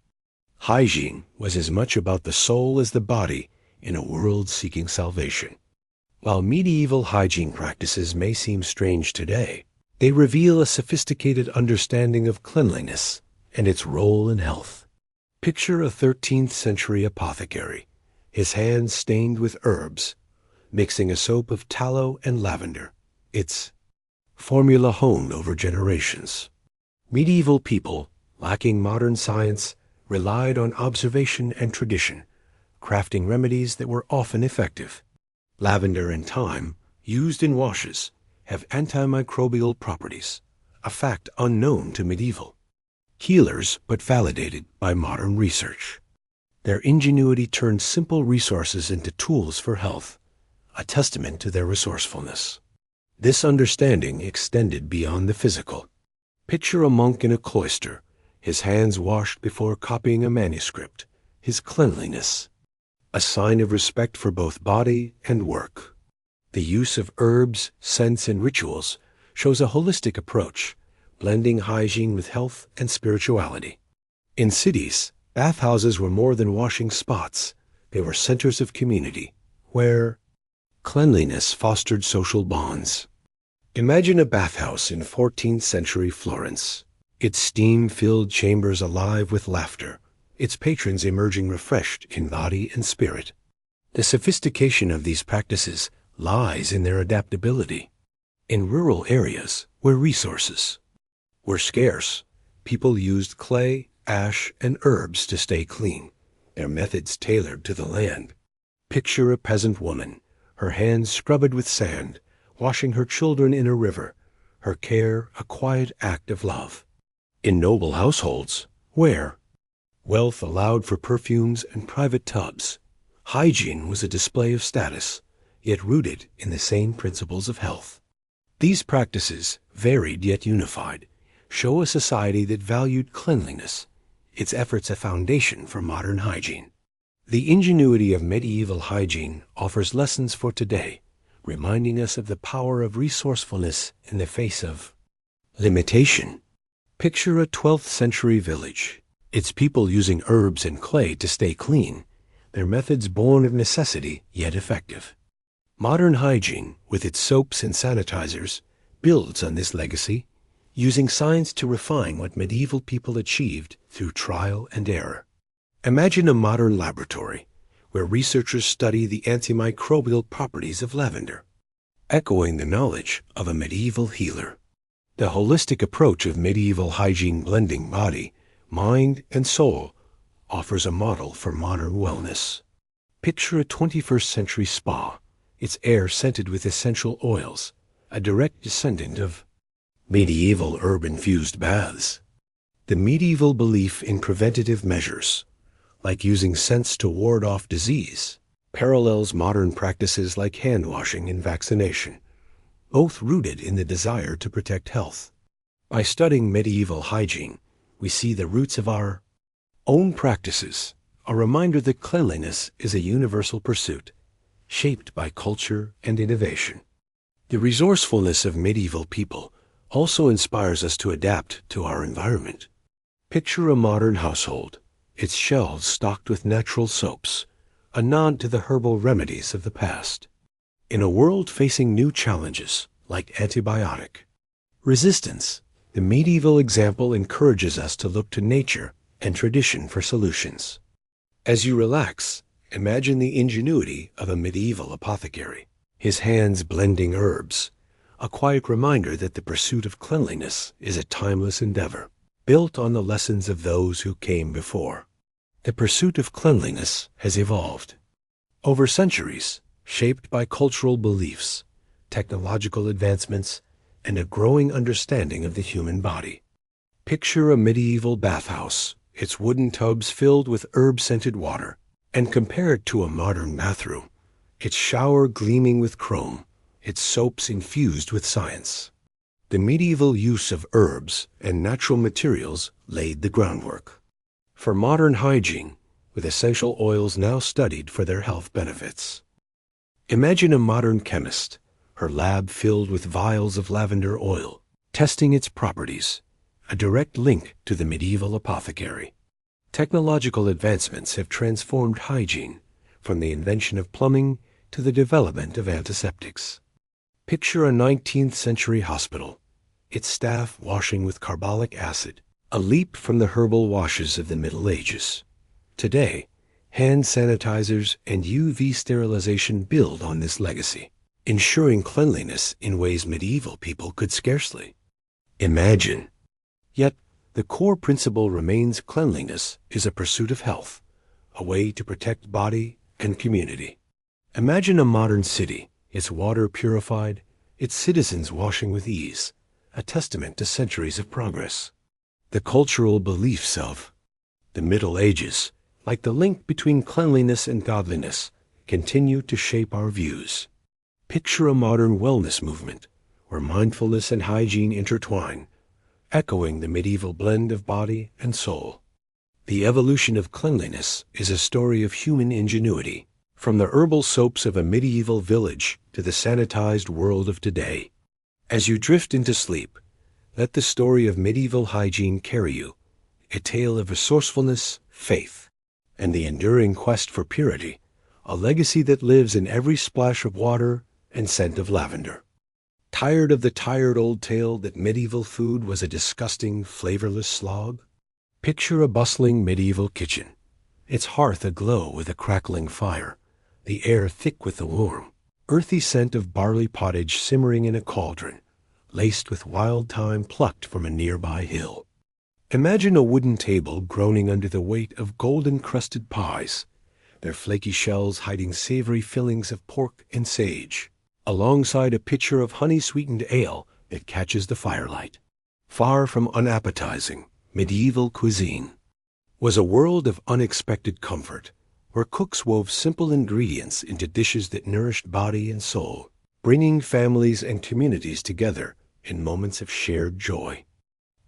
hygiene was as much about the soul as the body in a world seeking salvation. While medieval hygiene practices may seem strange today, they reveal a sophisticated understanding of cleanliness and its role in health. Picture a 13th century apothecary, his hands stained with herbs, mixing a soap of tallow and lavender, its formula honed over generations. Medieval people, lacking modern science, relied on observation and tradition, crafting remedies that were often effective. Lavender and thyme, used in washes, have antimicrobial properties, a fact unknown to medieval healers but validated by modern research. Their ingenuity turned simple resources into tools for health, a testament to their resourcefulness. This understanding extended beyond the physical. Picture a monk in a cloister, his hands washed before copying a manuscript, his cleanliness a sign of respect for both body and work. The use of herbs, scents, and rituals shows a holistic approach, blending hygiene with health and spirituality. In cities, bathhouses were more than washing spots. They were centers of community, where Cleanliness fostered social bonds. Imagine a bathhouse in 14th century Florence, its steam-filled chambers alive with laughter, its patrons emerging refreshed in body and spirit. The sophistication of these practices lies in their adaptability. In rural areas where resources were scarce, people used clay, ash, and herbs to stay clean, their methods tailored to the land. Picture a peasant woman, her hands scrubbed with sand, washing her children in a river, her care a quiet act of love. In noble households, where wealth allowed for perfumes and private tubs, hygiene was a display of status, yet rooted in the same principles of health. These practices, varied yet unified, show a society that valued cleanliness, its efforts a foundation for modern hygiene. The ingenuity of medieval hygiene offers lessons for today, reminding us of the power of resourcefulness in the face of limitation. Picture a 12th century village, its people using herbs and clay to stay clean, their methods born of necessity yet effective. Modern hygiene, with its soaps and sanitizers, builds on this legacy, using science to refine what medieval people achieved through trial and error. Imagine a modern laboratory where researchers study the antimicrobial properties of lavender, echoing the knowledge of a medieval healer. The holistic approach of medieval hygiene, blending body, mind, and soul, offers a model for modern wellness. Picture a 21st century spa, its air scented with essential oils, a direct descendant of medieval herb-infused baths. The medieval belief in preventative measures, like using scents to ward off disease, parallels modern practices like hand washing and vaccination, both rooted in the desire to protect health. By studying medieval hygiene, we see the roots of our own practices, a reminder that cleanliness is a universal pursuit, shaped by culture and innovation. The resourcefulness of medieval people also inspires us to adapt to our environment. Picture a modern household, its shelves stocked with natural soaps, a nod to the herbal remedies of the past. In a world facing new challenges like antibiotic resistance, the medieval example encourages us to look to nature and tradition for solutions. As you relax, imagine the ingenuity of a medieval apothecary, his hands blending herbs, a quiet reminder that the pursuit of cleanliness is a timeless endeavor, built on the lessons of those who came before. The pursuit of cleanliness has evolved over centuries, shaped by cultural beliefs, technological advancements, and a growing understanding of the human body. Picture a medieval bathhouse, its wooden tubs filled with herb-scented water, and compare it to a modern bathroom, its shower gleaming with chrome, its soaps infused with science. The medieval use of herbs and natural materials laid the groundwork for modern hygiene, with essential oils now studied for their health benefits. Imagine a modern chemist, her lab filled with vials of lavender oil, testing its properties, a direct link to the medieval apothecary. Technological advancements have transformed hygiene, from the invention of plumbing to the development of antiseptics. Picture a 19th century hospital, its staff washing with carbolic acid, a leap from the herbal washes of the Middle Ages. Today, hand sanitizers and UV sterilization build on this legacy, ensuring cleanliness in ways medieval people could scarcely imagine. Yet, the core principle remains: cleanliness is a pursuit of health, a way to protect body and community. Imagine a modern city, its water purified, its citizens washing with ease, a testament to centuries of progress. The cultural beliefs of the Middle Ages, like the link between cleanliness and godliness, continue to shape our views. Picture a modern wellness movement, where mindfulness and hygiene intertwine, echoing the medieval blend of body and soul. The evolution of cleanliness is a story of human ingenuity, from the herbal soaps of a medieval village to the sanitized world of today. As you drift into sleep, let the story of medieval hygiene carry you, a tale of resourcefulness, faith, and the enduring quest for purity, a legacy that lives in every splash of water and scent of lavender. Tired of the tired old tale that medieval food was a disgusting, flavorless slog? Picture a bustling medieval kitchen, its hearth aglow with a crackling fire, the air thick with the warm, earthy scent of barley pottage simmering in a cauldron, laced with wild thyme plucked from a nearby hill. Imagine a wooden table groaning under the weight of golden-crusted pies, their flaky shells hiding savory fillings of pork and sage, alongside a pitcher of honey-sweetened ale that catches the firelight. Far from unappetizing, medieval cuisine was a world of unexpected comfort, where cooks wove simple ingredients into dishes that nourished body and soul, bringing families and communities together in moments of shared joy.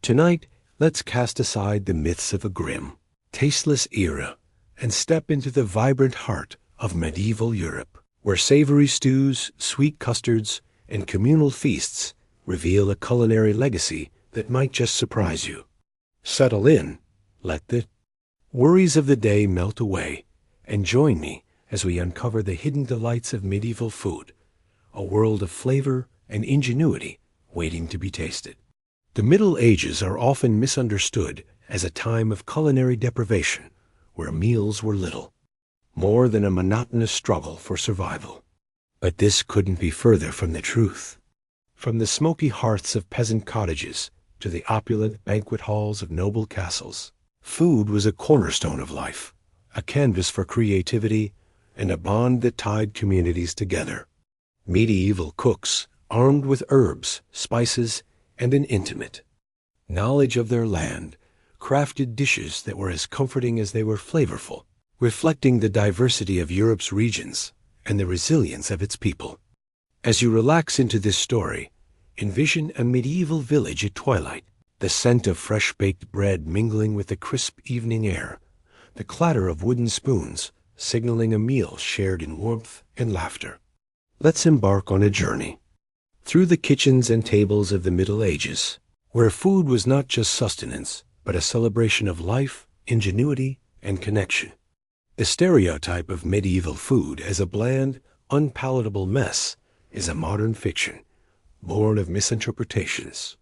Tonight, let's cast aside the myths of a grim, tasteless era and step into the vibrant heart of medieval Europe, where savory stews, sweet custards, and communal feasts reveal a culinary legacy that might just surprise you. Settle in, let the worries of the day melt away, and join me as we uncover the hidden delights of medieval food, a world of flavor and ingenuity waiting to be tasted. The Middle Ages are often misunderstood as a time of culinary deprivation, where meals were little more than a monotonous struggle for survival. But this couldn't be further from the truth. From the smoky hearths of peasant cottages to the opulent banquet halls of noble castles, food was a cornerstone of life, a canvas for creativity, and a bond that tied communities together. Medieval cooks, armed with herbs, spices, and an intimate knowledge of their land, crafted dishes that were as comforting as they were flavorful, reflecting the diversity of Europe's regions and the resilience of its people. As you relax into this story, envision a medieval village at twilight, the scent of fresh-baked bread mingling with the crisp evening air, the clatter of wooden spoons signaling a meal shared in warmth and laughter. Let's embark on a journey through the kitchens and tables of the Middle Ages, where food was not just sustenance, but a celebration of life, ingenuity, and connection. The stereotype of medieval food as a bland, unpalatable mess is a modern fiction, born of misinterpretations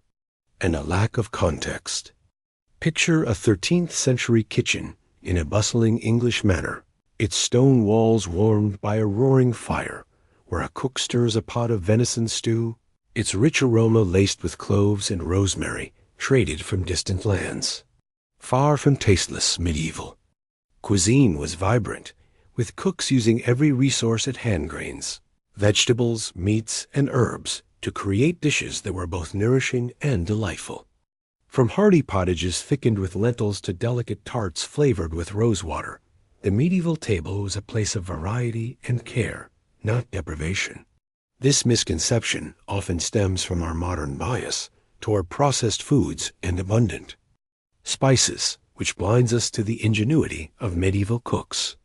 and a lack of context. Picture a 13th century kitchen in a bustling English manor, its stone walls warmed by a roaring fire, where a cook stirs a pot of venison stew, its rich aroma laced with cloves and rosemary traded from distant lands. Far from tasteless medieval cuisine was vibrant, with cooks using every resource at hand, grains, vegetables, meats, and herbs to create dishes that were both nourishing and delightful. From hearty pottages thickened with lentils to delicate tarts flavored with rosewater, the medieval table was a place of variety and care, not deprivation. This misconception often stems from our modern bias toward processed foods and abundant spices, which blinds us to the ingenuity of medieval cooks.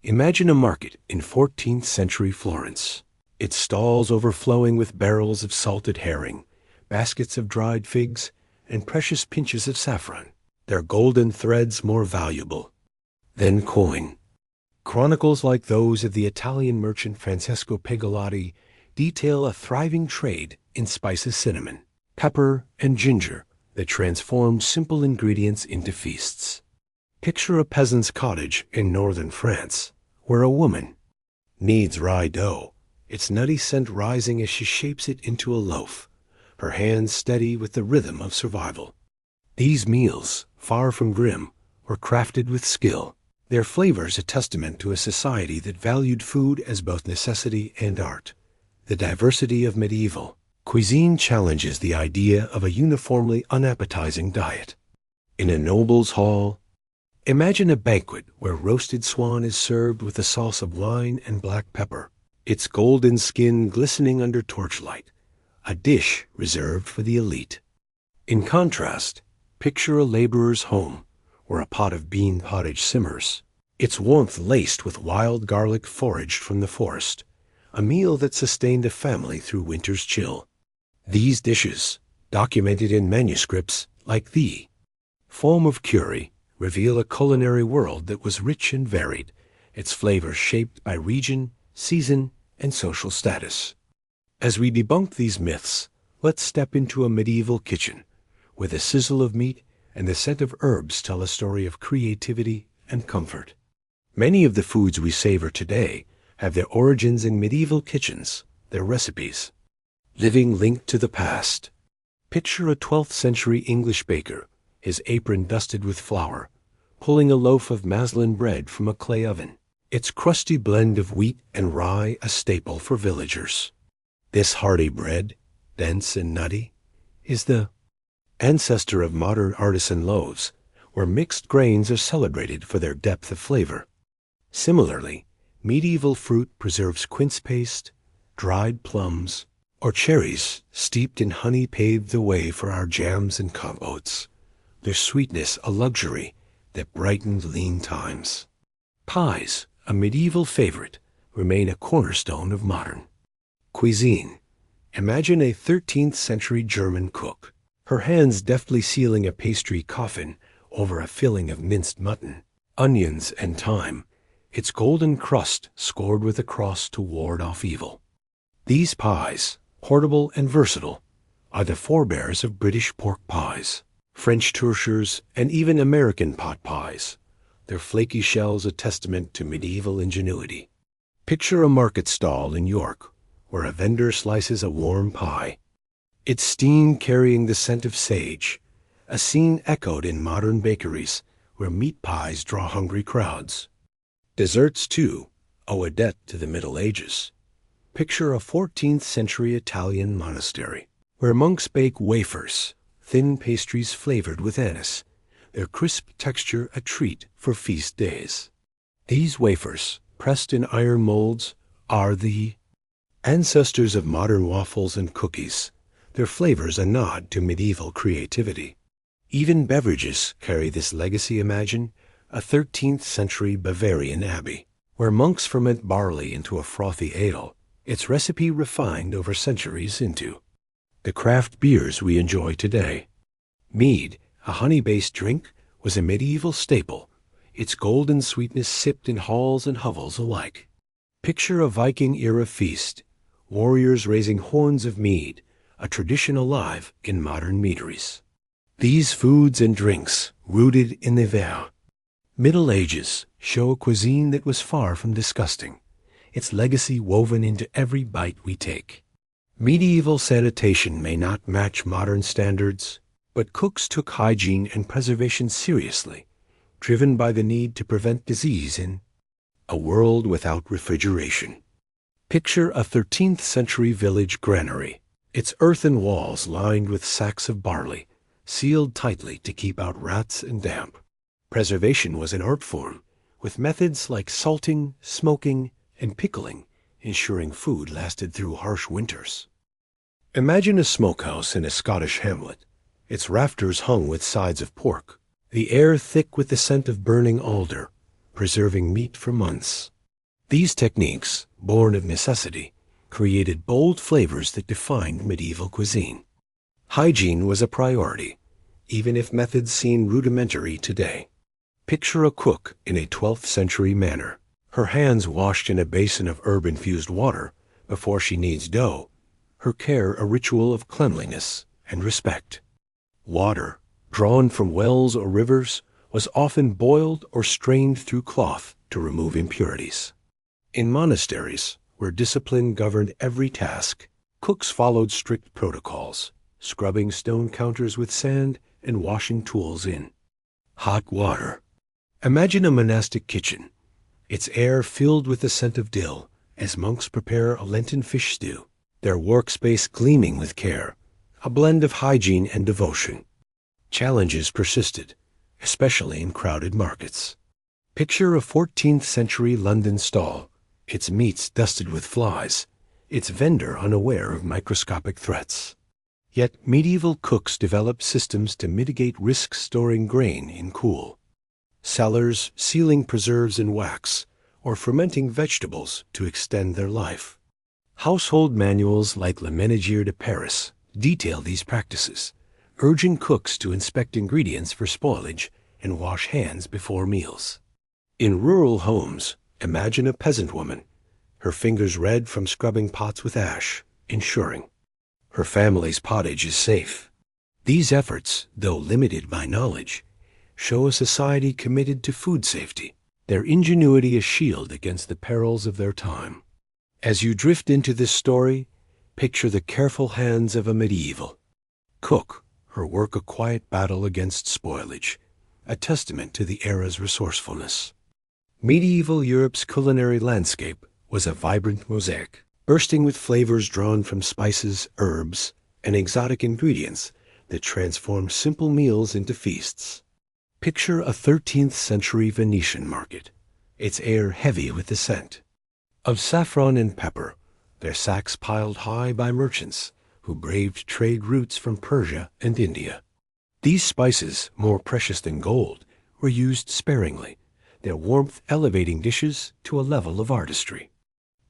Imagine a market in 14th century Florence, its stalls overflowing with barrels of salted herring, baskets of dried figs, and precious pinches of saffron, their golden threads more valuable than coin. Chronicles like those of the Italian merchant Francesco Pegolotti detail a thriving trade in spices, cinnamon, pepper, and ginger that transformed simple ingredients into feasts. Picture a peasant's cottage in northern France, where a woman kneads rye dough, its nutty scent rising as she shapes it into a loaf, her hands steady with the rhythm of survival. These meals, far from grim, were crafted with skill, their flavors a testament to a society that valued food as both necessity and art. The diversity of medieval cuisine challenges the idea of a uniformly unappetizing diet. In a noble's hall, imagine a banquet where roasted swan is served with a sauce of wine and black pepper, its golden skin glistening under torchlight, a dish reserved for the elite. In contrast, picture a laborer's home, where a pot of bean pottage simmers, its warmth laced with wild garlic foraged from the forest, a meal that sustained a family through winter's chill. These dishes, documented in manuscripts like the Foam of Curie, reveal a culinary world that was rich and varied, its flavor shaped by region, season, and social status. As we debunk these myths, let's step into a medieval kitchen, where the sizzle of meat and the scent of herbs tell a story of creativity and comfort. Many of the foods we savor today have their origins in medieval kitchens, their recipes, living linked to the past. Picture a 12th century English baker, his apron dusted with flour, pulling a loaf of muslin bread from a clay oven, its crusty blend of wheat and rye a staple for villagers. This hearty bread, dense and nutty, is the ancestor of modern artisan loaves, where mixed grains are celebrated for their depth of flavor. Similarly, medieval fruit preserves quince paste, dried plums, or cherries steeped in honey paved the way for our jams and compotes, their sweetness a luxury that brightened lean times. Pies, a medieval favorite, remain a cornerstone of modern cuisine. Imagine a 13th century German cook, her hands deftly sealing a pastry coffin over a filling of minced mutton, onions, and thyme, its golden crust scored with a cross to ward off evil. These pies, portable and versatile, are the forebears of British pork pies, French tortures, and even American pot pies, their flaky shells a testament to medieval ingenuity. Picture a market stall in York, where a vendor slices a warm pie, its steam carrying the scent of sage, a scene echoed in modern bakeries where meat pies draw hungry crowds. Desserts, too, owe a debt to the Middle Ages. Picture a 14th century Italian monastery, where monks bake wafers, thin pastries flavored with anise, their crisp texture a treat for feast days. These wafers, pressed in iron molds, are the ancestors of modern waffles and cookies, their flavors a nod to medieval creativity. Even beverages carry this legacy. Imagine a 13th century Bavarian abbey, where monks ferment barley into a frothy ale, its recipe refined over centuries into the craft beers we enjoy today. Mead, a honey-based drink, was a medieval staple, its golden sweetness sipped in halls and hovels alike. Picture a Viking-era feast, warriors raising horns of mead, a tradition alive in modern meaderies. These foods and drinks, rooted in the Middle Ages, show a cuisine that was far from disgusting, its legacy woven into every bite we take. Medieval sanitation may not match modern standards, but cooks took hygiene and preservation seriously, driven by the need to prevent disease in a world without refrigeration. Picture a 13th century village granary, its earthen walls lined with sacks of barley, sealed tightly to keep out rats and damp. Preservation was an art form, with methods like salting, smoking, and pickling, ensuring food lasted through harsh winters. Imagine a smokehouse in a Scottish hamlet, its rafters hung with sides of pork, the air thick with the scent of burning alder, preserving meat for months. These techniques, born of necessity, created bold flavors that defined medieval cuisine. Hygiene was a priority, even if methods seem rudimentary today. Picture a cook in a 12th century manor, her hands washed in a basin of herb-infused water before she kneads dough, her care a ritual of cleanliness and respect. Water, drawn from wells or rivers, was often boiled or strained through cloth to remove impurities. In monasteries, where discipline governed every task, cooks followed strict protocols, scrubbing stone counters with sand and washing tools in hot water. Imagine a monastic kitchen, its air filled with the scent of dill as monks prepare a Lenten fish stew, their workspace gleaming with care, a blend of hygiene and devotion. Challenges persisted, especially in crowded markets. Picture a 14th century London stall, its meats dusted with flies, its vendor unaware of microscopic threats. Yet medieval cooks developed systems to mitigate risk, storing grain in cool cellars, sealing preserves in wax, or fermenting vegetables to extend their life. Household manuals like Le Ménagier de Paris detail these practices, urging cooks to inspect ingredients for spoilage and wash hands before meals. In rural homes, Imagine a peasant woman, her fingers red from scrubbing pots with ash, ensuring her family's pottage is safe. These efforts, though limited by knowledge, show a society committed to food safety, their ingenuity a shield against the perils of their time. As you drift into this story, picture the careful hands of a medieval cook, her work a quiet battle against spoilage, a testament to the era's resourcefulness. Medieval Europe's culinary landscape was a vibrant mosaic, bursting with flavors drawn from spices, herbs, and exotic ingredients that transformed simple meals into feasts. Picture a 13th century Venetian market, its air heavy with the scent of saffron and pepper, their sacks piled high by merchants who braved trade routes from Persia and India. These spices, more precious than gold, were used sparingly, their warmth elevating dishes to a level of artistry.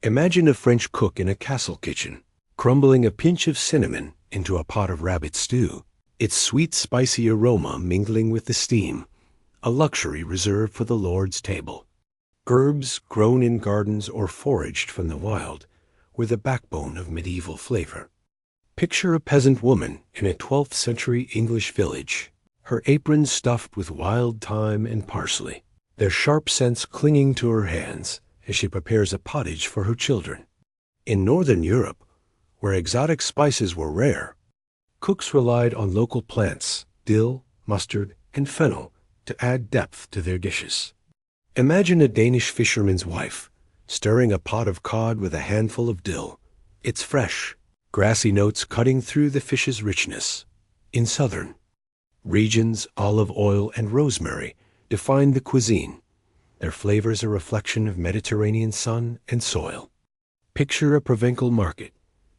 Imagine a French cook in a castle kitchen, crumbling a pinch of cinnamon into a pot of rabbit stew, its sweet spicy aroma mingling with the steam, a luxury reserved for the Lord's table. Herbs grown in gardens or foraged from the wild were the backbone of medieval flavor. Picture a peasant woman in a 12th century English village, her apron stuffed with wild thyme and parsley, their sharp scents clinging to her hands as she prepares a pottage for her children. In Northern Europe, where exotic spices were rare, cooks relied on local plants, dill, mustard, and fennel, to add depth to their dishes. Imagine a Danish fisherman's wife stirring a pot of cod with a handful of dill, its fresh, grassy notes cutting through the fish's richness. In southern regions, olive oil and rosemary define the cuisine, their flavors a reflection of Mediterranean sun and soil. Picture a Provencal market,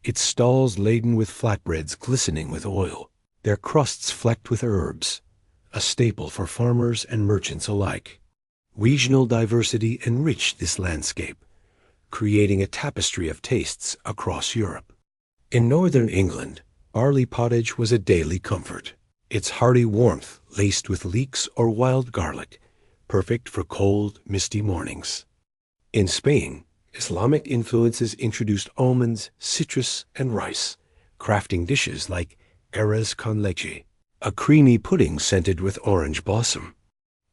its stalls laden with flatbreads glistening with oil, their crusts flecked with herbs, a staple for farmers and merchants alike. Regional diversity enriched this landscape, creating a tapestry of tastes across Europe. In northern England, barley pottage was a daily comfort, its hearty warmth laced with leeks or wild garlic, perfect for cold, misty mornings. In Spain, Islamic influences introduced almonds, citrus, and rice, crafting dishes like arroz con leche, a creamy pudding scented with orange blossom.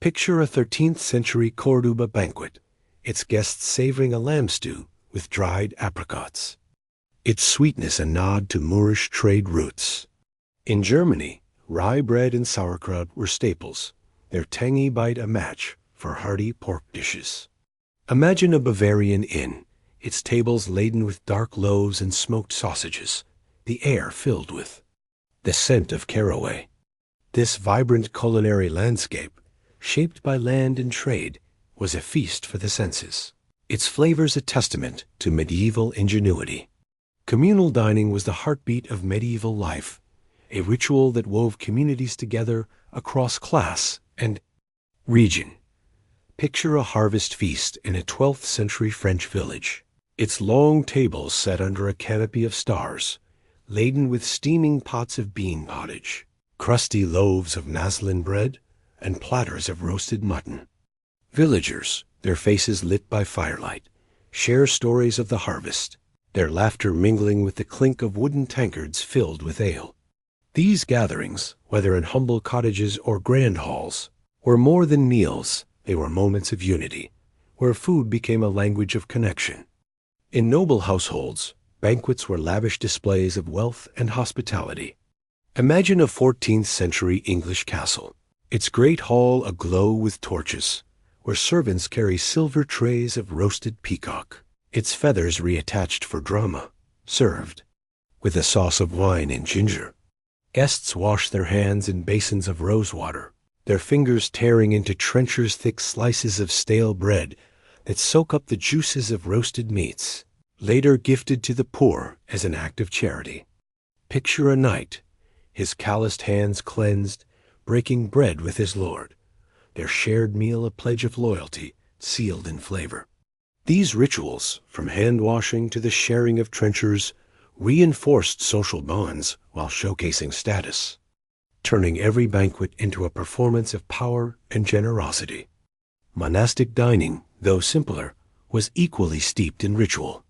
Picture a 13th century Cordoba banquet, its guests savoring a lamb stew with dried apricots, its sweetness a nod to Moorish trade routes. In Germany, rye bread and sauerkraut were staples, their tangy bite a match for hearty pork dishes. Imagine a Bavarian inn, its tables laden with dark loaves and smoked sausages, the air filled with the scent of caraway. This vibrant culinary landscape, shaped by land and trade, was a feast for the senses, its flavors a testament to medieval ingenuity. Communal dining was the heartbeat of medieval life, a ritual that wove communities together across class and region. Picture a harvest feast in a 12th century French village, its long tables set under a canopy of stars, laden with steaming pots of bean pottage, crusty loaves of naslin bread, and platters of roasted mutton. Villagers, their faces lit by firelight, share stories of the harvest, their laughter mingling with the clink of wooden tankards filled with ale. These gatherings, whether in humble cottages or grand halls, were more than meals, they were moments of unity, where food became a language of connection. In noble households, banquets were lavish displays of wealth and hospitality. Imagine a 14th century English castle, its great hall aglow with torches, where servants carry silver trays of roasted peacock, its feathers reattached for drama, served with a sauce of wine and ginger. Guests wash their hands in basins of rosewater, their fingers tearing into trenchers thick slices of stale bread that soak up the juices of roasted meats, later gifted to the poor as an act of charity. Picture a knight, his calloused hands cleansed, breaking bread with his lord, their shared meal a pledge of loyalty, sealed in flavor. These rituals, from hand-washing to the sharing of trenchers, reinforced social bonds while showcasing status, turning every banquet into a performance of power and generosity. Monastic dining, though simpler, was equally steeped in ritual.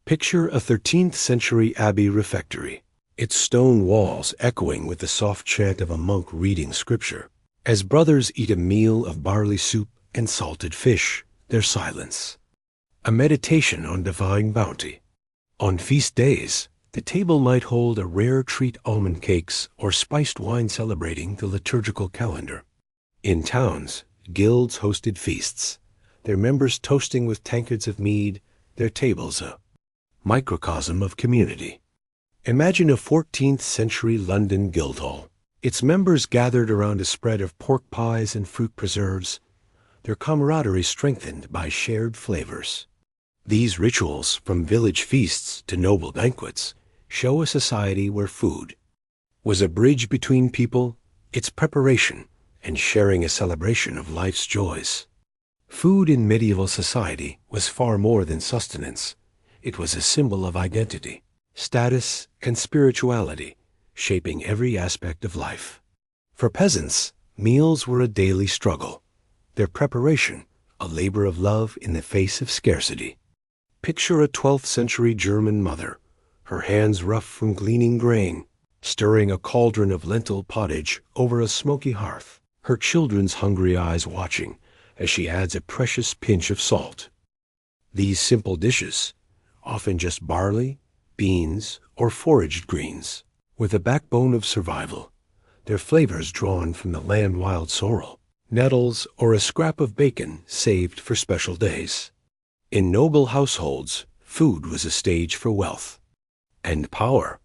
Picture a 13th century abbey refectory, its stone walls echoing with the soft chant of a monk reading scripture. As brothers eat a meal of barley soup and salted fish, their silence, a meditation on divine bounty. On feast days, the table might hold a rare treat, almond cakes or spiced wine celebrating the liturgical calendar. In towns, guilds hosted feasts, their members toasting with tankards of mead, their tables a microcosm of community. Imagine a 14th century London guildhall. Its members gathered around a spread of pork pies and fruit preserves, their camaraderie strengthened by shared flavors. These rituals, from village feasts to noble banquets, show a society where food was a bridge between people, its preparation, and sharing a celebration of life's joys. Food in medieval society was far more than sustenance. It was a symbol of identity, status, and spirituality, shaping every aspect of life. For peasants, meals were a daily struggle, their preparation a labor of love in the face of scarcity. Picture a 12th century German mother, her hands rough from gleaning grain, stirring a cauldron of lentil pottage over a smoky hearth, her children's hungry eyes watching as she adds a precious pinch of salt. These simple dishes, often just barley, beans, or foraged greens, were the backbone of survival, their flavors drawn from the land-wild sorrel, nettles, or a scrap of bacon saved for special days. In noble households, food was a stage for wealth and power.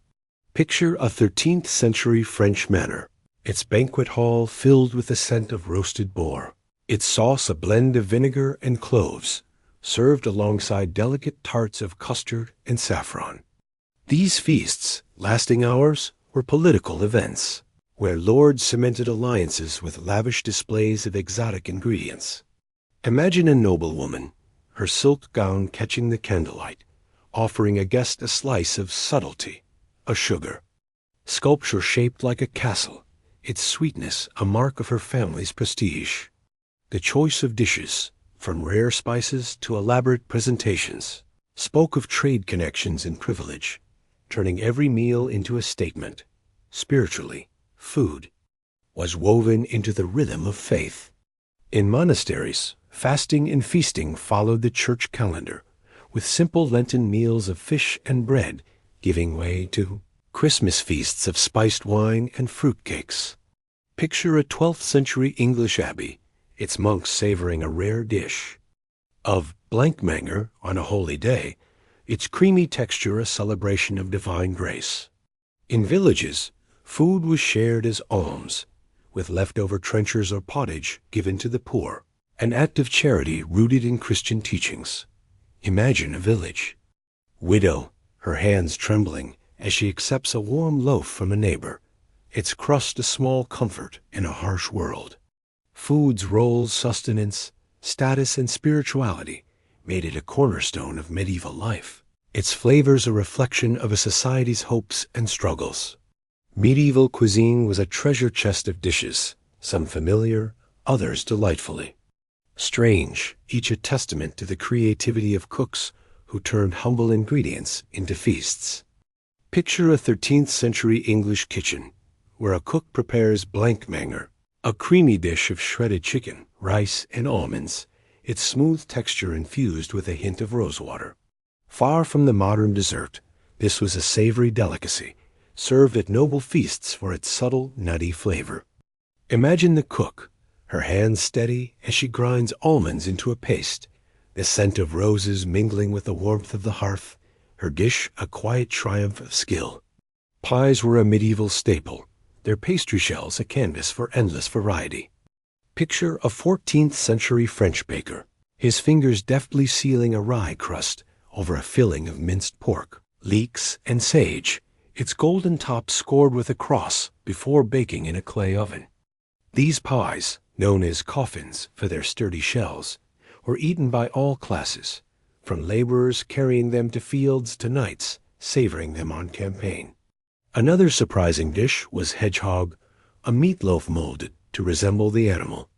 Picture a 13th century French manor, its banquet hall filled with the scent of roasted boar, its sauce a blend of vinegar and cloves, served alongside delicate tarts of custard and saffron. These feasts, lasting hours, were political events, where lords cemented alliances with lavish displays of exotic ingredients. Imagine a noblewoman, her silk gown catching the candlelight, offering a guest a slice of subtlety, a sugar, sculpture shaped like a castle, its sweetness a mark of her family's prestige. The choice of dishes, from rare spices to elaborate presentations, spoke of trade connections and privilege, turning every meal into a statement. Spiritually, food was woven into the rhythm of faith. In monasteries, fasting and feasting followed the church calendar, with simple Lenten meals of fish and bread giving way to Christmas feasts of spiced wine and fruitcakes. Picture a 12th century English abbey, its monks savoring a rare dish of blankmanger on a holy day, its creamy texture a celebration of divine grace. In villages, food was shared as alms, with leftover trenchers or pottage given to the poor, an act of charity rooted in Christian teachings. Imagine a village widow, her hands trembling as she accepts a warm loaf from a neighbor, its crust a small comfort in a harsh world. Food's roles, sustenance, status, and spirituality made it a cornerstone of medieval life, its flavors a reflection of a society's hopes and struggles. Medieval cuisine was a treasure chest of dishes, some familiar, others delightfully strange, each a testament to the creativity of cooks who turned humble ingredients into feasts. Picture a 13th century English kitchen, where a cook prepares blankmanger, a creamy dish of shredded chicken, rice, and almonds, its smooth texture infused with a hint of rosewater. Far from the modern dessert, this was a savory delicacy, served at noble feasts for its subtle, nutty flavor. Imagine the cook, her hands steady as she grinds almonds into a paste, the scent of roses mingling with the warmth of the hearth, her dish a quiet triumph of skill. Pies were a medieval staple, their pastry shells a canvas for endless variety. Picture a 14th century French baker, his fingers deftly sealing a rye crust over a filling of minced pork, leeks, and sage, its golden top scored with a cross before baking in a clay oven. These pies, known as coffins for their sturdy shells, were eaten by all classes, from laborers carrying them to fields to knights savoring them on campaign. Another surprising dish was hedgehog, a meatloaf molded to resemble the animal,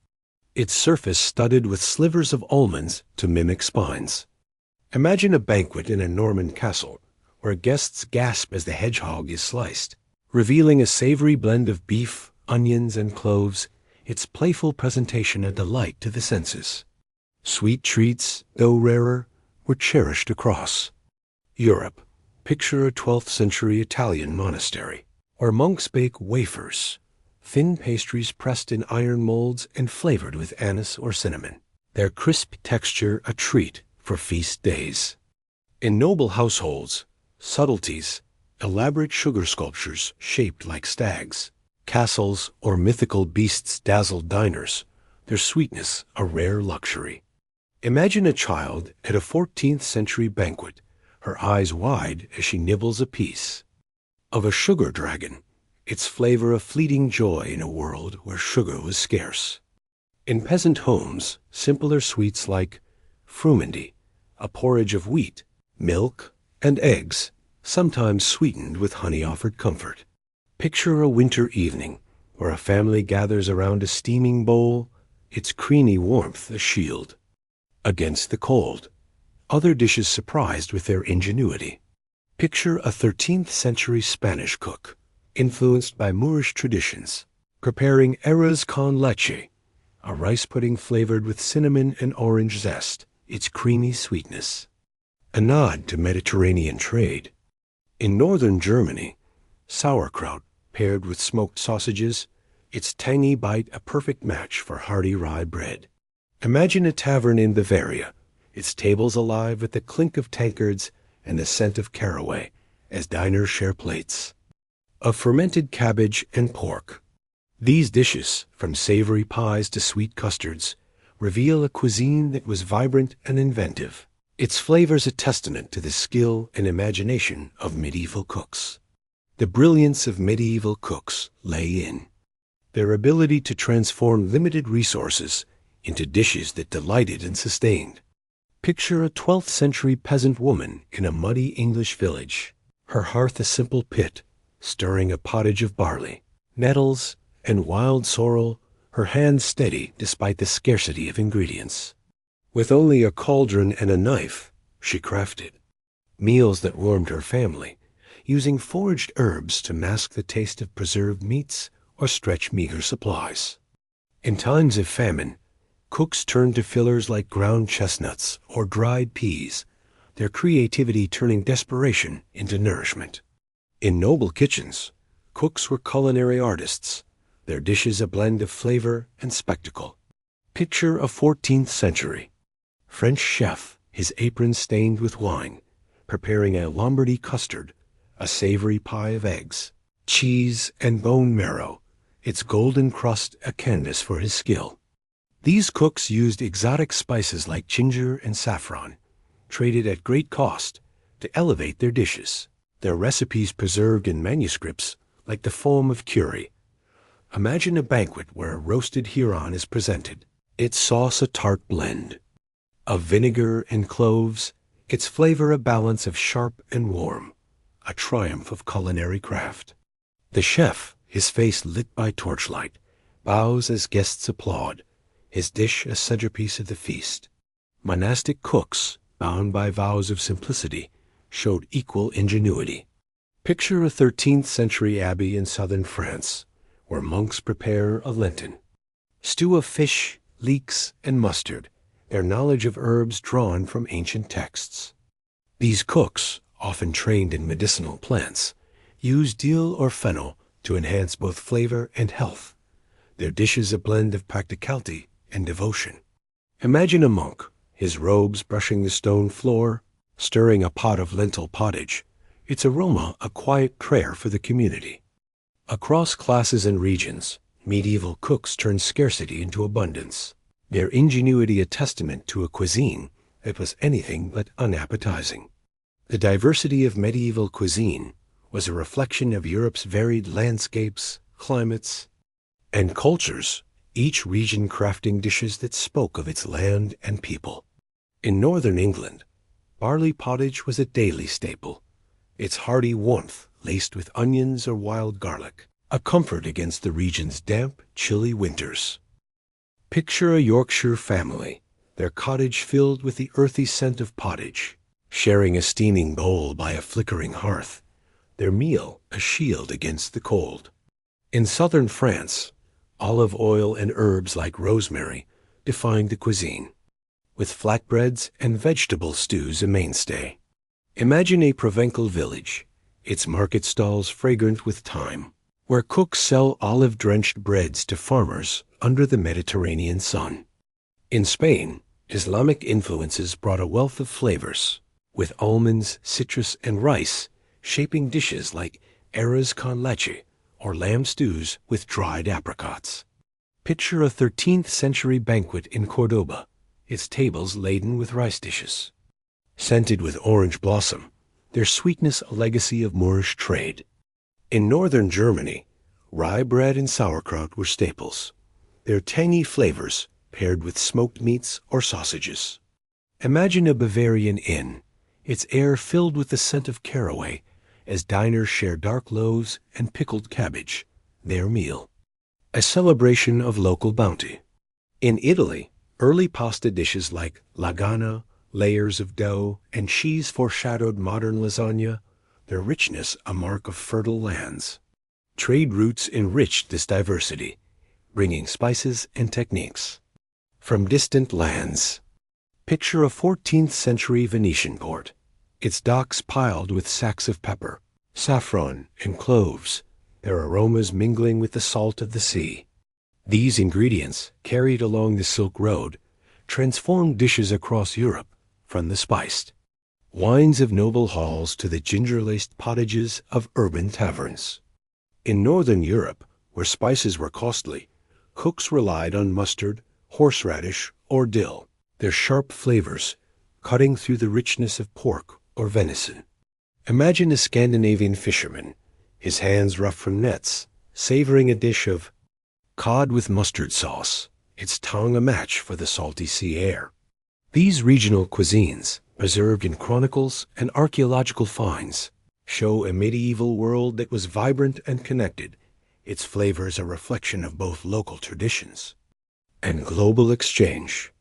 its surface studded with slivers of almonds to mimic spines. Imagine a banquet in a Norman castle, where guests gasp as the hedgehog is sliced, revealing a savory blend of beef, onions, and cloves, its playful presentation a delight to the senses. Sweet treats, though rarer, were cherished across Europe. Picture a 12th century Italian monastery, where monks bake wafers, thin pastries pressed in iron molds and flavored with anise or cinnamon, their crisp texture a treat for feast days. In noble households, subtleties, elaborate sugar sculptures shaped like stags, castles, or mythical beasts dazzled diners, their sweetness a rare luxury. Imagine a child at a 14th century banquet, her eyes wide as she nibbles a piece of a sugar dragon, its flavor a fleeting joy in a world where sugar was scarce. In peasant homes, simpler sweets like frumenty, a porridge of wheat, milk, and eggs, sometimes sweetened with honey, offered comfort. Picture a winter evening where a family gathers around a steaming bowl, its creamy warmth a shield against the cold. Other dishes surprised with their ingenuity. Picture a 13th century Spanish cook, influenced by Moorish traditions, preparing arroz con leche, a rice pudding flavored with cinnamon and orange zest, its creamy sweetness a nod to Mediterranean trade. In northern Germany, sauerkraut paired with smoked sausages, its tangy bite a perfect match for hearty rye bread. Imagine a tavern in Bavaria, its tables alive with the clink of tankards and the scent of caraway as diners share plates of fermented cabbage and pork. These dishes, from savory pies to sweet custards, reveal a cuisine that was vibrant and inventive, its flavors a testament to the skill and imagination of medieval cooks. The brilliance of medieval cooks lay in their ability to transform limited resources into dishes that delighted and sustained. Picture a 12th century peasant woman in a muddy English village, her hearth a simple pit, stirring a pottage of barley, nettles, and wild sorrel, her hands steady despite the scarcity of ingredients. With only a cauldron and a knife, she crafted meals that warmed her family, using foraged herbs to mask the taste of preserved meats or stretch meager supplies. In times of famine, cooks turned to fillers like ground chestnuts or dried peas, their creativity turning desperation into nourishment. In noble kitchens, cooks were culinary artists, their dishes a blend of flavor and spectacle. Picture a 14th century French chef, his apron stained with wine, preparing a Lombardy custard, a savory pie of eggs, cheese, and bone marrow, its golden crust a canvas for his skill. These cooks used exotic spices like ginger and saffron, traded at great cost, to elevate their dishes, their recipes preserved in manuscripts like the foam of curry. Imagine a banquet where a roasted heron is presented, its sauce a tart blend of vinegar and cloves, its flavor a balance of sharp and warm, a triumph of culinary craft. The chef, his face lit by torchlight, bows as guests applaud, his dish a centerpiece of the feast. Monastic cooks, bound by vows of simplicity, showed equal ingenuity. Picture a 13th century abbey in southern France, where monks prepare a Lenten stew of fish, leeks, and mustard, their knowledge of herbs drawn from ancient texts. These cooks, often trained in medicinal plants, use dill or fennel to enhance both flavor and health, their dishes a blend of practicality and devotion. Imagine a monk, his robes brushing the stone floor, stirring a pot of lentil pottage, its aroma a quiet prayer for the community. Across classes and regions, medieval cooks turned scarcity into abundance, their ingenuity a testament to a cuisine that was anything but unappetizing. The diversity of medieval cuisine was a reflection of Europe's varied landscapes, climates, and cultures, each region crafting dishes that spoke of its land and people. In northern England, barley pottage was a daily staple, its hearty warmth laced with onions or wild garlic, a comfort against the region's damp, chilly winters. Picture a Yorkshire family, their cottage filled with the earthy scent of pottage, sharing a steaming bowl by a flickering hearth, their meal a shield against the cold. In southern France, olive oil and herbs like rosemary defined the cuisine, with flatbreads and vegetable stews a mainstay. Imagine a Provençal village, its market stalls fragrant with thyme, where cooks sell olive-drenched breads to farmers under the Mediterranean sun. In Spain, Islamic influences brought a wealth of flavors, with almonds, citrus, and rice shaping dishes like arroz con leche or lamb stews with dried apricots. Picture a 13th century banquet in Cordoba, its tables laden with rice dishes. Scented with orange blossom, their sweetness a legacy of Moorish trade. In northern Germany, rye bread and sauerkraut were staples, their tangy flavors paired with smoked meats or sausages. Imagine a Bavarian inn, its air filled with the scent of caraway, as diners share dark loaves and pickled cabbage, their meal. A celebration of local bounty. In Italy, early pasta dishes like lagana, layers of dough, and cheese foreshadowed modern lasagna, their richness a mark of fertile lands. Trade routes enriched this diversity, bringing spices and techniques from distant lands. Picture a 14th century Venetian port, its docks piled with sacks of pepper, saffron, and cloves, their aromas mingling with the salt of the sea. These ingredients, carried along the Silk Road, transformed dishes across Europe, from the spiced wines of noble halls to the ginger-laced potages of urban taverns. In northern Europe, where spices were costly, cooks relied on mustard, horseradish, or dill, their sharp flavors cutting through the richness of pork or venison. Imagine a Scandinavian fisherman, his hands rough from nets, savoring a dish of cod with mustard sauce, its tongue a match for the salty sea air. These regional cuisines, preserved in chronicles and archaeological finds, show a medieval world that was vibrant and connected, its flavors a reflection of both local traditions and global exchange.